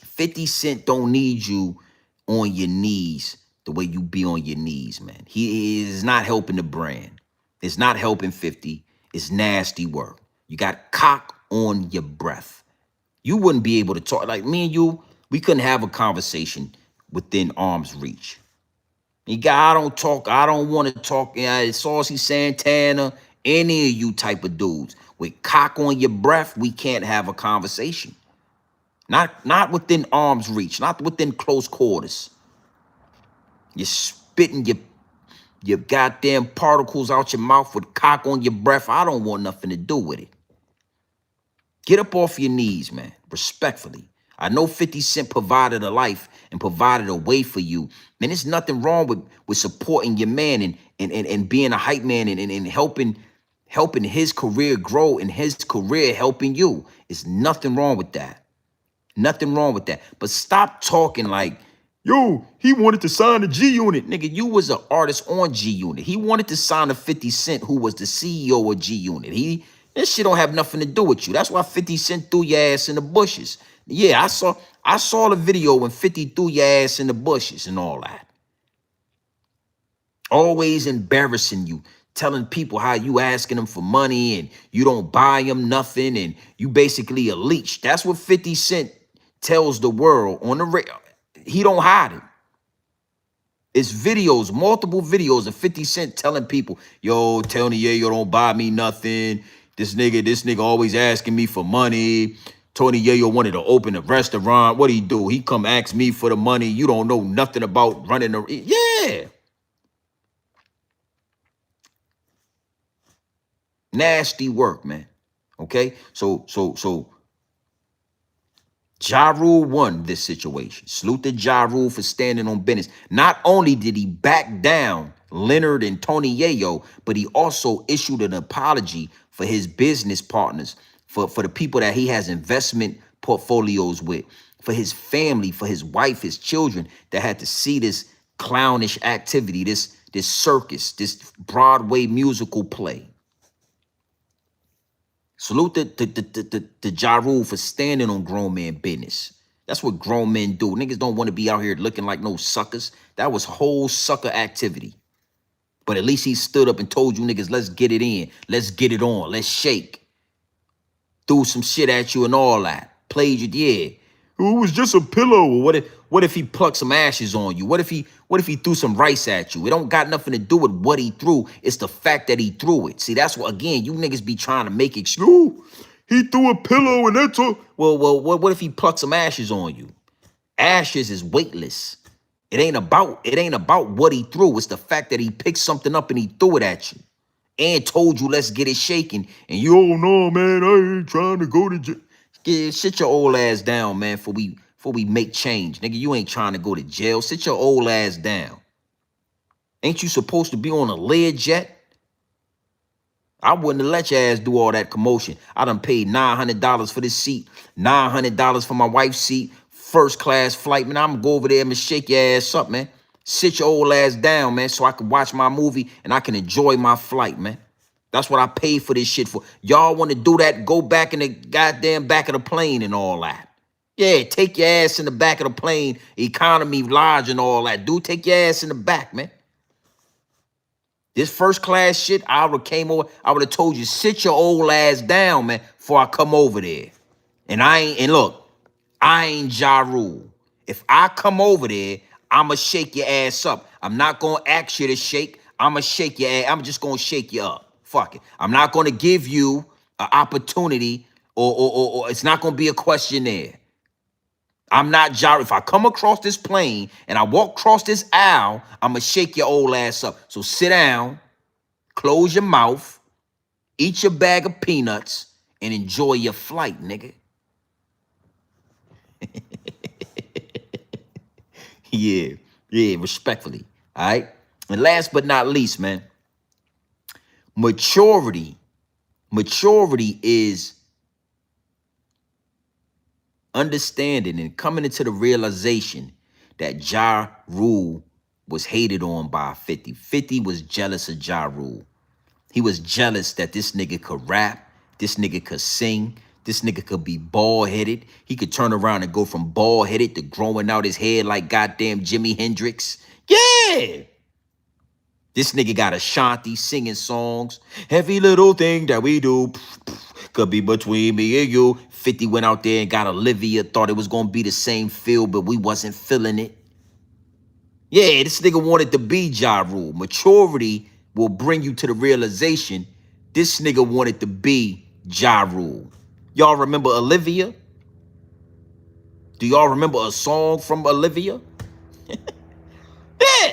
Speaker 1: 50 Cent don't need you on your knees the way you be on your knees, man. He is not helping the brand. It's not helping 50. It's nasty work. You got cock on your breath. You wouldn't be able to talk. Like me and you, we couldn't have a conversation within arm's reach. I don't talk. I don't want to talk. Saucy Santana, any of you type of dudes with cock on your breath, we can't have a conversation. Not within arm's reach, not within close quarters. You're spitting your goddamn particles out your mouth with cock on your breath. I don't want nothing to do with it. Get up off your knees, man. Respectfully. I know 50 Cent provided a life and provided a way for you. Man, there's nothing wrong with supporting your man and being a hype man and helping his career grow and his career helping you. It's nothing wrong with that. Nothing wrong with that. But stop talking like, yo, he wanted to sign a G Unit. Nigga, you was an artist on G Unit. He wanted to sign a 50 Cent who was the CEO of G Unit. This shit don't have nothing to do with you. That's why 50 Cent threw your ass in the bushes. Yeah, I saw the video when 50 threw your ass in the bushes and all that. Always embarrassing you, telling people how you asking them for money and you don't buy them nothing and you basically a leech. That's what 50 Cent tells the world on the radio. He don't hide it. It's videos, multiple videos of 50 Cent telling people, yo, Tony Yayo don't buy me nothing. This nigga always asking me for money. Tony Yayo wanted to open a restaurant. What he do? He come ask me for the money. You don't know nothing about running a... Yeah. Nasty work, man. Okay? So Ja Rule won this situation. Salute to Ja Rule for standing on business. Not only did he back down Leonard and Tony Yayo, but he also issued an apology for his business partners, for the people that he has investment portfolios with, for his family, for his wife, his children that had to see this clownish activity, this circus, this Broadway musical play. Salute to Ja Rule for standing on grown man business. That's what grown men do. Niggas don't want to be out here looking like no suckers. That was whole sucker activity. But at least he stood up and told you niggas, let's get it in. Let's get it on. Let's shake. Threw some shit at you and all that. Played you, yeah. It was just a pillow. What if he plucked some ashes on you? What if he threw some rice at you? It don't got nothing to do with what he threw. It's the fact that he threw it. See, that's what, again, you niggas be trying to make it. No, he threw a pillow and that's all. Well, what if he plucked some ashes on you? Ashes is weightless. It ain't about what he threw. It's the fact that he picked something up and he threw it at you. And told you, let's get it shaking. And you, oh no, man, I ain't trying to go to jail. Yeah, sit your old ass down, man, before we make change. Nigga, you ain't trying to go to jail. Sit your old ass down. Ain't you supposed to be on a Learjet? I wouldn't have let your ass do all that commotion. I done paid $900 for this seat, $900 for my wife's seat, first class flight. Man, I'm gonna go over there and shake your ass up, man. Sit your old ass down, man, so I can watch my movie and I can enjoy my flight, man. That's what I paid for this shit for. Y'all want to do that, go back in the goddamn back of the plane and all that. Yeah, take your ass in the back of the plane, economy lodge and all that. Dude, take your ass in the back, man. This first class shit, I would have came over, I would have told you, sit your old ass down, man, before I come over there. And look, I ain't Ja Rule. If I come over there, I'ma shake your ass up. I'm not gonna ask you to shake. I'ma shake your ass. I'm just gonna shake you up. Fuck it. I'm not gonna give you an opportunity or it's not gonna be a questionnaire. I'm not Ja. If I come across this plane and I walk across this aisle, I'ma shake your old ass up. So sit down, close your mouth, eat your bag of peanuts, and enjoy your flight, nigga. Yeah, respectfully. All right. And last but not least, man, maturity is understanding and coming into the realization that Ja Rule was hated on by 50. 50 was jealous of Ja Rule. He was jealous that this nigga could rap, this nigga could sing, this nigga could be bald-headed. He could turn around and go from bald-headed to growing out his head like goddamn Jimi Hendrix. Yeah! This nigga got Ashanti singing songs. Every little thing that we do could be between me and you. 50 went out there and got Olivia, thought it was going to be the same feel, but we wasn't feeling it. Yeah, this nigga wanted to be Ja Rule. Maturity will bring you to the realization this nigga wanted to be Ja Rule. Y'all remember Olivia? Do y'all remember a song from Olivia? Yeah.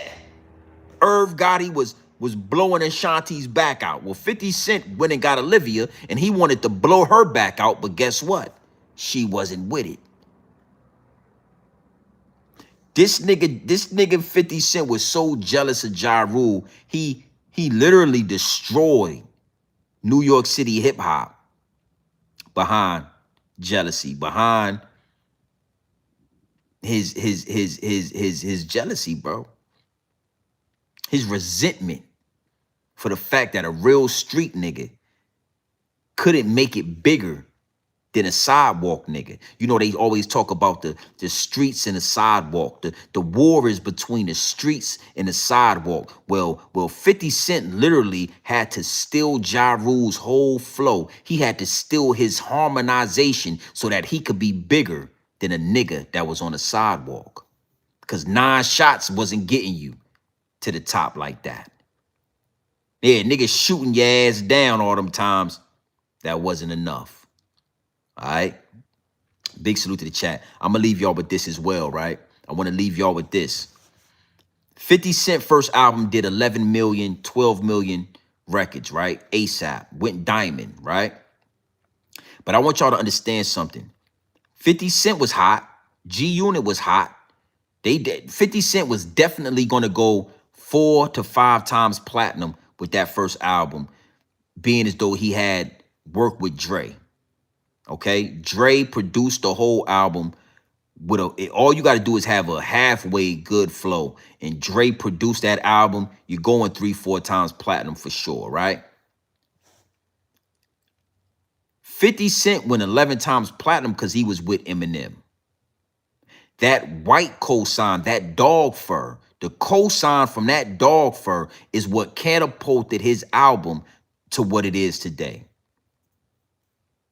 Speaker 1: Irv Gotti was blowing Ashanti's back out. Well, 50 Cent went and got Olivia, and he wanted to blow her back out, but guess what? She wasn't with it. This nigga 50 Cent was so jealous of Ja Rule, he literally destroyed New York City hip hop behind jealousy, behind his jealousy, bro. His resentment for the fact that a real street nigga couldn't make it bigger than a sidewalk nigga. You know, they always talk about the streets and the sidewalk. The war is between the streets and the sidewalk. Well, 50 Cent literally had to steal Ja Rule's whole flow. He had to steal his harmonization so that he could be bigger than a nigga that was on the sidewalk. Because 9 shots wasn't getting you to the top like that. Yeah, niggas shooting your ass down all them times. That wasn't enough. All right? Big salute to the chat. I'm going to leave y'all with this as well, right? I want to leave y'all with this. 50 Cent first album did 11 million, 12 million records, right? ASAP. Went diamond, right? But I want y'all to understand something. 50 Cent was hot. G-Unit was hot. 50 Cent was definitely going to go 4 to 5 times platinum with that first album, being as though he had worked with Dre. Okay, Dre produced the whole album with all you got to do is have a halfway good flow, and Dre produced that album. You're going 3-4 times platinum for sure, right? 50 Cent went 11 times platinum because he was with Eminem. That white cosign, that dog fur, the cosign from that dog fur is what catapulted his album to what it is today.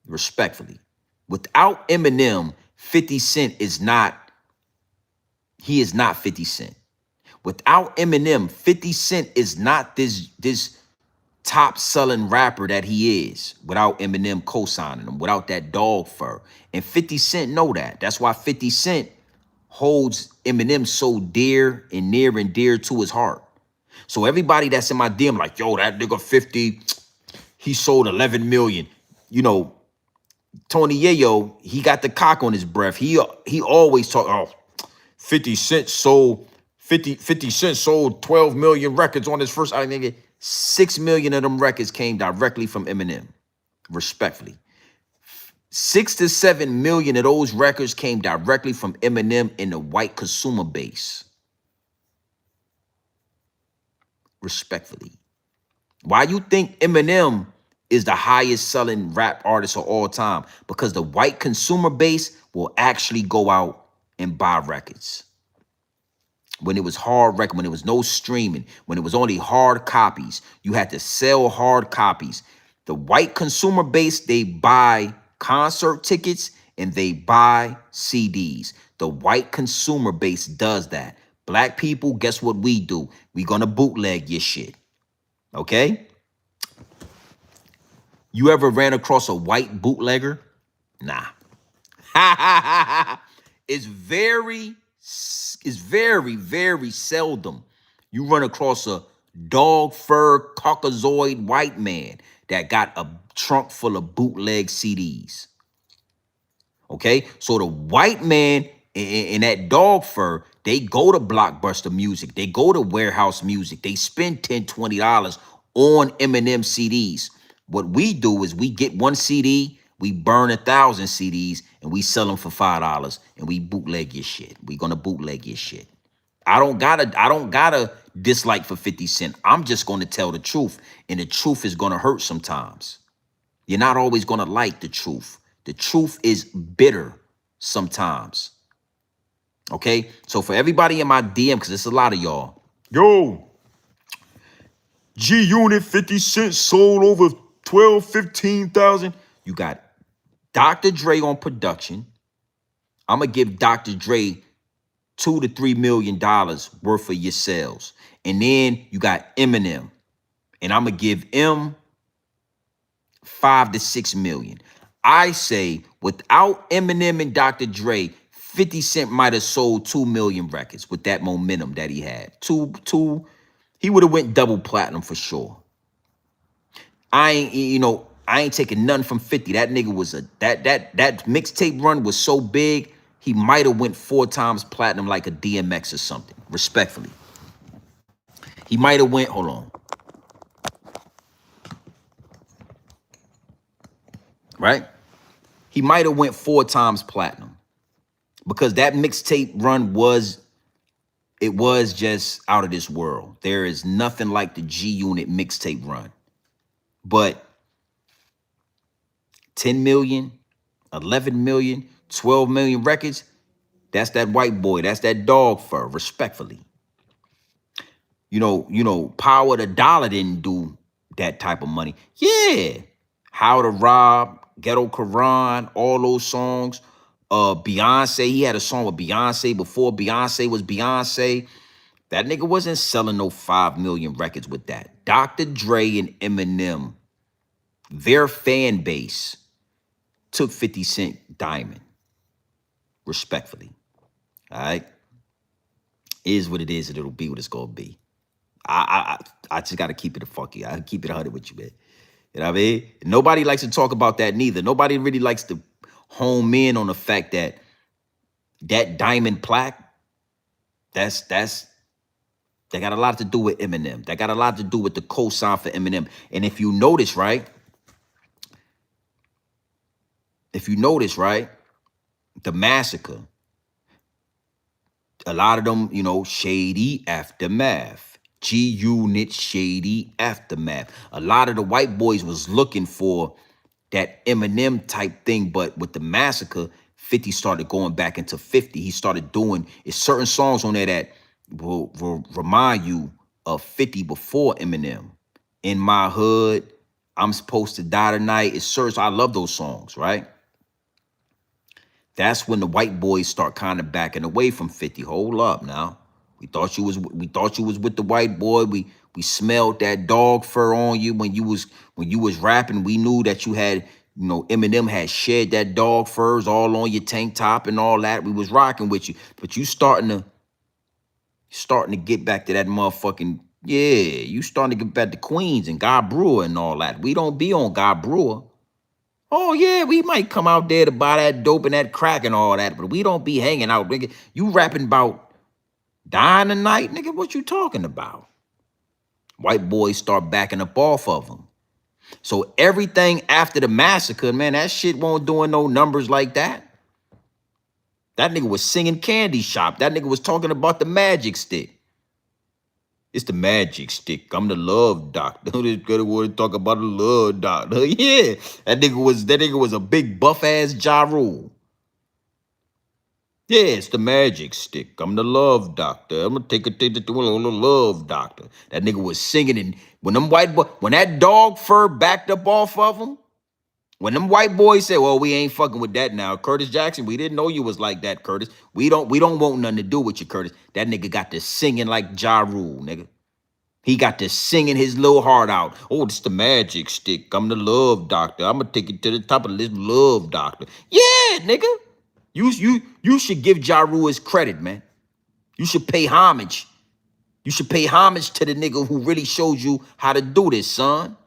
Speaker 1: Respectfully. Without Eminem, 50 Cent is not, he is not 50 Cent. Without Eminem, 50 Cent is not this top selling rapper that he is without Eminem co-signing him, without that dog fur. And 50 Cent know that. That's why 50 Cent holds Eminem so dear and near and dear to his heart. So everybody that's in my DM like, yo, that nigga 50, he sold 11 million. You know, Tony Yayo, he got the cock on his breath. He always talk, oh, 50 Cent sold 50 Cent sold 12 million records on his first album. Nigga, 6 million of them records came directly from Eminem. Respectfully. 6 to 7 million of those records came directly from Eminem in the white consumer base. Respectfully. Why you think Eminem is the highest selling rap artist of all time? Because the white consumer base will actually go out and buy records. When it was hard record, when there was no streaming, when it was only hard copies, you had to sell hard copies. The white consumer base, they buy concert tickets and they buy CDs. The white consumer base does that. Black people, guess what we do? We gonna bootleg your shit. Okay? You ever ran across a white bootlegger? Nah. It's very, very seldom you run across a dog fur Caucasoid white man that got a trunk full of bootleg CDs. Okay? So the white man in that dog fur, they go to Blockbuster Music. They go to Warehouse Music. They spend $10, $20 on Eminem CDs. What we do is we get one CD, we burn 1,000 CDs, and we sell them for $5, and we bootleg your shit. We gonna bootleg your shit. I don't gotta dislike for 50 Cent. I'm just gonna tell the truth, and the truth is gonna hurt sometimes. You're not always gonna like the truth. The truth is bitter sometimes. Okay? So for everybody in my DM, because it's a lot of y'all, yo, G-Unit 50 Cent sold over 12, 15,000. You got Dr. Dre on production. I'm going to give Dr. Dre $2 to $3 million worth of your sales. And then you got Eminem. And I'm going to give him 5 to 6 million. I say without Eminem and Dr. Dre, 50 Cent might have sold 2 million records with that momentum that he had. He would have went double platinum for sure. I ain't taking nothing from 50. That nigga was that mixtape run was so big. he might have went 4 times platinum like a DMX or something, respectfully. He might have went, hold on. Right? He might have went 4 times platinum because that mixtape run was just out of this world. There is nothing like the G Unit mixtape run. But 10 million, 11 million, 12 million records, that's that white boy. That's that dog fur, respectfully. You know, Power the Dollar didn't do that type of money. Yeah. How to Rob, Ghetto Quran, all those songs. Beyonce, he had a song with Beyonce before Beyonce was Beyonce. That nigga wasn't selling no 5 million records with that. Dr. Dre and Eminem, their fan base took 50 Cent Diamond, respectfully. All right? Is what it is, and it'll be what it's gonna be. I just gotta keep it a fuck you. I keep it 100 with you, man. You know what I mean? Nobody likes to talk about that neither. Nobody really likes to home in on the fact that that diamond plaque, that got a lot to do with Eminem. That got a lot to do with the cosign for Eminem. And if you notice, right? The Massacre, a lot of them, Shady Aftermath. G-Unit, Shady Aftermath. A lot of the white boys was looking for that Eminem type thing, but with the Massacre, 50 started going back into 50. He started doing certain songs on there that will remind you of 50 before Eminem. In My Hood, I'm Supposed to Die Tonight. It's certain. I love those songs, right? That's when the white boys start kind of backing away from 50. Hold up now. We thought you was with the white boy. We smelled that dog fur on you when you was rapping. We knew that you had, Eminem had shed that dog furs all on your tank top and all that. We was rocking with you. But you starting to get back to that motherfucking, yeah, you starting to get back to Queens and God Brewer and all that. We don't be on God Brewer. Oh, yeah, we might come out there to buy that dope and that crack and all that, but we don't be hanging out, nigga. You rapping about dying tonight, nigga? What you talking about? White boys start backing up off of them. So everything after the Massacre, man, that shit won't doing no numbers like that. That nigga was singing Candy Shop. That nigga was talking about the magic stick. It's the magic stick. I'm the love doctor. This girl want to talk about the love doctor. Yeah, that nigga was a big buff ass Ja Rule. Yeah, it's the magic stick. I'm the love doctor. I'm gonna take it to the love doctor. That nigga was singing, and when that dog fur backed up off of him, when them white boys said, "Well, we ain't fucking with that now," Curtis Jackson, we didn't know you was like that, Curtis. We don't want nothing to do with you, Curtis. That nigga got to singing like Ja Rule, nigga. He got to singing his little heart out. Oh, this the magic stick. I'm the love doctor. I'm gonna take it to the top of this love doctor. Yeah, nigga. You should give Ja Rule his credit, man. You should pay homage. You should pay homage to the nigga who really showed you how to do this, son.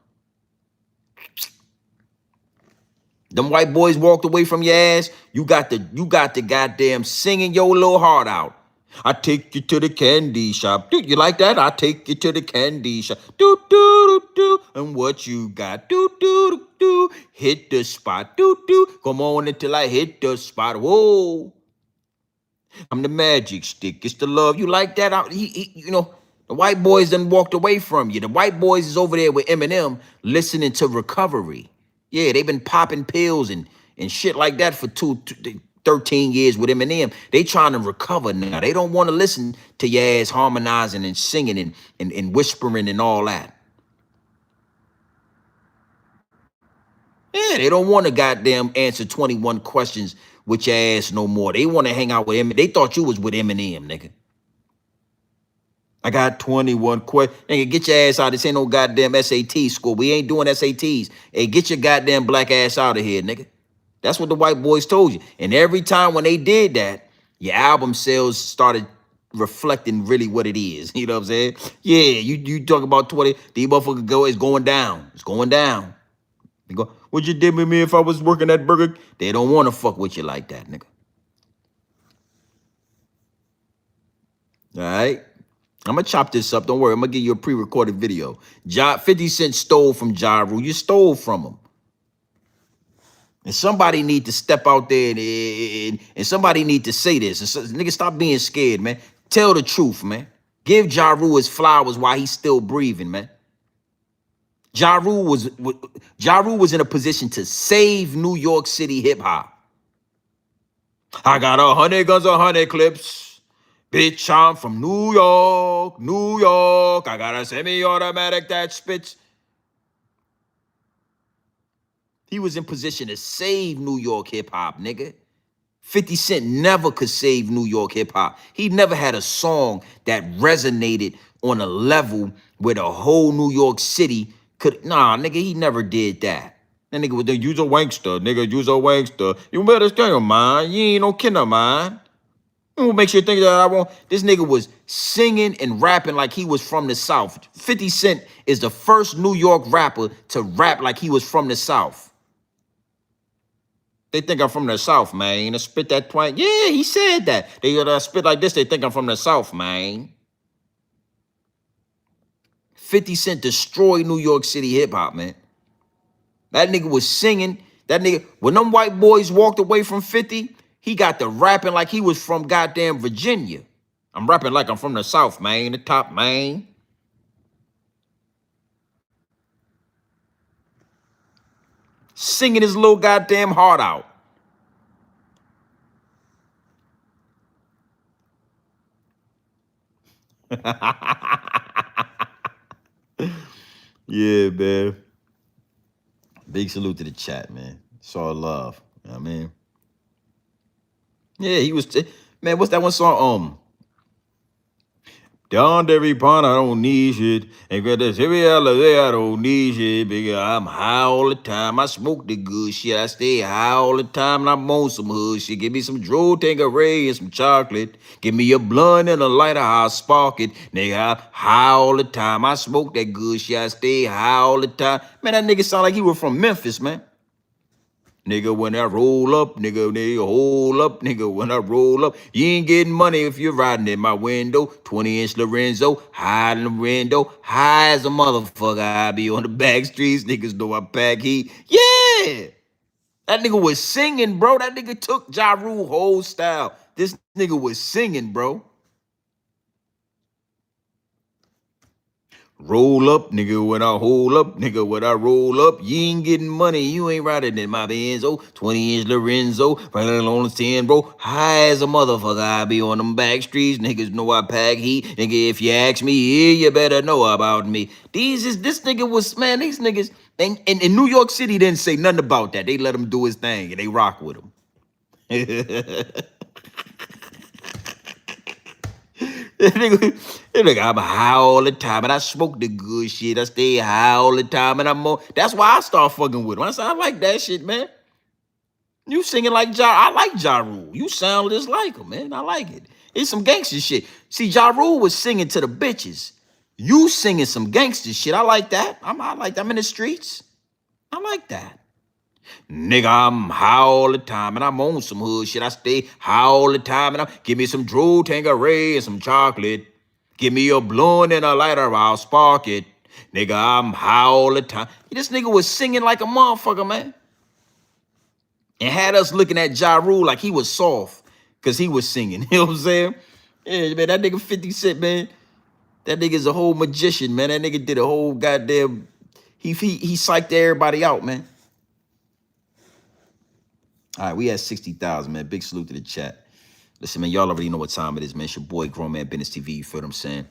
Speaker 1: Them white boys walked away from your ass. You got the goddamn singing your little heart out. I take you to the candy shop. Dude, you like that? I take you to the candy shop. Do do do do. And what you got? Do do do do. Hit the spot. Do do. Come on until I hit the spot. Whoa. I'm the magic stick. It's the love. You like that? The white boys done walked away from you. The white boys is over there with Eminem listening to Recovery. Yeah, they've been popping pills and shit like that for 13 years with Eminem. They trying to recover now. They don't want to listen to your ass harmonizing and singing and whispering and all that. Yeah, they don't want to goddamn answer 21 questions with your ass no more. They want to hang out with Eminem. They thought you was with Eminem, nigga. I got 21 questions. Nigga, get your ass out. This ain't no goddamn SAT school. We ain't doing SATs. Hey, get your goddamn black ass out of here, nigga. That's what the white boys told you. And every time when they did that, your album sales started reflecting really what it is. You know what I'm saying? Yeah, you talk about 20, the motherfucker it's going down. It's going down. They go, what you did with me if I was working at Burger? They don't want to fuck with you like that, nigga. All right? I'm going to chop this up. Don't worry. I'm going to give you a pre-recorded video. 50 Cent stole from Ja Rule. You stole from him. And somebody need to step out there and somebody need to say this. And so, nigga, stop being scared, man. Tell the truth, man. Give Ja Rule his flowers while he's still breathing, man. Ja Rule was in a position to save New York City hip-hop. I got 100 guns, 100 clips. Bitch, I'm from New York, New York. I got a semi-automatic that spits. He was in position to save New York hip-hop, nigga. 50 Cent never could save New York hip-hop. He never had a song that resonated on a level where the whole New York City could... Nah, nigga, he never did that. That nigga was the use a wankster, nigga, use a wankster. You better stay your mind. You ain't no kid of mine. What makes you think that I won't? This nigga was singing and rapping like he was from the South. 50 Cent is the first New York rapper to rap like he was from the South. They think I'm from the South, man. I spit that twang. Yeah, he said that. They spit like this, they think I'm from the South, man. 50 Cent destroyed New York City hip-hop, man. That nigga was singing. That nigga, when them white boys walked away from 50, he got to rapping like he was from goddamn Virginia. I'm rapping like I'm from the South, man. The top, man. Singing his little goddamn heart out. Yeah, man. Big salute to the chat, man. It's all love. You know what I mean? Yeah, he was... Man, what's that one song? Down every pond, I don't need shit. And got this every holiday, I don't need shit. Bigger, I'm high all the time. I smoke the good shit. I stay high all the time, and I'm on some hood shit. Give me some Dro Tangeray and some chocolate. Give me a blunt and a lighter, I'll spark it. Nigga, I'm high all the time. I smoke that good shit. I stay high all the time. Man, that nigga sound like he was from Memphis, man. Nigga, when I roll up, nigga, hold up, nigga, when I roll up, you ain't getting money if you're riding in my window. 20-inch Lorenzo, high in the window, high as a motherfucker. I be on the back streets, niggas know I pack heat. Yeah! That nigga was singing, bro. That nigga took Ja Rule whole style. This nigga was singing, bro. Roll up, nigga, when I hold up, nigga, when I roll up, you ain't getting money, you ain't riding in my Benzo, 20-inch Lorenzo, right on the 10, bro, high as a motherfucker, I be on them back streets, niggas know I pack heat, nigga, if you ask me here, you better know about me. This nigga was, man, these niggas, and New York City didn't say nothing about that, they let him do his thing, and they rock with him. Nigga, I'm high all the time, and I smoke the good shit. I stay high all the time, and I'm more. That's why I start fucking with him. I said, I like that shit, man. You singing like Ja. I like Ja Rule. You sound just like him, man. I like it. It's some gangster shit. See, Ja Rule was singing to the bitches. You singing some gangster shit. I like that. I like that. I'm in the streets. I like that. Nigga, I'm high all the time, and I'm on some hood shit. I stay high all the time, and give me some Dro Tangeray and some chocolate. Give me a blunt and a lighter, I'll spark it. Nigga, I'm high all the time. This nigga was singing like a motherfucker, man. And had us looking at Ja Rule like he was soft, because he was singing. You know what I'm saying? Yeah, man, that nigga 50 Cent, man. That nigga's a whole magician, man. That nigga did a whole goddamn... He psyched everybody out, man. All right, we at 60,000, man. Big salute to the chat. Listen, man, y'all already know what time it is, man. It's your boy, Grown Man Business TV. You feel what I'm saying?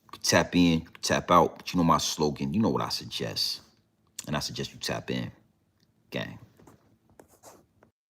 Speaker 1: You can tap in, you can tap out. But you know my slogan. You know what I suggest. And I suggest you tap in. Gang.